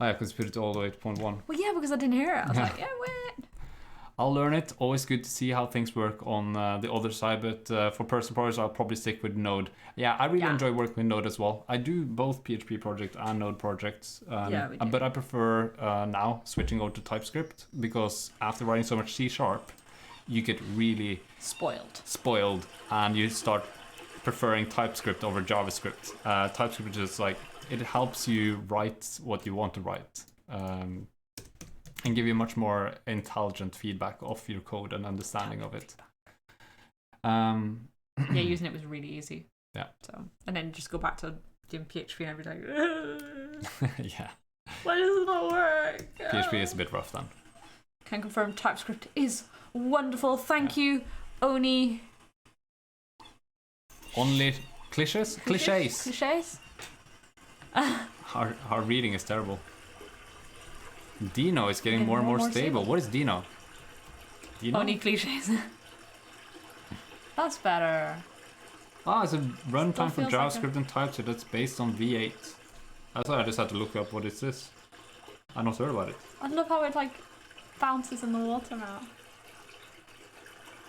Oh yeah, because we put it all the way to 0.1. Well, yeah, because I didn't hear it. I was like, yeah, wait. I'll learn it. Always good to see how things work on the other side, but for personal projects, I'll probably stick with Node. Yeah, I really enjoy working with Node as well. I do both PHP projects and Node projects, but I prefer now switching over to TypeScript, because after writing so much C#, you get really spoiled, and you start preferring TypeScript over JavaScript. TypeScript is it helps you write what you want to write. And give you much more intelligent feedback of your code and understanding of it. Yeah, using it was really easy. Yeah. So, and then just go back to doing PHP and every day. Yeah. Why does it not work? PHP is a bit rough then. Can confirm TypeScript is wonderful. Thank you, Oni. Only cliches? Cliches? Our reading is terrible. Dino is getting more and more stable. What is Dino? Only cliches. That's better. It's a runtime for JavaScript and TypeScript that's based on V8. I thought I just had to look up what is this. I not heard about it. I love how it bounces in the water now.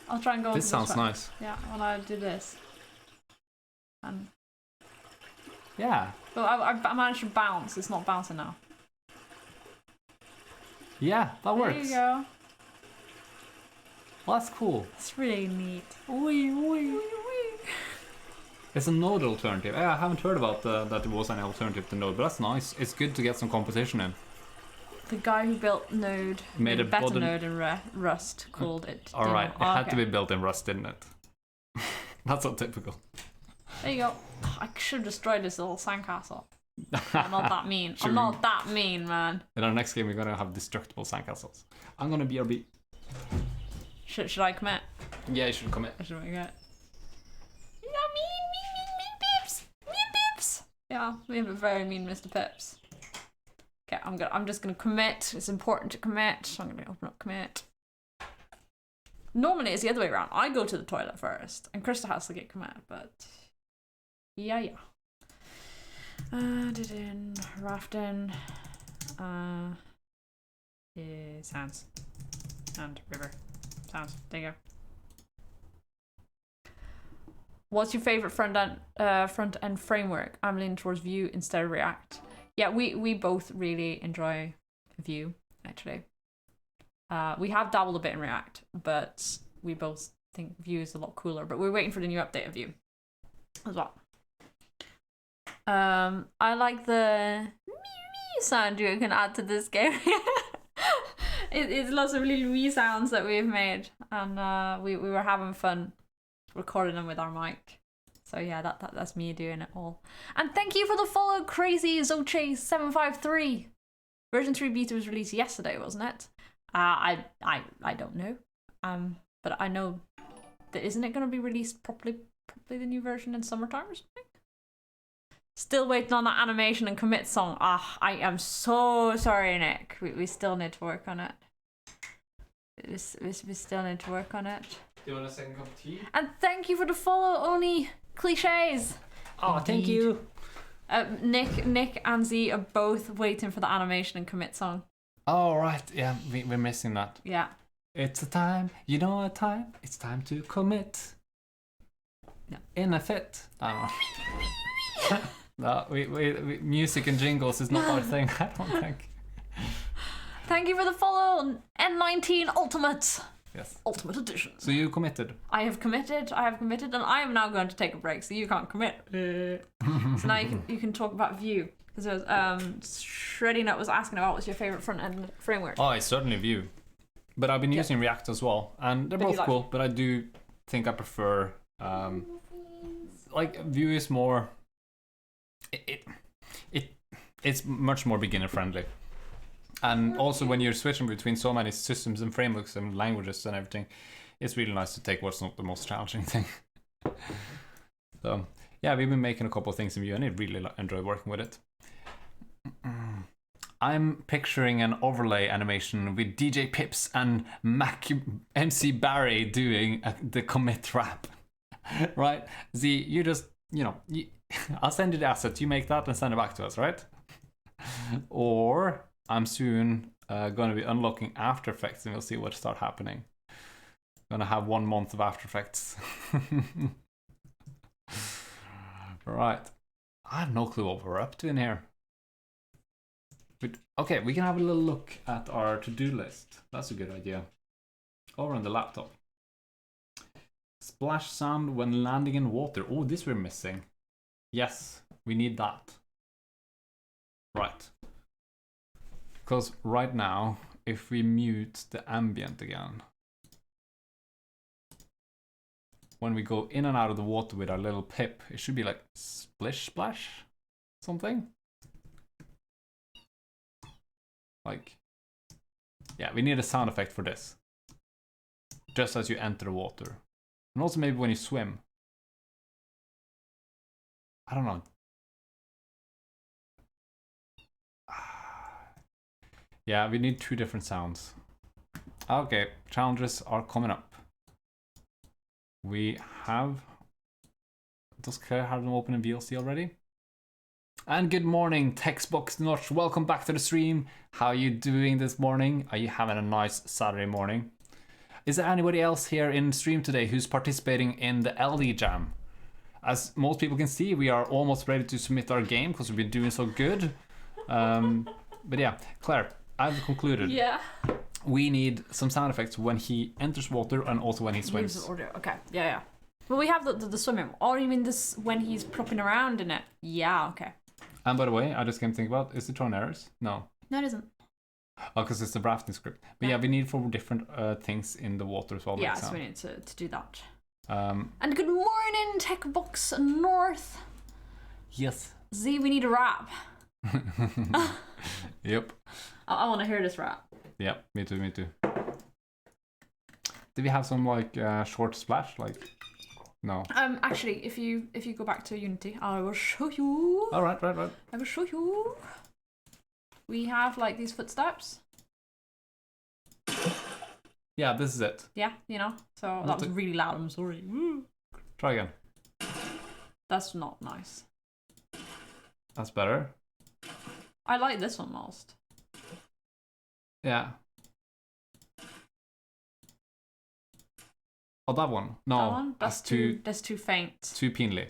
I'll try and go. This sounds nice. Yeah, when I do this. Yeah. Well, I managed to bounce. It's not bouncing now. Yeah, that works. There you go. Well, that's cool. It's really neat. It's a Node alternative. I haven't heard about that there was an alternative to Node, but that's nice. It's good to get some competition in. The guy who built Node made a better Node in Rust, called it. Alright, it had to be built in Rust, didn't it? That's so typical. There you go. I should have destroyed this little sandcastle. I'm not that mean. I'm not that mean, man. In our next game, we're gonna have destructible sandcastles. I'm gonna BRB. Should I commit? Yeah, you should commit. I should commit. You know, mean Pips. Mean Pips. Yeah, we have a very mean Mr. Pips. Okay, I'm just gonna commit. It's important to commit. So I'm gonna open up commit. Normally it's the other way around. I go to the toilet first, and Krista has to get commit. But yeah. Did in rafting, sands and river. sounds. There you go. What's your favorite front-end framework? I'm leaning towards Vue instead of React. Yeah, we both really enjoy Vue, actually. We have dabbled a bit in React, but we both think Vue is a lot cooler. But we're waiting for the new update of Vue as well. I like the sound you can add to this game. It's lots of little wee sounds that we've made, and we were having fun recording them with our mic. So yeah, that's me doing it all. And thank you for the follow, Crazy Zoche753. Version 3 beta was released yesterday, wasn't it? I don't know. But I know that isn't it going to be released properly the new version in summertime or something? Still waiting on that animation and commit song. I am so sorry, Nick. We still need to work on it. We still need to work on it. Do you want a second cup of tea? And thank you for the follow, Only Cliches. Oh, thank you. Nick and Z are both waiting for the animation and commit song. Oh, right. Yeah, we're missing that. Yeah. It's a time. You know a time. It's time to commit. No. In a fit. I don't know. No, we music and jingles is not our thing, I don't think. Thank you for the follow, N19 Ultimate. Yes. Ultimate Edition. So you committed. I have committed, and I am now going to take a break, so you can't commit. So now you can talk about Vue. Because Shreddy Nut was asking about what's your favorite front end framework. Oh, it's certainly Vue. But I've been using React as well, and they're both cool, but I do think I prefer like Vue is more it's much more beginner friendly. And also when you're switching between so many systems and frameworks and languages and everything, it's really nice to take what's not the most challenging thing. So yeah, we've been making a couple of things in Vue and I really enjoy working with it. I'm picturing an overlay animation with DJ Pips and MC Barry doing the commit rap. Right? Z, you just, I'll send you the asset, you make that and send it back to us, right? Or I'm soon going to be unlocking After Effects and we'll see what start happening. Gonna have 1 month of After Effects. Right. I have no clue what we're up to in here. But, okay, we can have a little look at our to-do list. That's a good idea. Over on the laptop. Splash sound when landing in water. Oh, this we're missing. Yes, we need that. Right. Because right now, if we mute the ambient again, when we go in and out of the water with our little pip, it should be like splish splash something. Like, yeah, we need a sound effect for this. Just as you enter the water. And also maybe when you swim. I don't know. Yeah, we need 2 different sounds. Okay, challenges are coming up. We have... Does Claire have them open in VLC already? And good morning, Textbox Notch. Welcome back to the stream. How are you doing this morning? Are you having a nice Saturday morning? Is there anybody else here in stream today who's participating in the LD Jam? As most people can see, we are almost ready to submit our game because we've been doing so good. But yeah, Claire, I've concluded. Yeah. We need some sound effects when he enters water and also when he swims. Use the audio. Okay, yeah. Well, we have the swimming. Or you mean this when he's plopping around in it? Yeah, okay. And by the way, I just came to think about, is it throwing errors? No. No, it isn't. Oh, because it's the drafting script. But yeah, we need 4 different things in the water as well. Yeah, so we need to do that. And good morning, Techbox North. Yes. Z, we need a rap. Yep. I want to hear this rap. Yeah, me too. Did we have some like short splash? Like, no. Actually, if you go back to Unity, I will show you. Oh, right. I will show you. We have like these footsteps. Yeah, this is it. Yeah, So that was really loud. I'm sorry. Woo. Try again. That's not nice. That's better. I like this one most. Yeah. Oh, that one. No, that one? That's too faint. Too pinly.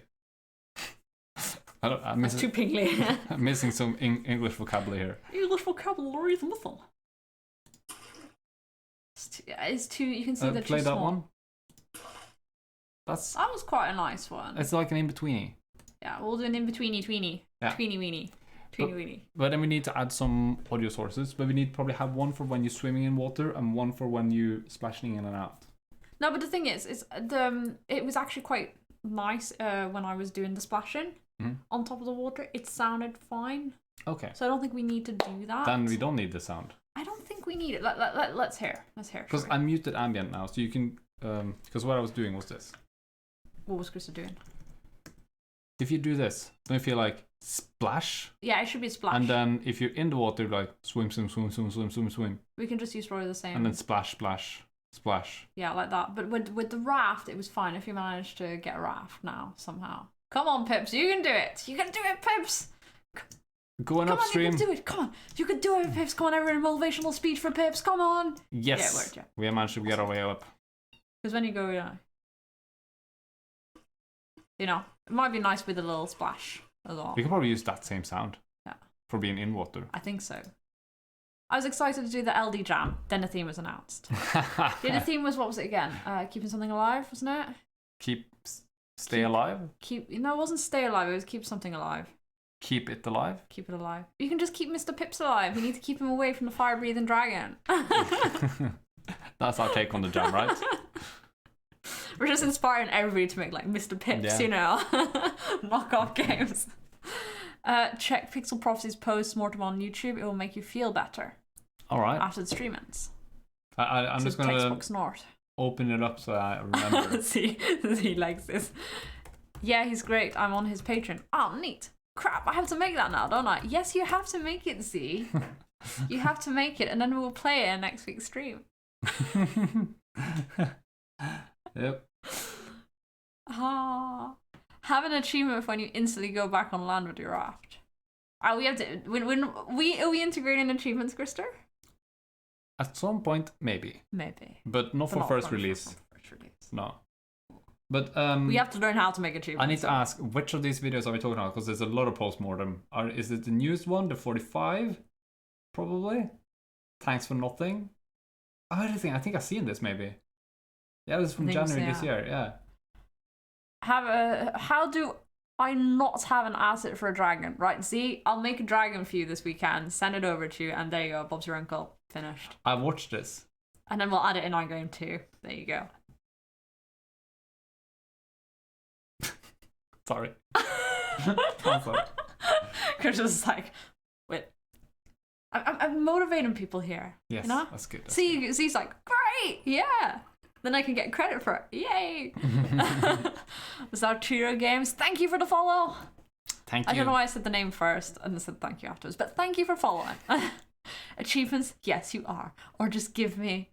That's too pinly. I'm missing some English vocabulary here. English vocabulary is missing. It's too. You can see they're too small. Play that one. That was quite a nice one. It's like an in-betweeny. Yeah, we'll do an in-betweeny tweeny. Yeah. Tweeny-weeny. Tweeny-weeny. But then we need to add some audio sources. But we need to probably have one for when you're swimming in water and one for when you're splashing in and out. No, but the thing is it was actually quite nice when I was doing the splashing on top of the water. It sounded fine. Okay. So I don't think we need to do that. Then we don't need the sound. I don't think we need it. Let's hear. Because I muted ambient now, so you can... Because what I was doing was this. What was Krista doing? If you do this, don't you feel like splash? Yeah, it should be splash. And then if you're in the water, like swim, swim, swim, swim, swim, swim, swim. We can just use probably the same. And then splash, splash, splash. Yeah, like that. But with the raft, it was fine if you managed to get a raft now, somehow. Come on, Pips, you can do it. You can do it, Pips. Going upstream. Come on, you can do it. Come on. You can do it, Pips. Come on, everyone. Motivational speech for Pips. Come on. Yes. Yeah, it worked, yeah. We managed to get our way up. Because when you go, you know, it might be nice with a little splash as well. We could probably use that same sound. Yeah. For being in water. I think so. I was excited to do the LD Jam. Then the theme was announced. The theme was, what was it again? Keeping something alive, wasn't it? Stay alive? No, it wasn't stay alive. It was keep something alive. Keep it alive? Keep it alive. You can just keep Mr. Pips alive. You need to keep him away from the fire-breathing dragon. That's our take on the jam, right? We're just inspiring everybody to make like Mr. Pips, you know, knockoff games. Check Pixel Prophecy's post-mortem on YouTube. It will make you feel better. All right. After the stream ends. I'm just going to open it up so I remember. See, he likes this. Yeah, he's great. I'm on his Patreon. Oh, neat. Crap, I have to make that now, don't I? Yes, you have to make it, Z. You have to make it, and then we'll play it in next week's stream. Yep. Have an achievement when you instantly go back on land with your raft. We have to. Are we integrating achievements, Krister? At some point, maybe. Maybe. But not for first release. No. But we have to learn how to make achievements. I need to ask, which of these videos are we talking about? Because there's a lot of postmortem. Is it the newest one, the 45? Probably. Thanks for nothing. I think I've seen this maybe. Yeah, it was from January this year. Yeah. How do I not have an asset for a dragon? Right, see, I'll make a dragon for you this weekend. Send it over to you, and there you go. Bob's your uncle. Finished. I watched this. And then we'll add it in our game too. There you go. Sorry. Chris was like, wait. I'm motivating people here. Yes, you know? That's good. He's like, great, yeah. Then I can get credit for it. Yay! Was our Turo Games. Thank you for the follow. Thank you. I don't know why I said the name first and then said thank you afterwards, but thank you for following. Achievements, yes, you are. Or just give me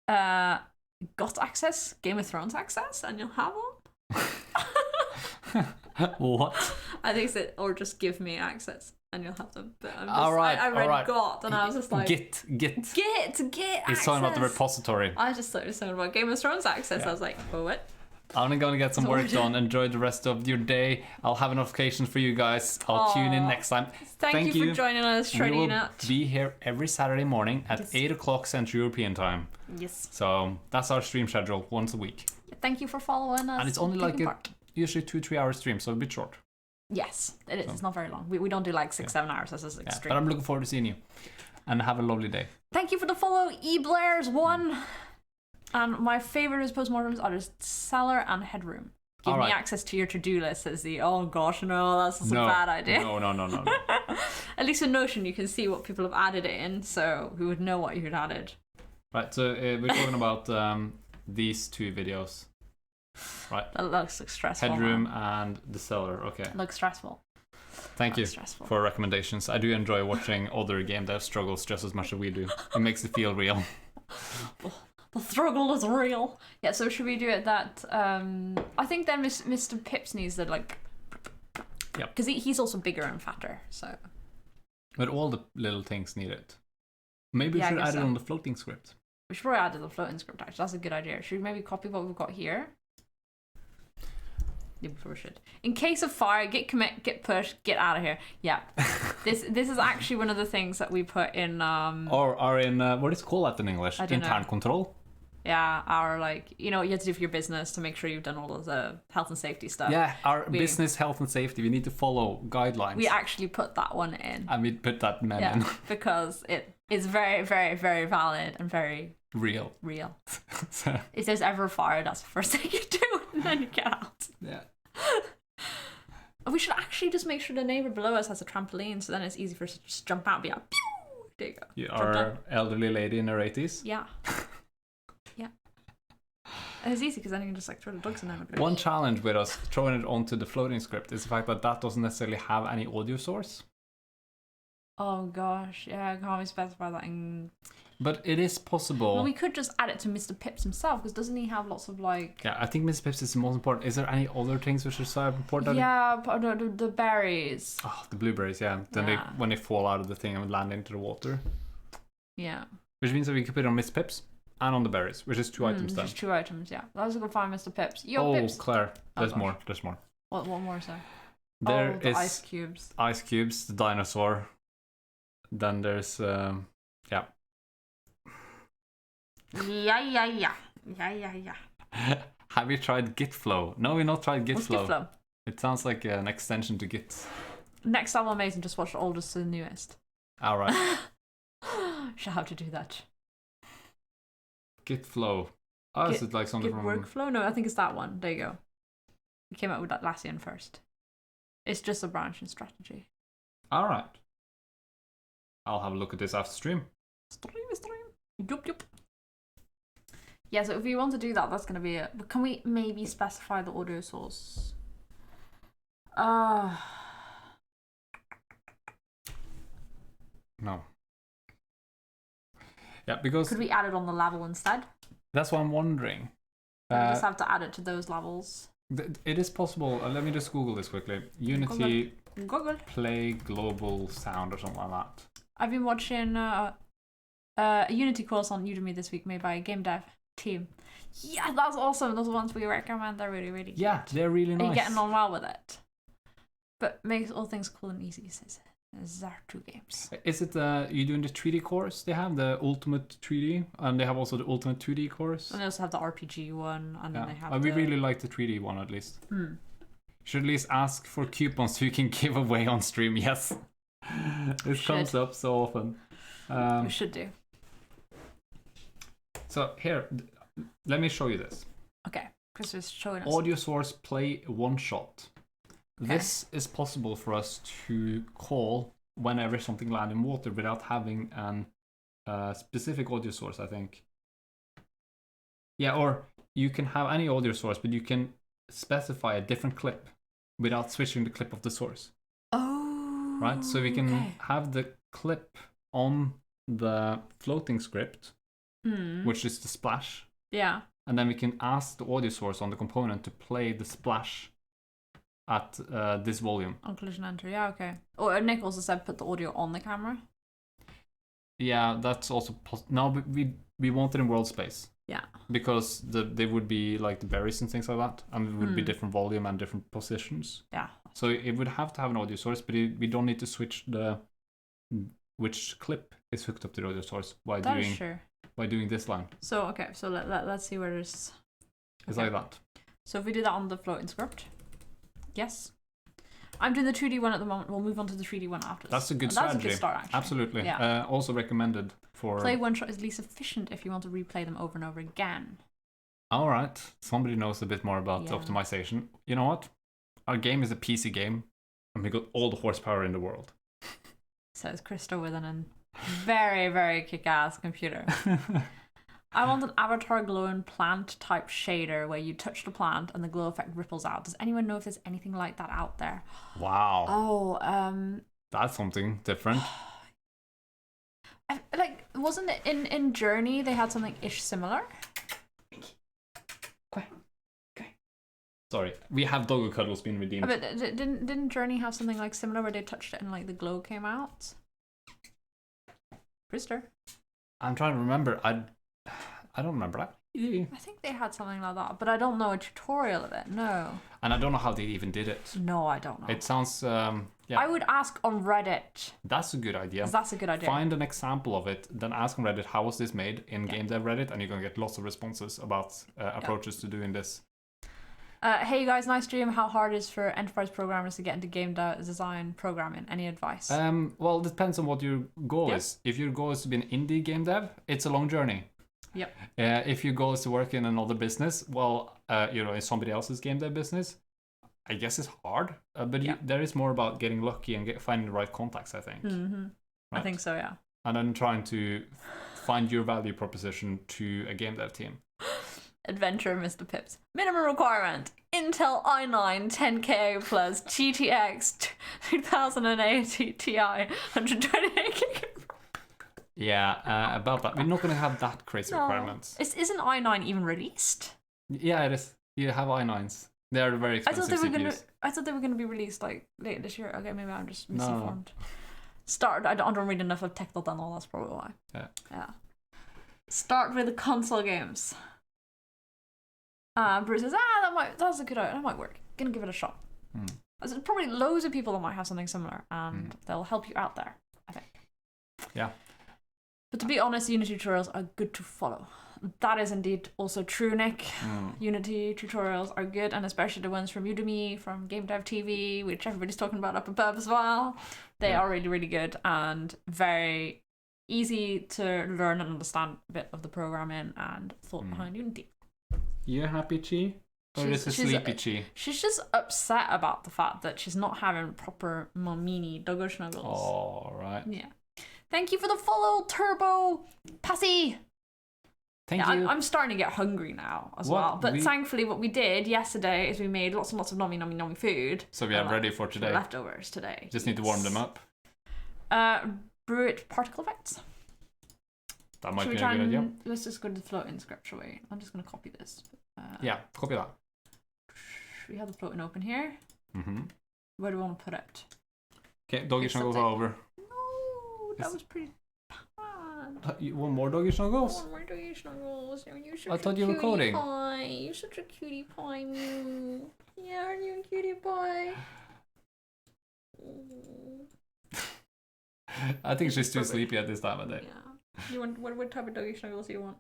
GOT access, Game of Thrones access, and you'll have them. What? I think it's it, or just give me access and you'll have them. But I read GOT and I was just like, Git. It's talking about the repository. I just thought it was talking about Game of Thrones access. Yeah. I was like, oh, what? I'm going to get some work done. Enjoy the rest of your day. I'll have notifications for you guys. I'll tune in next time. Thank you for joining us, We will be here every Saturday morning at 8 o'clock Central European time. Yes. So that's our stream schedule, once a week. Thank you for following us. And it's only like usually 2-3 hour stream, so a bit short. Yes, it is. So. It's not very long. We don't do like 6-7 hours. This is extreme. But I'm looking forward to seeing you. And have a lovely day. Thank you for the follow, eBlairs1. And my favorite postmortems are just Cellar and Headroom. Give me access to your to-do list, says the, oh gosh, no, that's a bad idea. No. At least in Notion, you can see what people have added in, so we would know what you had added. Right, so we're talking about these two videos. Right. That looks like stressful. Headroom and the Cellar, okay. Looks stressful. Thank you for recommendations. I do enjoy watching other game dev struggles just as much as we do. It makes it feel real. The struggle is real. Yeah, so should we do it that... I think then Mr. Pips needs the, like... Yep. Because he's also bigger and fatter, so... But all the little things need it. Maybe we should add it on the floating script. We should probably add to the floating script, actually. That's a good idea. Should we maybe copy what we've got here? Yeah, we probably should. In case of fire, git commit, git push, get out of here. Yeah. This is actually one of the things that we put in... Or in... what is it called in English? Intern control? Yeah, our, like, you know what you have to do for your business to make sure you've done all of the health and safety stuff. Yeah, our business health and safety. We need to follow guidelines. We actually put that one in. And we put that in. Because it is very, very, very valid and very... Real. So. If there's ever a fire, that's the first thing you do, and then you get out. Yeah. We should actually just make sure the neighbor below us has a trampoline, so then it's easy for us to just jump out and be like, pew! There you go. You are an elderly lady in her 80s? Yeah. Yeah. And it's easy because then you can just like throw the dogs in there. One challenge with us throwing it onto the floating script is the fact that that doesn't necessarily have any audio source. Oh gosh, yeah, can't we specify that in... But it is possible. Well, we could just add it to Mr. Pips himself, because doesn't he have lots of like... Yeah, I think Mr. Pips is the most important. Is there any other things which are so important? Yeah, the berries. Oh, the blueberries, yeah. Then when they fall out of the thing and land into the water. Yeah. Which means that we could put it on Mr. Pips and on the berries, which is two items then. Just 2 items, yeah. Let's go find Mr. Pips. Pips. Claire, there's more. What more, sir? There is ice cubes. Ice cubes, the dinosaur. Then there's, Yeah. Have you tried Gitflow? No, we've not tried Gitflow. What's Gitflow? It sounds like an extension to Git. Next level amazing, just watch the oldest to the newest. Alright. Should have to do that. Gitflow. Oh, is it like something Git from... workflow? No, I think it's that one. There you go. We came out with Atlassian first. It's just a branch in strategy. Alright. I'll have a look at this after stream. Stream. Yup. Yeah, so if we want to do that, that's going to be it. But can we maybe specify the audio source? No. Yeah, because... Could we add it on the level instead? That's what I'm wondering. We just have to add it to those levels. It is possible. Let me just Google this quickly. Unity Google. Play Global Sound or something like that. I've been watching a Unity course on Udemy this week made by a game dev team. Yeah, that's awesome. Those ones we recommend. They're really, really good. Yeah, they're really nice. Are you getting on well with it? But makes all things cool and easy, says Zartu Games. Is it you doing the 3D course? They have the Ultimate 3D, and they have also the Ultimate 2D course. And they also have the RPG one, and then they have we really like the 3D one at least. Should at least ask for coupons so you can give away on stream. Yes. This comes up so often. We should do. So here, let me show you this. Okay, Chris is showing us. Audio source play one shot. Okay. This is possible for us to call whenever something lands in water without having an specific audio source, I think. Yeah, or you can have any audio source, but you can specify a different clip without switching the clip of the source. Oh. Right, so we can have the clip on the floating script, which is the splash. Yeah. And then we can ask the audio source on the component to play the splash at this volume. On collision enter, yeah, okay. Or Nick also said put the audio on the camera. Yeah, that's also no, but we want it in world space. Yeah. Because they would be like the berries and things like that, and it would be different volume and different positions. Yeah. So it would have to have an audio source, but we don't need to switch which clip is hooked up to the audio source by doing this line. So okay, so let's see where this. It's like that. So if we do that on the floating script, yes. I'm doing the 2D one at the moment. We'll move on to the 3D one after this. That's a good strategy. That's a good start, actually. Absolutely. Yeah. Also recommended for... Play one shot is least efficient if you want to replay them over and over again. All right. Somebody knows a bit more about optimization. You know what? Our game is a PC game, and we got all the horsepower in the world. Says Krista with an very, very kick-ass computer. I want an avatar glowing plant type shader where you touch the plant and the glow effect ripples out. Does anyone know if there's anything like that out there? Wow. Oh, that's something different. Like, wasn't it in Journey they had something ish similar? Okay. Sorry, we have doggo cuddles being redeemed. But didn't Journey have something like similar where they touched it and like the glow came out? Krister? I'm trying to remember. I don't remember that. I think they had something like that, but I don't know a tutorial of it. No. And I don't know how they even did it. No, I don't know. It sounds, yeah. I would ask on Reddit. That's a good idea. That's a good idea. Find an example of it, then ask on Reddit, how was this made in Game Dev Reddit, and you're going to get lots of responses about approaches to doing this. Hey you guys, nice stream. How hard is for enterprise programmers to get into game design programming? Any advice? Well, it depends on what your goal is. If your goal is to be an indie game dev, it's a long journey. Yep. If your goal is to work in another business, well, in somebody else's game dev business, I guess it's hard. But there is more about getting lucky and finding the right contacts, I think. Mm-hmm. Right? I think so, yeah. And then trying to find your value proposition to a game dev team. Adventure, Mr. Pips. Minimum requirement: Intel i9 10K plus GTX 2080 Ti 128 GB. Yeah, about that. We're not going to have that crazy requirements. Isn't i9 even released? Yeah, it is. You have i9s. They're very expensive CPUs. I thought they were going to be released like late this year. Okay, maybe I'm just misinformed. No. I don't read enough of tech.nl, that's probably why. Yeah. Start with the console games. Bruce says, that's a good idea. That might work. Gonna give it a shot. There's probably loads of people that might have something similar, and they'll help you out there, I think. Yeah. But to be honest, Unity tutorials are good to follow. That is indeed also true, Nick. Unity tutorials are good, and especially the ones from Udemy, from Game Dev TV, which everybody's talking about up above as well. They are really, really good and very easy to learn and understand a bit of the programming and thought behind Unity. You happy, Chi? Or is it sleepy, Chi? She's just upset about the fact that she's not having proper momini doggo snuggles. All right. Yeah. Thank you for the follow, Turbo Passy. Thank you. I'm starting to get hungry now as well. But thankfully, what we did yesterday is we made lots and lots of nommy food. So we have ready for today. Leftovers today. Just need to warm them up. Brew it particle effects. That might be a good idea. Let's just go to the floating script, shall we? I'm just going to copy this. Yeah, copy that. We have the floating open here. Where do we want to put it? Okay, doggy snuggles all over. No, that was pretty bad. You want more doggy snuggles? I want more doggy snuggles. I thought you were coding. Pie. You're such a cutie pie. Yeah, aren't you a cutie pie? I think she's too sleepy at this time of day. Yeah. You want what type of doggy snuggles do you want?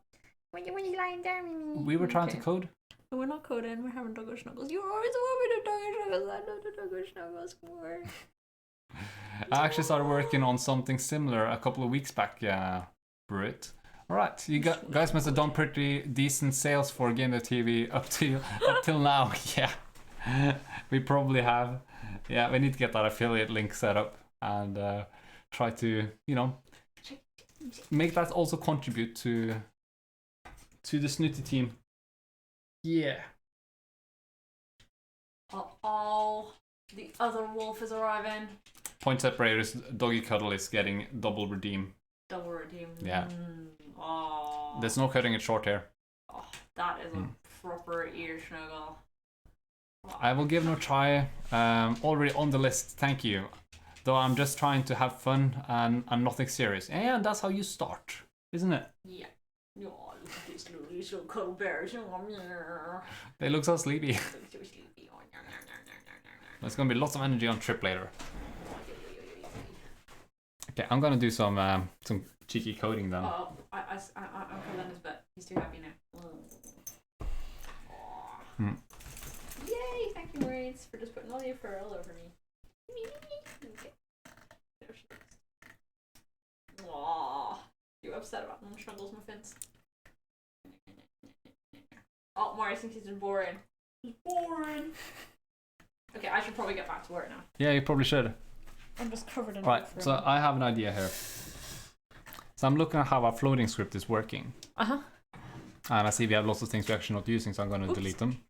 When you lying down. We were trying to code. But we're not coding. We're having doggo snuggles. You always want me to doggo snuggles. I love the doggo snuggles more. I actually started working on something similar a couple of weeks back, Brit. Alright, you guys must have done pretty decent sales for Game Dev TV up till now. Yeah, we probably have. Yeah, we need to get that affiliate link set up and try to, make that also contribute to the Snuti team. Yeah. Uh-oh. The other wolf is arriving. Point separators, doggy cuddle is getting double redeem. Double redeem. Yeah. Oh. There's no cutting it short here. Oh, that is a proper ear snuggle. Wow. I will give it a try. Already on the list, thank you. Though I'm just trying to have fun and nothing serious. And that's how you start, isn't it? Yeah. Oh, look at this little cuddle bear. They look so sleepy. So sleepy. There's gonna be lots of energy on trip later. Okay, I'm gonna do some cheeky coding then. Oh, I'm killing his butt. He's too happy now. Yay! Thank you, Maurice, for just putting all your fur all over me. Okay. There she is. Aww. You upset about no snuggles, my fins? Oh, Maurice thinks he's boring. He's boring. Okay, I should probably get back to work now. Yeah, you probably should. I'm just covered in Right, so I have an idea here. So I'm looking at how our floating script is working. And I see we have lots of things we're actually not using, so I'm going to delete them.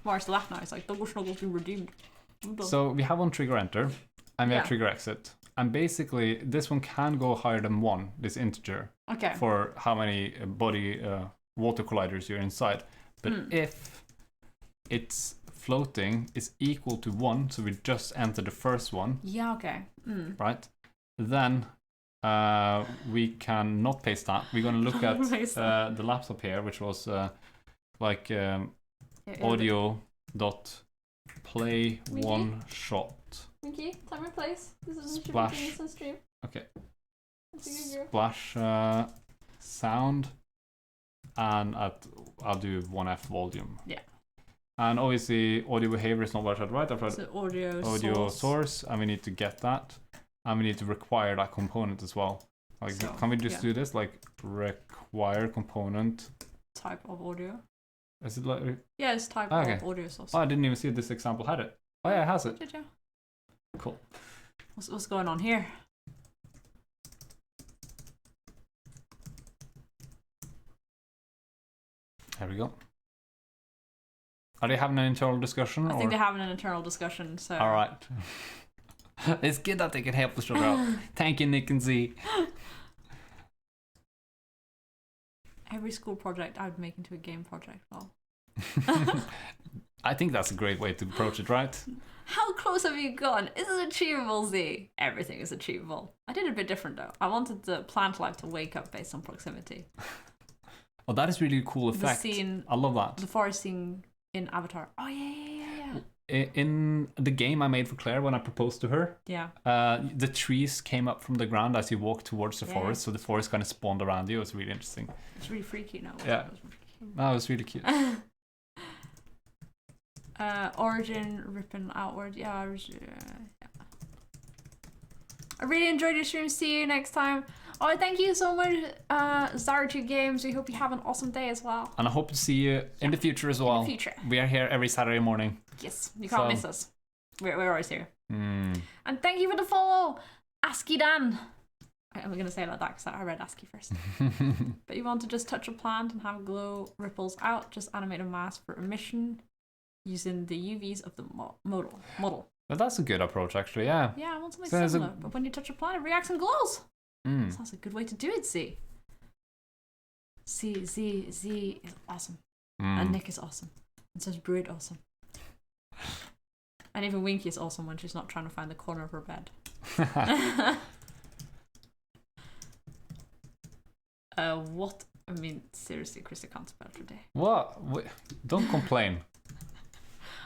Mars laughed now. It's like, double snuggles been redeemed. So we have one trigger enter, and we have trigger exit. And basically, this one can go higher than 1, this integer. Okay. For how many body water colliders you're inside. But if it's floating is equal to 1, so we just enter the first one. Yeah, okay. Right? Then we can not paste that. We're going to look at the laptop here, which was audio dot play Mickey? One shot. Mickey, time and place. This is Splash. On stream. Okay. Splash sound, and I'll do 1F volume. Yeah. And obviously audio behavior is not what I tried, right? I've tried so audio source, and we need to get that, and we need to require that component as well. Like, can we just do this? Like, require component. Type of audio. Is it like? Yeah, it's type of audio source. Oh, I didn't even see this example had it. Oh yeah, it has it. Did you? Cool. What's going on here? There we go. Are they having an internal discussion? I think they're having an internal discussion, so... Alright. It's good that they can help each other out. Thank you, Nick and Z. Every school project I would make into a game project. Well. I think that's a great way to approach it, right? How close have you gone? Is it achievable, Z? Everything is achievable. I did a bit different, though. I wanted the plant life to wake up based on proximity. Oh, that is really a cool effect. The scene, I love that. The forest scene in Avatar. Oh, yeah. In the game I made for Claire when I proposed to her, the trees came up from the ground as you walk towards the forest, so the forest kind of spawned around you. It was really interesting. It's really freaky now. Yeah. That was really cute. Origin ripping outward. I really enjoyed your stream. See you next time. Oh, thank you so much, Zara2 Games. We hope you have an awesome day as well. And I hope to see you in the future as well. In the future. We are here every Saturday morning. Yes, you can't miss us. We're always here. Mm. And thank you for the follow, ASCII Dan. I'm going to say it like that because I read ASCII first. But you want to just touch a plant and have glow ripples out, just animate a mask for emission using the UVs of the model. Well, that's a good approach, actually, yeah. Yeah, I want something similar. But when you touch a plant, it reacts and glows. Sounds a good way to do it, Z. Z is awesome. And Nick is awesome. And so is Brid awesome. And even Winky is awesome when she's not trying to find the corner of her bed. What? I mean, seriously, Chris, I can't spell today. What? Don't complain.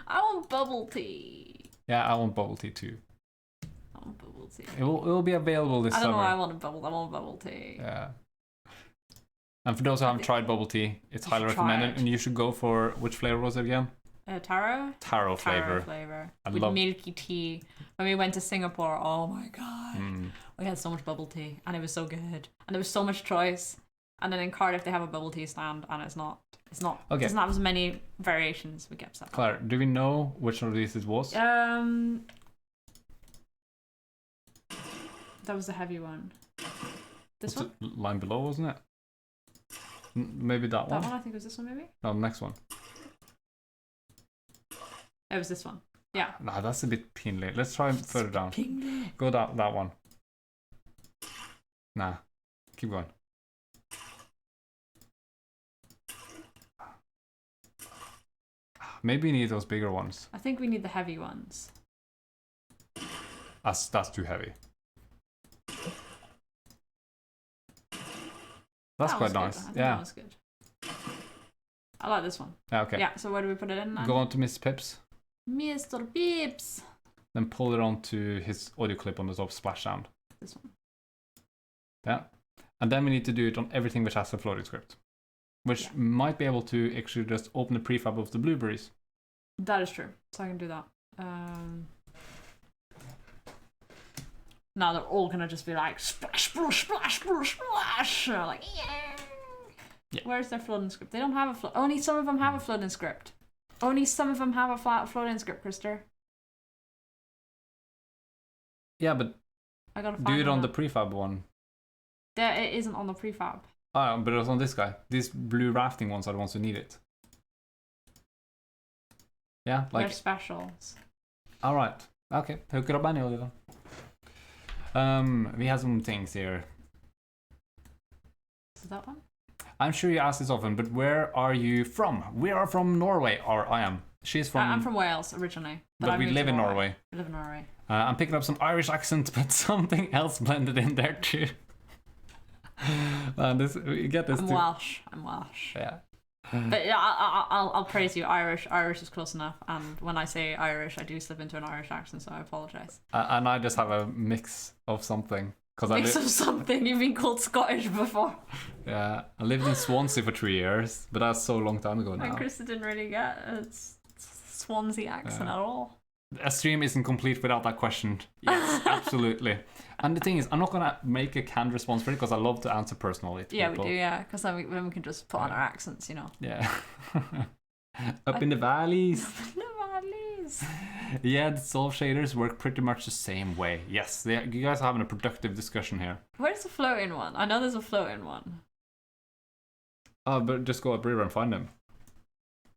I want bubble tea. Yeah, I want bubble tea too. I want bubble tea. It will be available this summer. I don't know why I want bubble tea. Yeah. And for those who haven't tried bubble tea, it's highly recommended. And you should go for, which flavor was it again? Taro? Taro flavor. With milky tea. When we went to Singapore, oh my god. We had so much bubble tea and it was so good. And there was so much choice. And then in Cardiff they have a bubble tea stand and it's not okay. It doesn't have as many variations. We kept that. Claire, do we know which one of these it was? That was the heavy one. This one? Line below, wasn't it? Maybe that one? That one, I think was this one maybe? No, the next one. It was this one. Yeah. Nah, that's a bit pinly. Let's try further down. Pinly. Go that one. Nah. Keep going. Maybe we need those bigger ones. I think we need the heavy ones. That's too heavy. That's quite nice. I think that was good. I like this one. Okay. Yeah, so where do we put it in then? Go on to Mr. Pips. Mr. Pips. Then pull it onto his audio clip on the top, splash sound. This one. Yeah. And then we need to do it on everything which has a floating script. Which might be able to actually just open the prefab of the blueberries. That is true. So I can do that. Now they're all gonna just be like splash, splash, splash, splash, splash. Like yeah. Where's their floating script? They don't have a float. Only some of them have a floating script. Only some of them have a floating script, Krister. Yeah, but I gotta do it on the prefab one. It isn't on the prefab. Oh, but it was on this guy. These blue rafting ones are the ones who need it. Yeah, like... They're specials. Alright. Okay, hook it up manually then. We have some things here. Is that one? I'm sure you ask this often, but where are you from? We are from Norway, or I am. She's from... I'm from Wales, originally. But we live in Norway. We live in Norway. I'm picking up some Irish accent, but something else blended in there too. Man, you get this. I'm Welsh. Yeah. But yeah, I'll praise you. Irish is close enough. And when I say Irish, I do slip into an Irish accent, so I apologise. And I just have a mix of something. Mix of something. You've been called Scottish before. Yeah, I lived in Swansea for 3 years, but that's so long time ago now. And Krista didn't really get a Swansea accent at all. A stream isn't complete without that question. Yes, absolutely. And the thing is, I'm not gonna make a canned response for it because I love to answer personally to Yeah, people. we do, yeah, because then we can just put on our accents, you know. Yeah. Up in the valleys. Up in the valleys. Yeah, the solve shaders work pretty much the same way. Yes, you guys are having a productive discussion here. Where's the floating one? I know there's a floating one. Oh, but just go up river and find him.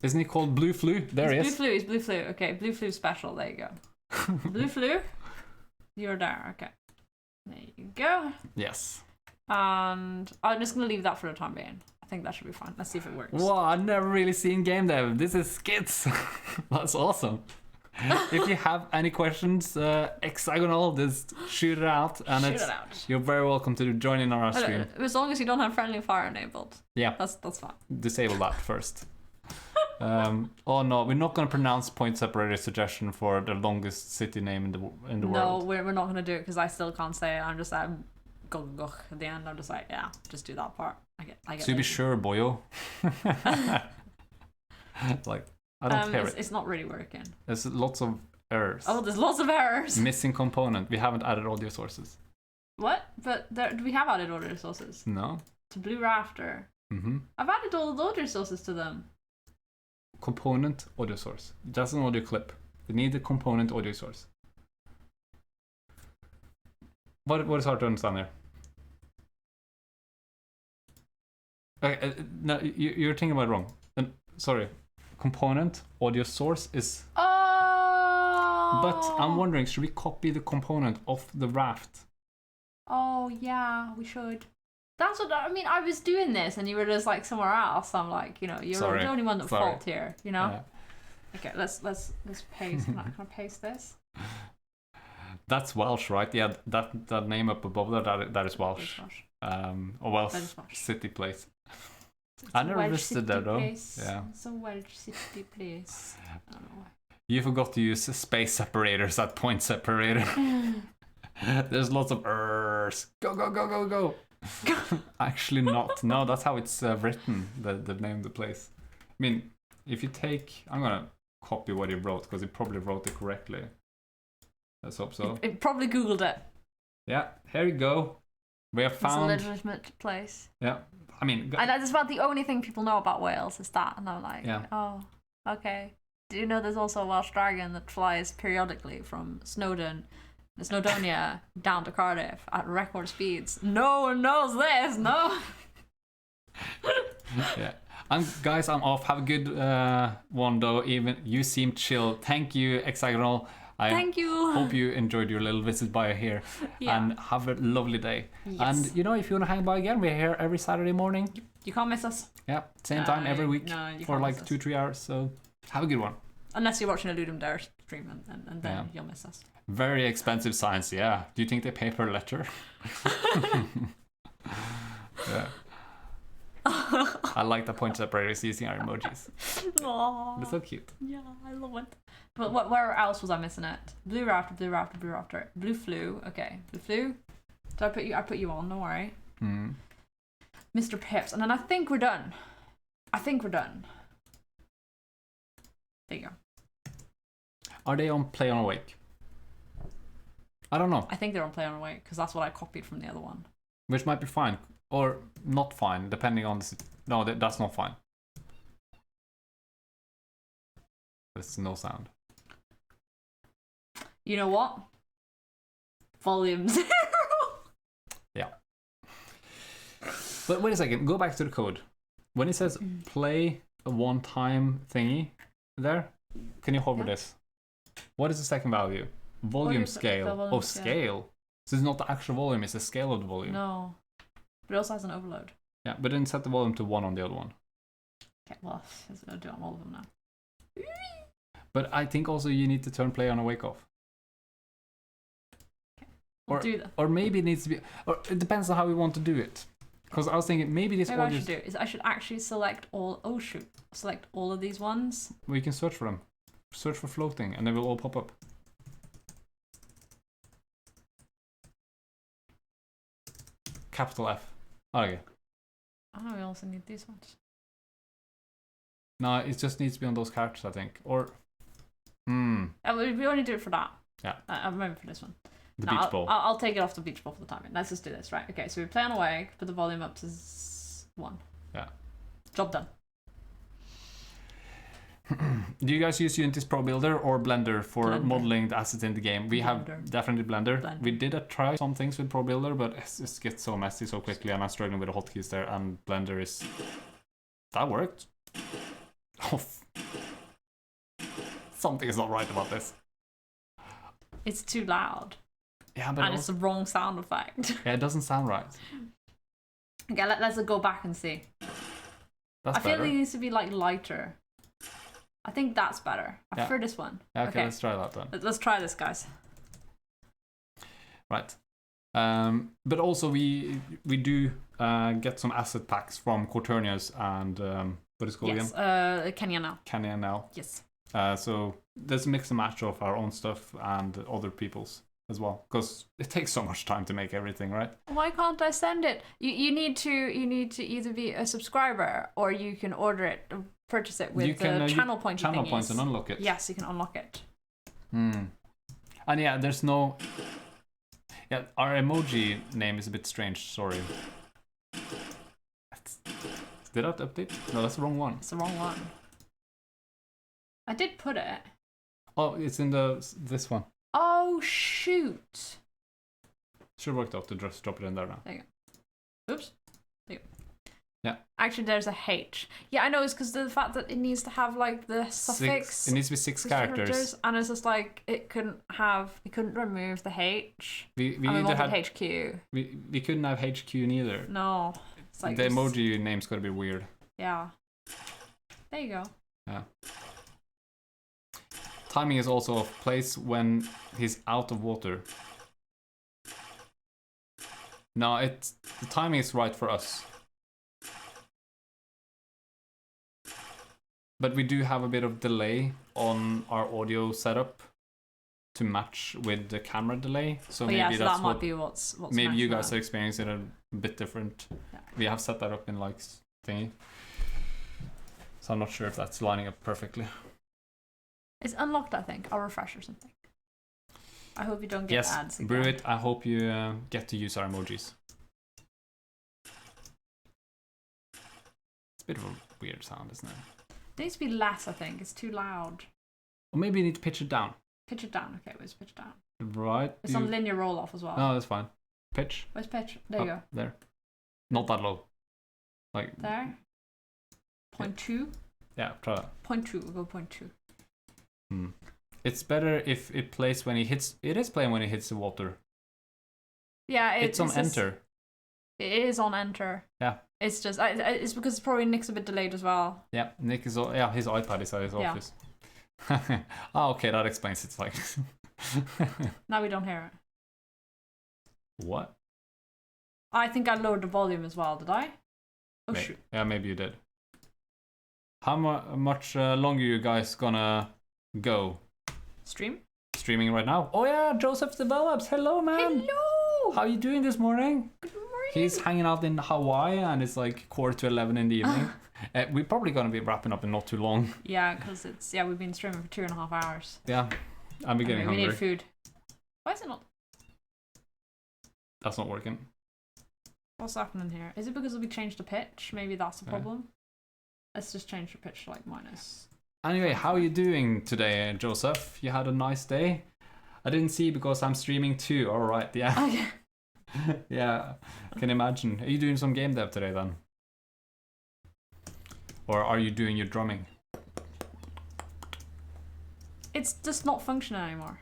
Isn't he called Blue Flu? There he is. He's Blue Flu. Okay, Blue Flu special. There you go. Blue Flu, you're there. Okay. There you go. Yes. And I'm just going to leave that for the time being. I think that should be fine. Let's see if it works. Wow, I've never really seen game dev. This is skits. That's awesome. If you have any questions, hexagonal, just shoot it out. And you're very welcome to join in on our stream. As long as you don't have friendly fire enabled. Yeah. That's fine. Disable that first. Oh no, we're not going to pronounce point separator suggestion for the longest city name in the world. No, we're not going to do it because I still can't say it. I'm just like, gugg at the end. I'm just like, yeah, just do that part. I get. So be sure, boyo. Like, I don't hear it. It's not really working. There's lots of errors. Oh, there's lots of errors. Missing component. We haven't added audio sources. What? But do we have added audio sources? No. To Blue Rafter. Mm-hmm. I've added all the audio sources to them. Component audio source. That's an audio clip. You need the component audio source. What is hard to understand there? Okay, no, you're thinking about it wrong. Sorry. Component audio source is. Oh. But I'm wondering, should we copy the component off the raft? Oh yeah, we should. That's what I mean. I was doing this, and you were just like somewhere else. I'm like, you're the only one at fault here, you know. Yeah. Okay, let's paste. Can I paste this? That's Welsh, right? Yeah, that name up above that is Welsh. A Welsh city place. I never visited there though. Yeah. It's a Welsh city place. I don't know. You forgot to use space separators at point separator. There's lots of errs. Go. Actually not. No, that's how it's written, the name of the place. I mean, if you take... I'm going to copy what he wrote, because he probably wrote it correctly. Let's hope so. It probably Googled it. Yeah, here you go. We have found... It's a legitimate place. Yeah, I mean... And that's about the only thing people know about Wales is that. And I'm like, oh, okay. Do you know there's also a Welsh dragon that flies periodically from Snowdonia down to Cardiff at record speeds? No one knows this, no. Yeah. Guys, I'm off. Have a good one though. Even you seem chill. Thank you, Hexagonal. Thank you. Hope you enjoyed your little visit by here. Yeah. And have a lovely day. Yes. And if you want to hang by again, we're here every Saturday morning. You can't miss us. Yeah, same time every week for like 2-3 hours. So have a good one. Unless you're watching a Ludum Dare stream and then you'll miss us. Very expensive science, yeah. Do you think they pay per letter? Yeah. I like the point separators using our emojis. Aww. They're so cute. Yeah, I love it. But where else was I missing it? Blue Rafter. Blue Flu. Okay, Blue Flu. I put you on, don't worry. Mm. Mr. Pips. And then I think we're done. There you go. Are they on Play on Awake? I don't know. I think they're on Play on Awake because that's what I copied from the other one. Which might be fine. Or not fine, depending on the... No, that's not fine. There's no sound. You know what? Volume 0. Yeah. But wait a second. Go back to the code. When it says play a one-time thingy there, can you hover this? What is the second value? Volume scale. Oh, scale. So it's not the actual volume, it's the scale of the volume. No. But it also has an overload. Yeah, but then set the volume to 1 on the other one. Okay, well, I'll do it on all of them now. But I think also you need to turn Play on Awake off. Okay. We'll do that. Or maybe it needs to be... Or it depends on how we want to do it. Because I was thinking maybe this Maybe audio. I should do is I should actually select all. Oh shoot! Select all of these ones. We can search for them. Search for floating, and they will all pop up. Capital F. Okay. Oh, we also need these ones. No, it just needs to be on those characters, I think. Or. We only do it for that. Yeah. I remember for this one. The beach ball. I'll take it off the beach ball for the time. Let's just do this, right? Okay, so we play on away, put the volume up to 1. Yeah. Job done. Do you guys use Unity's Pro Builder or Blender for modeling the assets in the game? We have definitely Blender. We did try some things with Pro Builder, but it just gets so messy so quickly, and I'm struggling with the hotkeys there, and Blender is... That worked. Oh, something is not right about this. It's too loud. Yeah, but it's the wrong sound effect. Yeah, it doesn't sound right. Okay, let's go back and see. That's better. I feel it needs to be like lighter. I think that's better. I prefer this one. Yeah, okay, let's try that then. Let's try this, guys. Right. But also we do get some asset packs from Quaternius and what is it called again? Yes, Kenya now. Kenya now. Yes. So there's a mix and match of our own stuff and other people's as well, because it takes so much time to make everything, right? Why can't I send it? You need to either be a subscriber or you can order it, purchase it with the channel point. Channel points and unlock it. Yes, you can unlock it. And yeah, there's no. Yeah, our emoji name is a bit strange. Sorry. Did that update? No, that's the wrong one. It's the wrong one. I did put it. Oh, it's in this one. Oh shoot! Should worked out to just drop it in there now. There you go. Oops. There you go. Yeah. Actually, there's a H. Yeah, I know. It's because the fact that it needs to have like the suffix. It needs to be 6 characters. And it's just like it couldn't remove the H. We either had HQ. We couldn't have HQ neither. No. It's like the emoji name's gotta be weird. Yeah. There you go. Yeah. Timing is also of place when he's out of water. No, the timing is right for us. But we do have a bit of delay on our audio setup to match with the camera delay. So maybe that might be what's maybe you guys are experiencing it a bit different. Yeah. We have set that up in like thingy. So I'm not sure if that's lining up perfectly. It's unlocked, I think. I'll refresh or something. I hope you don't get ads again. Brew it. I hope you get to use our emojis. It's a bit of a weird sound, isn't it? It needs to be less, I think. It's too loud. Or maybe you need to pitch it down. Pitch it down. Okay, where's pitch down? Right. It's on linear roll off as well. No, that's fine. Pitch. Where's pitch? There you go. There. Not that low. Like there. 0.2. Yeah, try that. 0.2. We'll go 0.2. It's better if it plays when he hits. It is playing when he hits the water. Yeah, it's on enter. It is on enter. Yeah. It's just it's because probably Nick's a bit delayed as well. Yeah, Nick is his iPad is at his office. Oh, okay, that explains it. Like now we don't hear it. What? I think I lowered the volume as well. Did I? Oh shoot. Yeah, maybe you did. How much longer you guys gonna go? Streaming right now. Oh yeah, Joseph Develops. Hello, man. Hello. How you doing this morning? Good morning. He's hanging out in Hawaii, and it's like 11:15 in the evening. We're probably gonna be wrapping up in not too long. Yeah, because we've been streaming for 2.5 hours. Yeah, I'm getting hungry. We need food. Why is it not? That's not working. What's happening here? Is it because we changed the pitch? Maybe that's the problem. Let's just change the pitch to like minus. Anyway, how are you doing today, Joseph? You had a nice day? I didn't see because I'm streaming too. All right, yeah. Okay. Yeah, I can imagine. Are you doing some game dev today then? Or are you doing your drumming? It's just not functioning anymore.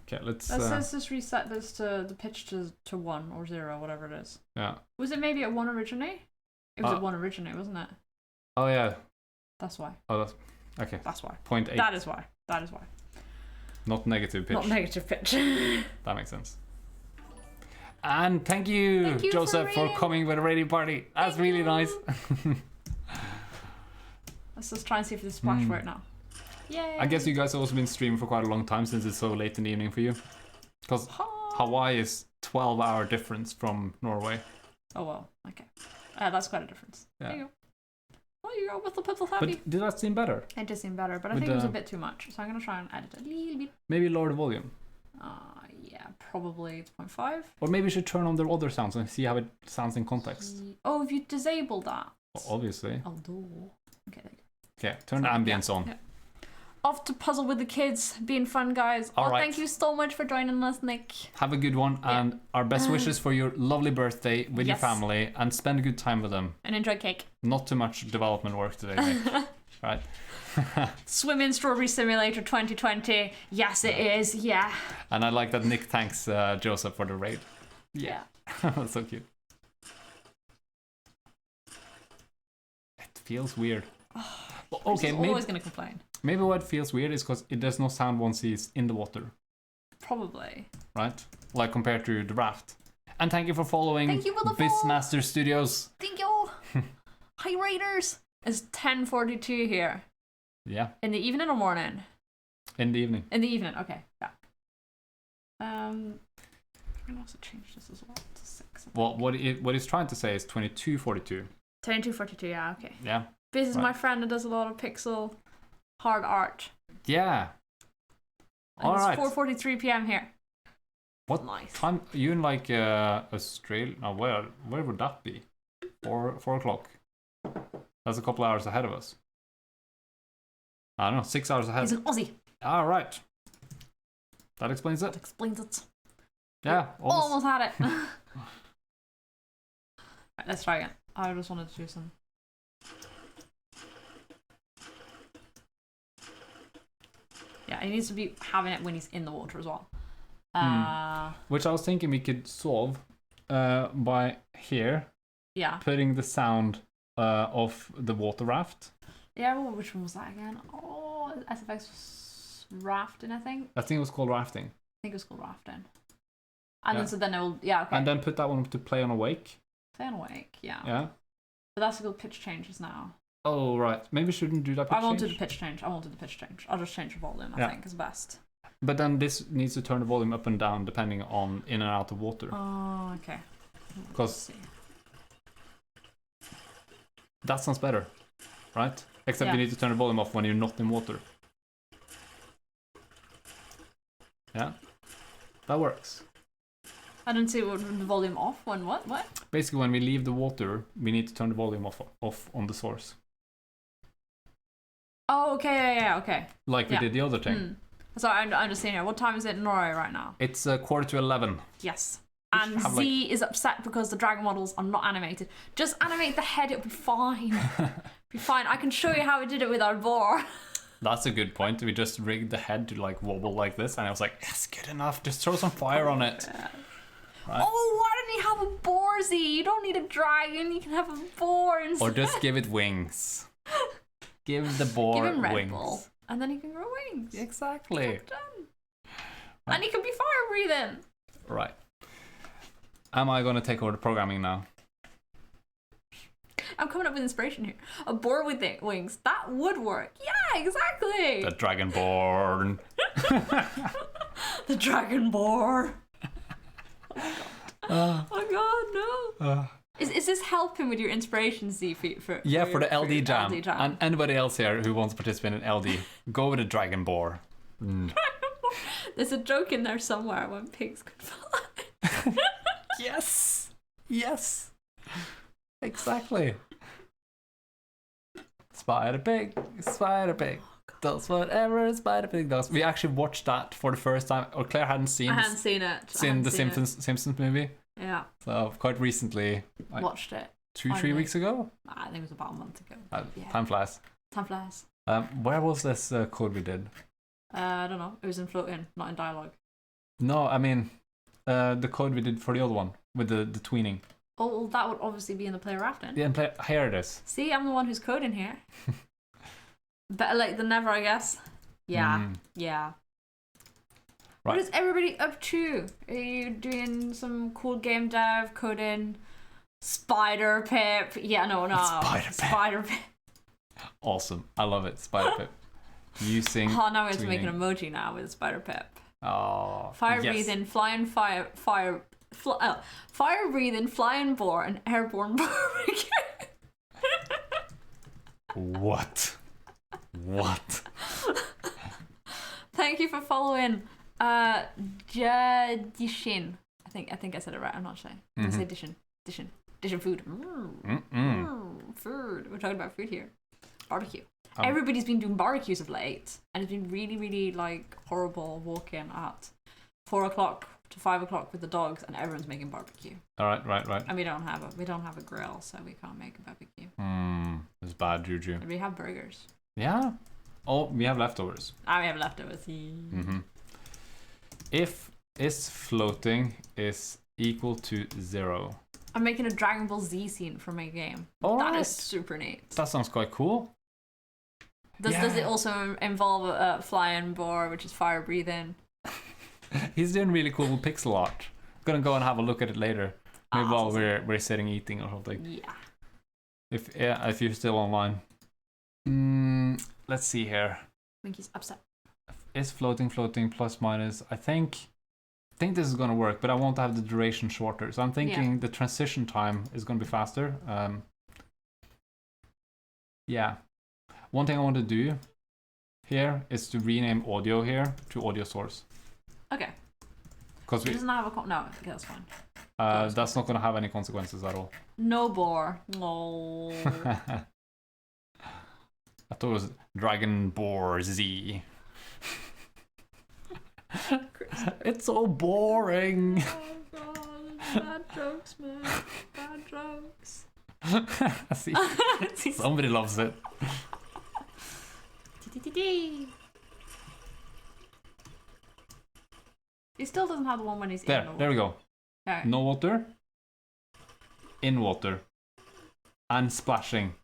Okay, let's just reset this to the pitch to 1 or 0, whatever it is. Yeah. Was it maybe at 1 originally? It was at 1 originally, wasn't it? Oh yeah. That's why. Oh, that's okay. That's why. 0.8. That is why. Not negative pitch. That makes sense. And thank you Joseph, for coming with a raiding party. That's really nice. Let's just try and see if this splash work now. Yay! I guess you guys have also been streaming for quite a long time since it's so late in the evening for you. Because Hawaii is 12-hour difference from Norway. Oh well, okay. That's quite a difference. Yeah. There you go. Oh, you go with the pixel happy. But did that seem better? It did seem better, but I think it was a bit too much. So I'm going to try and edit it a little bit. Maybe lower the volume. Yeah, probably 0.5. Or maybe you should turn on the other sounds and see how it sounds in context. Oh, if you disable that. Well, obviously. I'll do. Okay, there you go. Okay, turn the ambience on. Yeah. Off to puzzle with the kids, being fun, guys. All right. Thank you so much for joining us, Nick. Have a good one, and our best wishes for your lovely birthday with your family, and spend a good time with them. And enjoy cake. Not too much development work today, Nick. Right. Swim in Strawberry Simulator 2020. Yes, it is. Yeah. And I like that Nick thanks Joseph for the raid. Yeah. That's so cute. It feels weird. Okay, maybe always gonna complain. Maybe what feels weird is because there's no sound once he's in the water. Probably. Right? Like compared to the raft. And thank you for following Bizmaster Studios. Thank you. Hi, Raiders. It's 10:42 here. Yeah. In the evening or morning? In the evening. In the evening, okay. Yeah. I'm gonna also change this as well to 6. Well, what he's trying to say is 22:42. 22:42, yeah, okay. Yeah. This is my friend that does a lot of pixel hard art. Yeah. All right. It's 4:43 p.m. here. What time? You in like Australia? No, where would that be? 4 o'clock. That's a couple hours ahead of us. I don't know, 6 hours ahead. He's an Aussie. All right. That explains it. That explains it. Yeah. Almost had it. Right, let's try again. I just wanted to do some. Yeah, he needs to be having it when he's in the water as well. Which I was thinking we could solve by here. Yeah. Putting the sound of the water raft. Yeah, well, which one was that again? Oh, SFX rafting, I think. I think it was called rafting. I think it was called rafting. And then so then it will, yeah, okay. And then put that one to play on awake. Play on awake, yeah. Yeah. But that's a good pitch changes now. Oh, right. Maybe we shouldn't do that pitch change. I won't do the pitch change. I'll just change the volume, I think, is best. But then this needs to turn the volume up and down depending on in and out of water. Oh, okay. Because that sounds better, right? Except you need to turn the volume off when you're not in water. Yeah, that works. I didn't see the volume off when what? Basically, when we leave the water, we need to turn the volume off on the source. Oh, okay, yeah, okay. Like we did the other thing. So I'm just saying here. What time is it in Norway right now? It's 11:15. Yes. And Z is upset because the dragon models are not animated. Just animate the head, it'll be fine. Be fine. I can show you how we did it with our boar. That's a good point. We just rigged the head to like wobble like this, and I was like, yes, good enough. Just throw some fire on it. Yeah. Right. Oh, why don't you have a boar, Z? You don't need a dragon. You can have a boar instead. Or just give it wings. Give the boar give him Red wings. Bull, and then he can grow wings. Exactly. Done. Right. And he can be fire breathing. Right. Am I going to take over the programming now? I'm coming up with inspiration here. A boar with wings. That would work. Yeah, exactly. The Dragonborn. The Dragonborn. Oh my god, no. Is this helping with your inspiration, Z? For the LD Jam. And anybody else here who wants to participate in LD, go with the Dragonborn. There's a joke in there somewhere when pigs could fly. Yes. Exactly. Spider Pig. Does whatever a Spider Pig does. We actually watched that for the first time. Or Claire hadn't seen it. I hadn't seen it. Seen the Simpsons movie. Yeah. So quite recently. Watched it. 2-3 weeks ago? I think it was about a month ago. Time flies. Where was this code we did? I don't know. It was in floating, not in dialogue. No, I mean the code we did for the other one with the tweening. Oh, well, that would obviously be in the player rafting. Yeah, here it is. See, I'm the one who's coding here. Better late than never, I guess. Yeah. What is everybody up to? Are you doing some cool game dev, coding, Spider Pip? Yeah, no. Spider Pip. Awesome. I love it. Spider Pip. Using. Oh, now we have to make an emoji now with Spider Pip. Oh. Fire breathing, flying fire breathing, flying boar, and airborne barbecue. What? Thank you for following. Jadishin. I think I said it right. I'm not sure. I say dishin food. Food. We're talking about food here. Barbecue. Everybody's been doing barbecues of late, and it's been really, really like horrible walking at 4 o'clock to 5 o'clock with the dogs, and everyone's making barbecue. All right. And we don't have a grill, so we can't make a barbecue. It's bad juju. And we have burgers. Yeah. Oh, we have leftovers. We have leftovers. If is floating is equal to 0. I'm making a Dragon Ball Z scene for my game. That is super neat. That sounds quite cool. Does it also involve a flying boar, which is fire breathing? He's doing really cool with pixel art. I'm gonna go and have a look at it later. Maybe while we're sitting eating or something. Yeah. If you're still online. Let's see here. Winky's upset. Is floating plus minus. I think this is gonna work, but I want to have the duration shorter. So I'm thinking the transition time is gonna be faster. Yeah. One thing I want to do here is to rename audio here to audio source. Okay. Because it doesn't have a no. Okay, that's fine. That's not gonna have any consequences at all. No bore. No. I thought it was Dragon Ball Z. It's so boring. Oh god, bad jokes, man. Bad jokes. See, somebody loves it. He still doesn't have the one when he's there. in the water. There we go. Right. No water. In water. And splashing.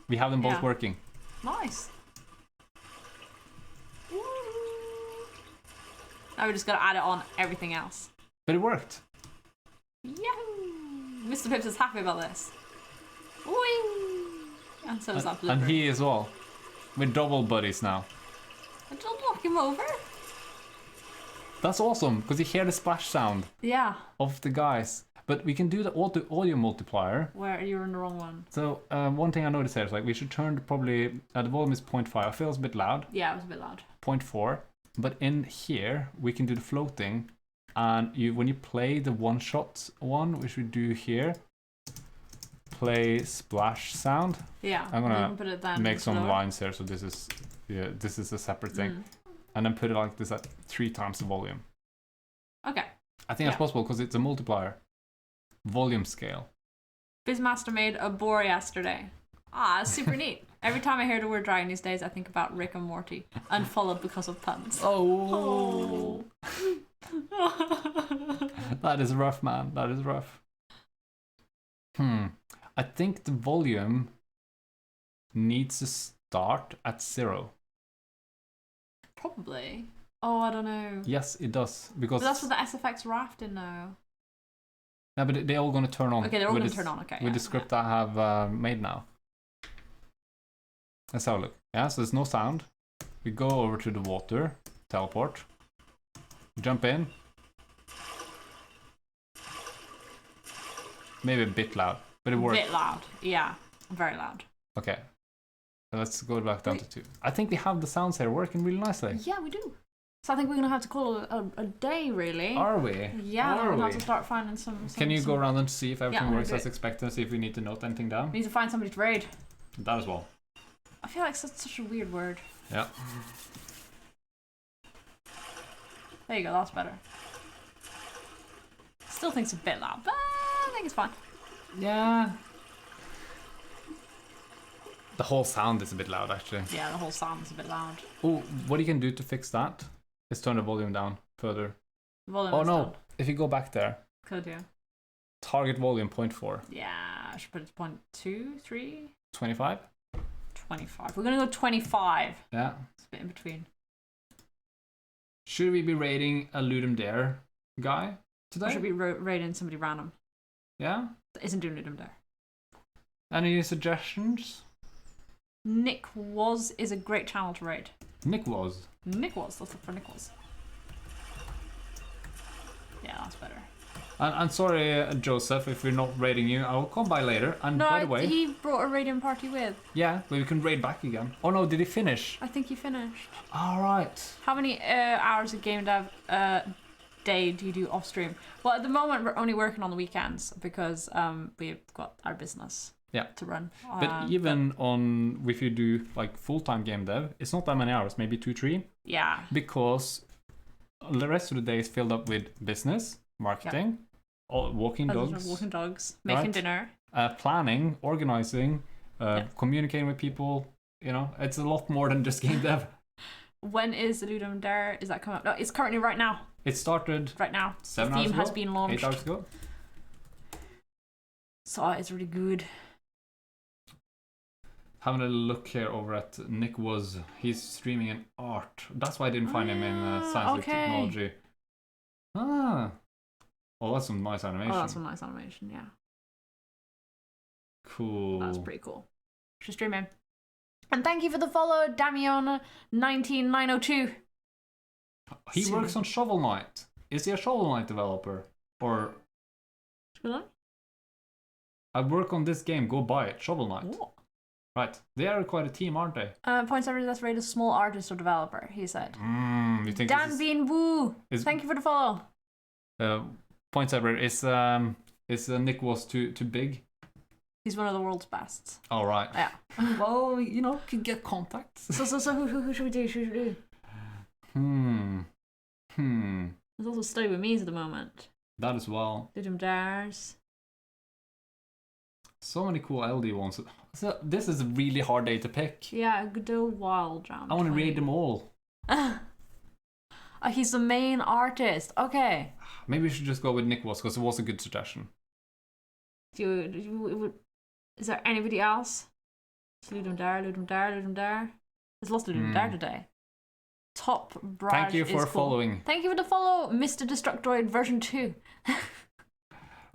We have them both working. Nice. Now we just gotta add it on everything else. But it worked. Yahoo! Mr. Pips is happy about this. Whee! And so is that blooper. And he as well. We're double buddies now. Don't knock him over. That's awesome, because you hear the splash sound of the guys. But we can do the audio multiplier. Where you're in the wrong one. So one thing I noticed here is like we should turn probably the volume is 0.5. I feel it's a bit loud. Yeah, it was a bit loud. 0.4. But in here we can do the floating, and when you play the one shot one, which we do here, play splash sound. Yeah. I'm gonna put it down make some lines here. So this is a separate thing, and then put it like this at 3 times the volume. Okay. I think that's possible because it's a multiplier. Volume scale. Bizmaster made a boar yesterday. It's super neat. Every time I hear the word dragon these days, I think about Rick and Morty, unfollowed because of puns. Oh. That is rough, man. That is rough. I think the volume needs to start at 0. Probably. Oh, I don't know. Yes, it does. Because but that's what the SFX raft in now. Yeah, but they're all going to turn on. Okay, they're all going to turn on. Okay. With the script I have made now. Let's have a look. Yeah, so there's no sound. We go over to the water, teleport, jump in. Maybe a bit loud, but it works. A bit loud, yeah, very loud. Okay, let's go back down to 2. I think we have the sounds here working really nicely. Yeah, we do. So I think we're gonna have to call it a day, really. Are we? Yeah, we're gonna have to start finding some. Can you go around and see if everything works as expected? And see if we need to note anything down. We need to find somebody to raid. That as well. I feel like that's such a weird word. Yeah. There you go. That's better. Still think it's a bit loud, but I think it's fine. Yeah. The whole sound is a bit loud, actually. Yeah, the whole sound is a bit loud. Oh, what you can do to fix that is turn the volume down further. Volume no! down. If you go back there. Could you? Target volume 0.4. Yeah, I should put it to 0.2, 3. 25. 25. We're gonna go 25. Yeah. It's a bit in between. Should we be raiding a Ludum Dare guy today? Or should we raiding somebody random? Yeah? That isn't doing Ludum Dare. Any suggestions? Nick is a great channel to raid. Nick was. Let's look for Nick was. Yeah, that's better. And sorry, Joseph, if we're not raiding you. I will come by later. And no, by the way... he brought a raiding party with. Yeah, we can raid back again. Oh no, did he finish? I think he finished. Alright. How many hours of game dev day do you do off stream? Well, at the moment, we're only working on the weekends because we've got our business to run. But even on, if you do like full-time game dev, it's not that many hours, maybe 2-3. Yeah. Because the rest of the day is filled up with business, marketing, walking dogs, making dinner, planning, organizing, communicating with people. You know, it's a lot more than just game dev. When is the Ludum Dare? Is that coming up? No, it's currently right now. It started right now. 7 the hours theme ago, has been launched. 8 hours ago. So it's really good. Having a look here over at Nick was. He's streaming in art. That's why I didn't find him in science and technology. Ah. Oh, that's some nice animation. Oh, that's some nice animation, yeah. Cool. That's pretty cool. She's streaming. And thank you for the follow, Damion19902. He works on Shovel Knight. Is he a Shovel Knight developer? Or... Shovel Knight? I work on this game, go buy it. Shovel Knight. What? Right. They are quite a team, aren't they? Points every that's rated small artist or developer, he said. You think Dan Bean Woo! Thank you for the follow. Points ever is Nick was too big? He's one of the world's best. All right. Yeah. Well, you know, can get contacts. So who should we do? There's also Study With Me's at the moment. That as well. Ludum Dares. So many cool LD ones. So this is a really hard day to pick. Yeah, Godot Wild Jam. I want to raid them all. He's the main artist. Okay. Maybe we should just go with Nick was because it was a good suggestion. Is there anybody else? Ludum Dare. There's lots of Ludum Dare today. Top Brad. Thank you for following. Thank you for the follow, Mr. Destructoid version 2.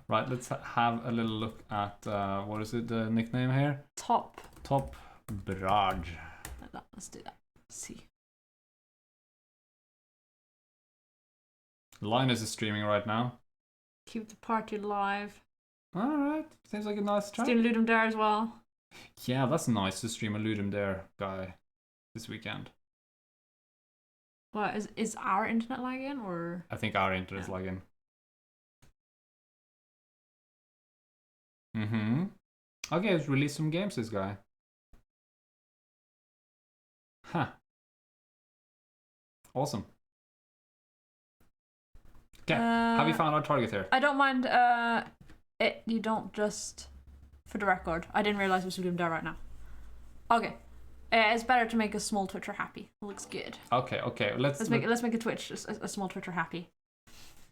Right, let's have a little look at what is it? The nickname here? Top Brad. Let's do that. Let's see. Linus is streaming right now. Keep the party alive. Alright, seems like a nice try. Doing Ludum Dare as well. Yeah, that's nice to stream a Ludum Dare guy this weekend. What, is our internet lagging or? I think our internet is lagging. Okay, let's release some games, this guy. Huh. Awesome. Okay, have you found our target here? I don't mind you don't just, for the record, I didn't realise it was Ludum Dare right now. Okay. It's better to make a small Twitcher happy. It looks good. Okay. Let's make a Twitch, a small Twitcher happy.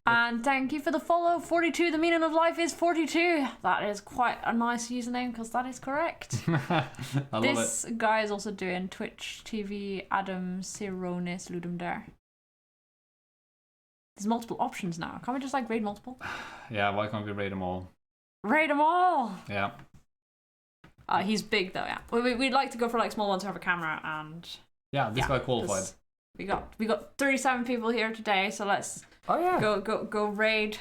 And thank you for the follow. 42. The meaning of life is 42. That is quite a nice username because that is correct. I love this guy is also doing Twitch TV Adam Sironis Ludum Dare. There's multiple options now. Can't we just like raid multiple? Yeah, why can't we raid them all? Raid them all! Yeah. He's big though, yeah. We'd like to go for like small ones who have a camera and... Yeah, this guy qualified. We got 37 people here today, so let's go raid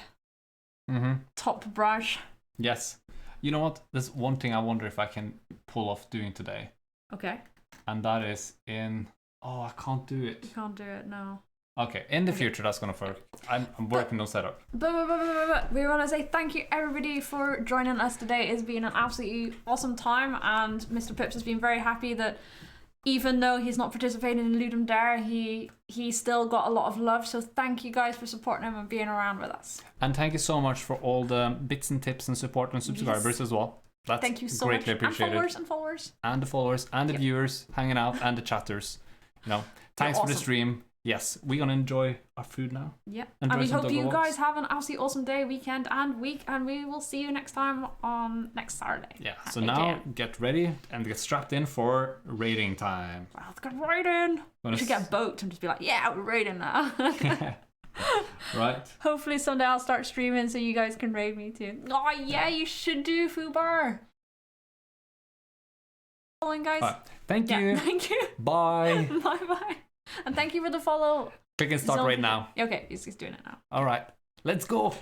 Top Brush. Yes. You know what? There's one thing I wonder if I can pull off doing today. Okay. And that is in... Oh, I can't do it. You can't do it, no. Okay, in the future that's gonna work. I'm working on setup. But we want to say thank you everybody for joining us today. It's been an absolutely awesome time, and Mr. Pips has been very happy that even though he's not participating in Ludum Dare, he still got a lot of love. So thank you guys for supporting him and being around with us. And thank you so much for all the bits and tips and support and subscribers as well. That's thank you so greatly much. appreciated. And followers. And the followers and the viewers hanging out and the chatters. You know, thanks for the stream. yes, we're gonna enjoy our food now. Yeah. And we some hope doggo you walks. guys have an absolutely awesome day, weekend, and week, and we will see you next time on next Saturday. Yeah. So now get ready and get strapped in for raiding time. Well, let's get raiding. We should get a boat and just be like, yeah, we're raiding now. Right. Hopefully someday I'll start streaming so you guys can raid me too. Oh yeah, you should do, Fubar. Following, guys. Right. Thank you. Thank you. Bye. Bye. And thank you for the follow. Click and start right now. Okay, he's doing it now. All right. Let's go.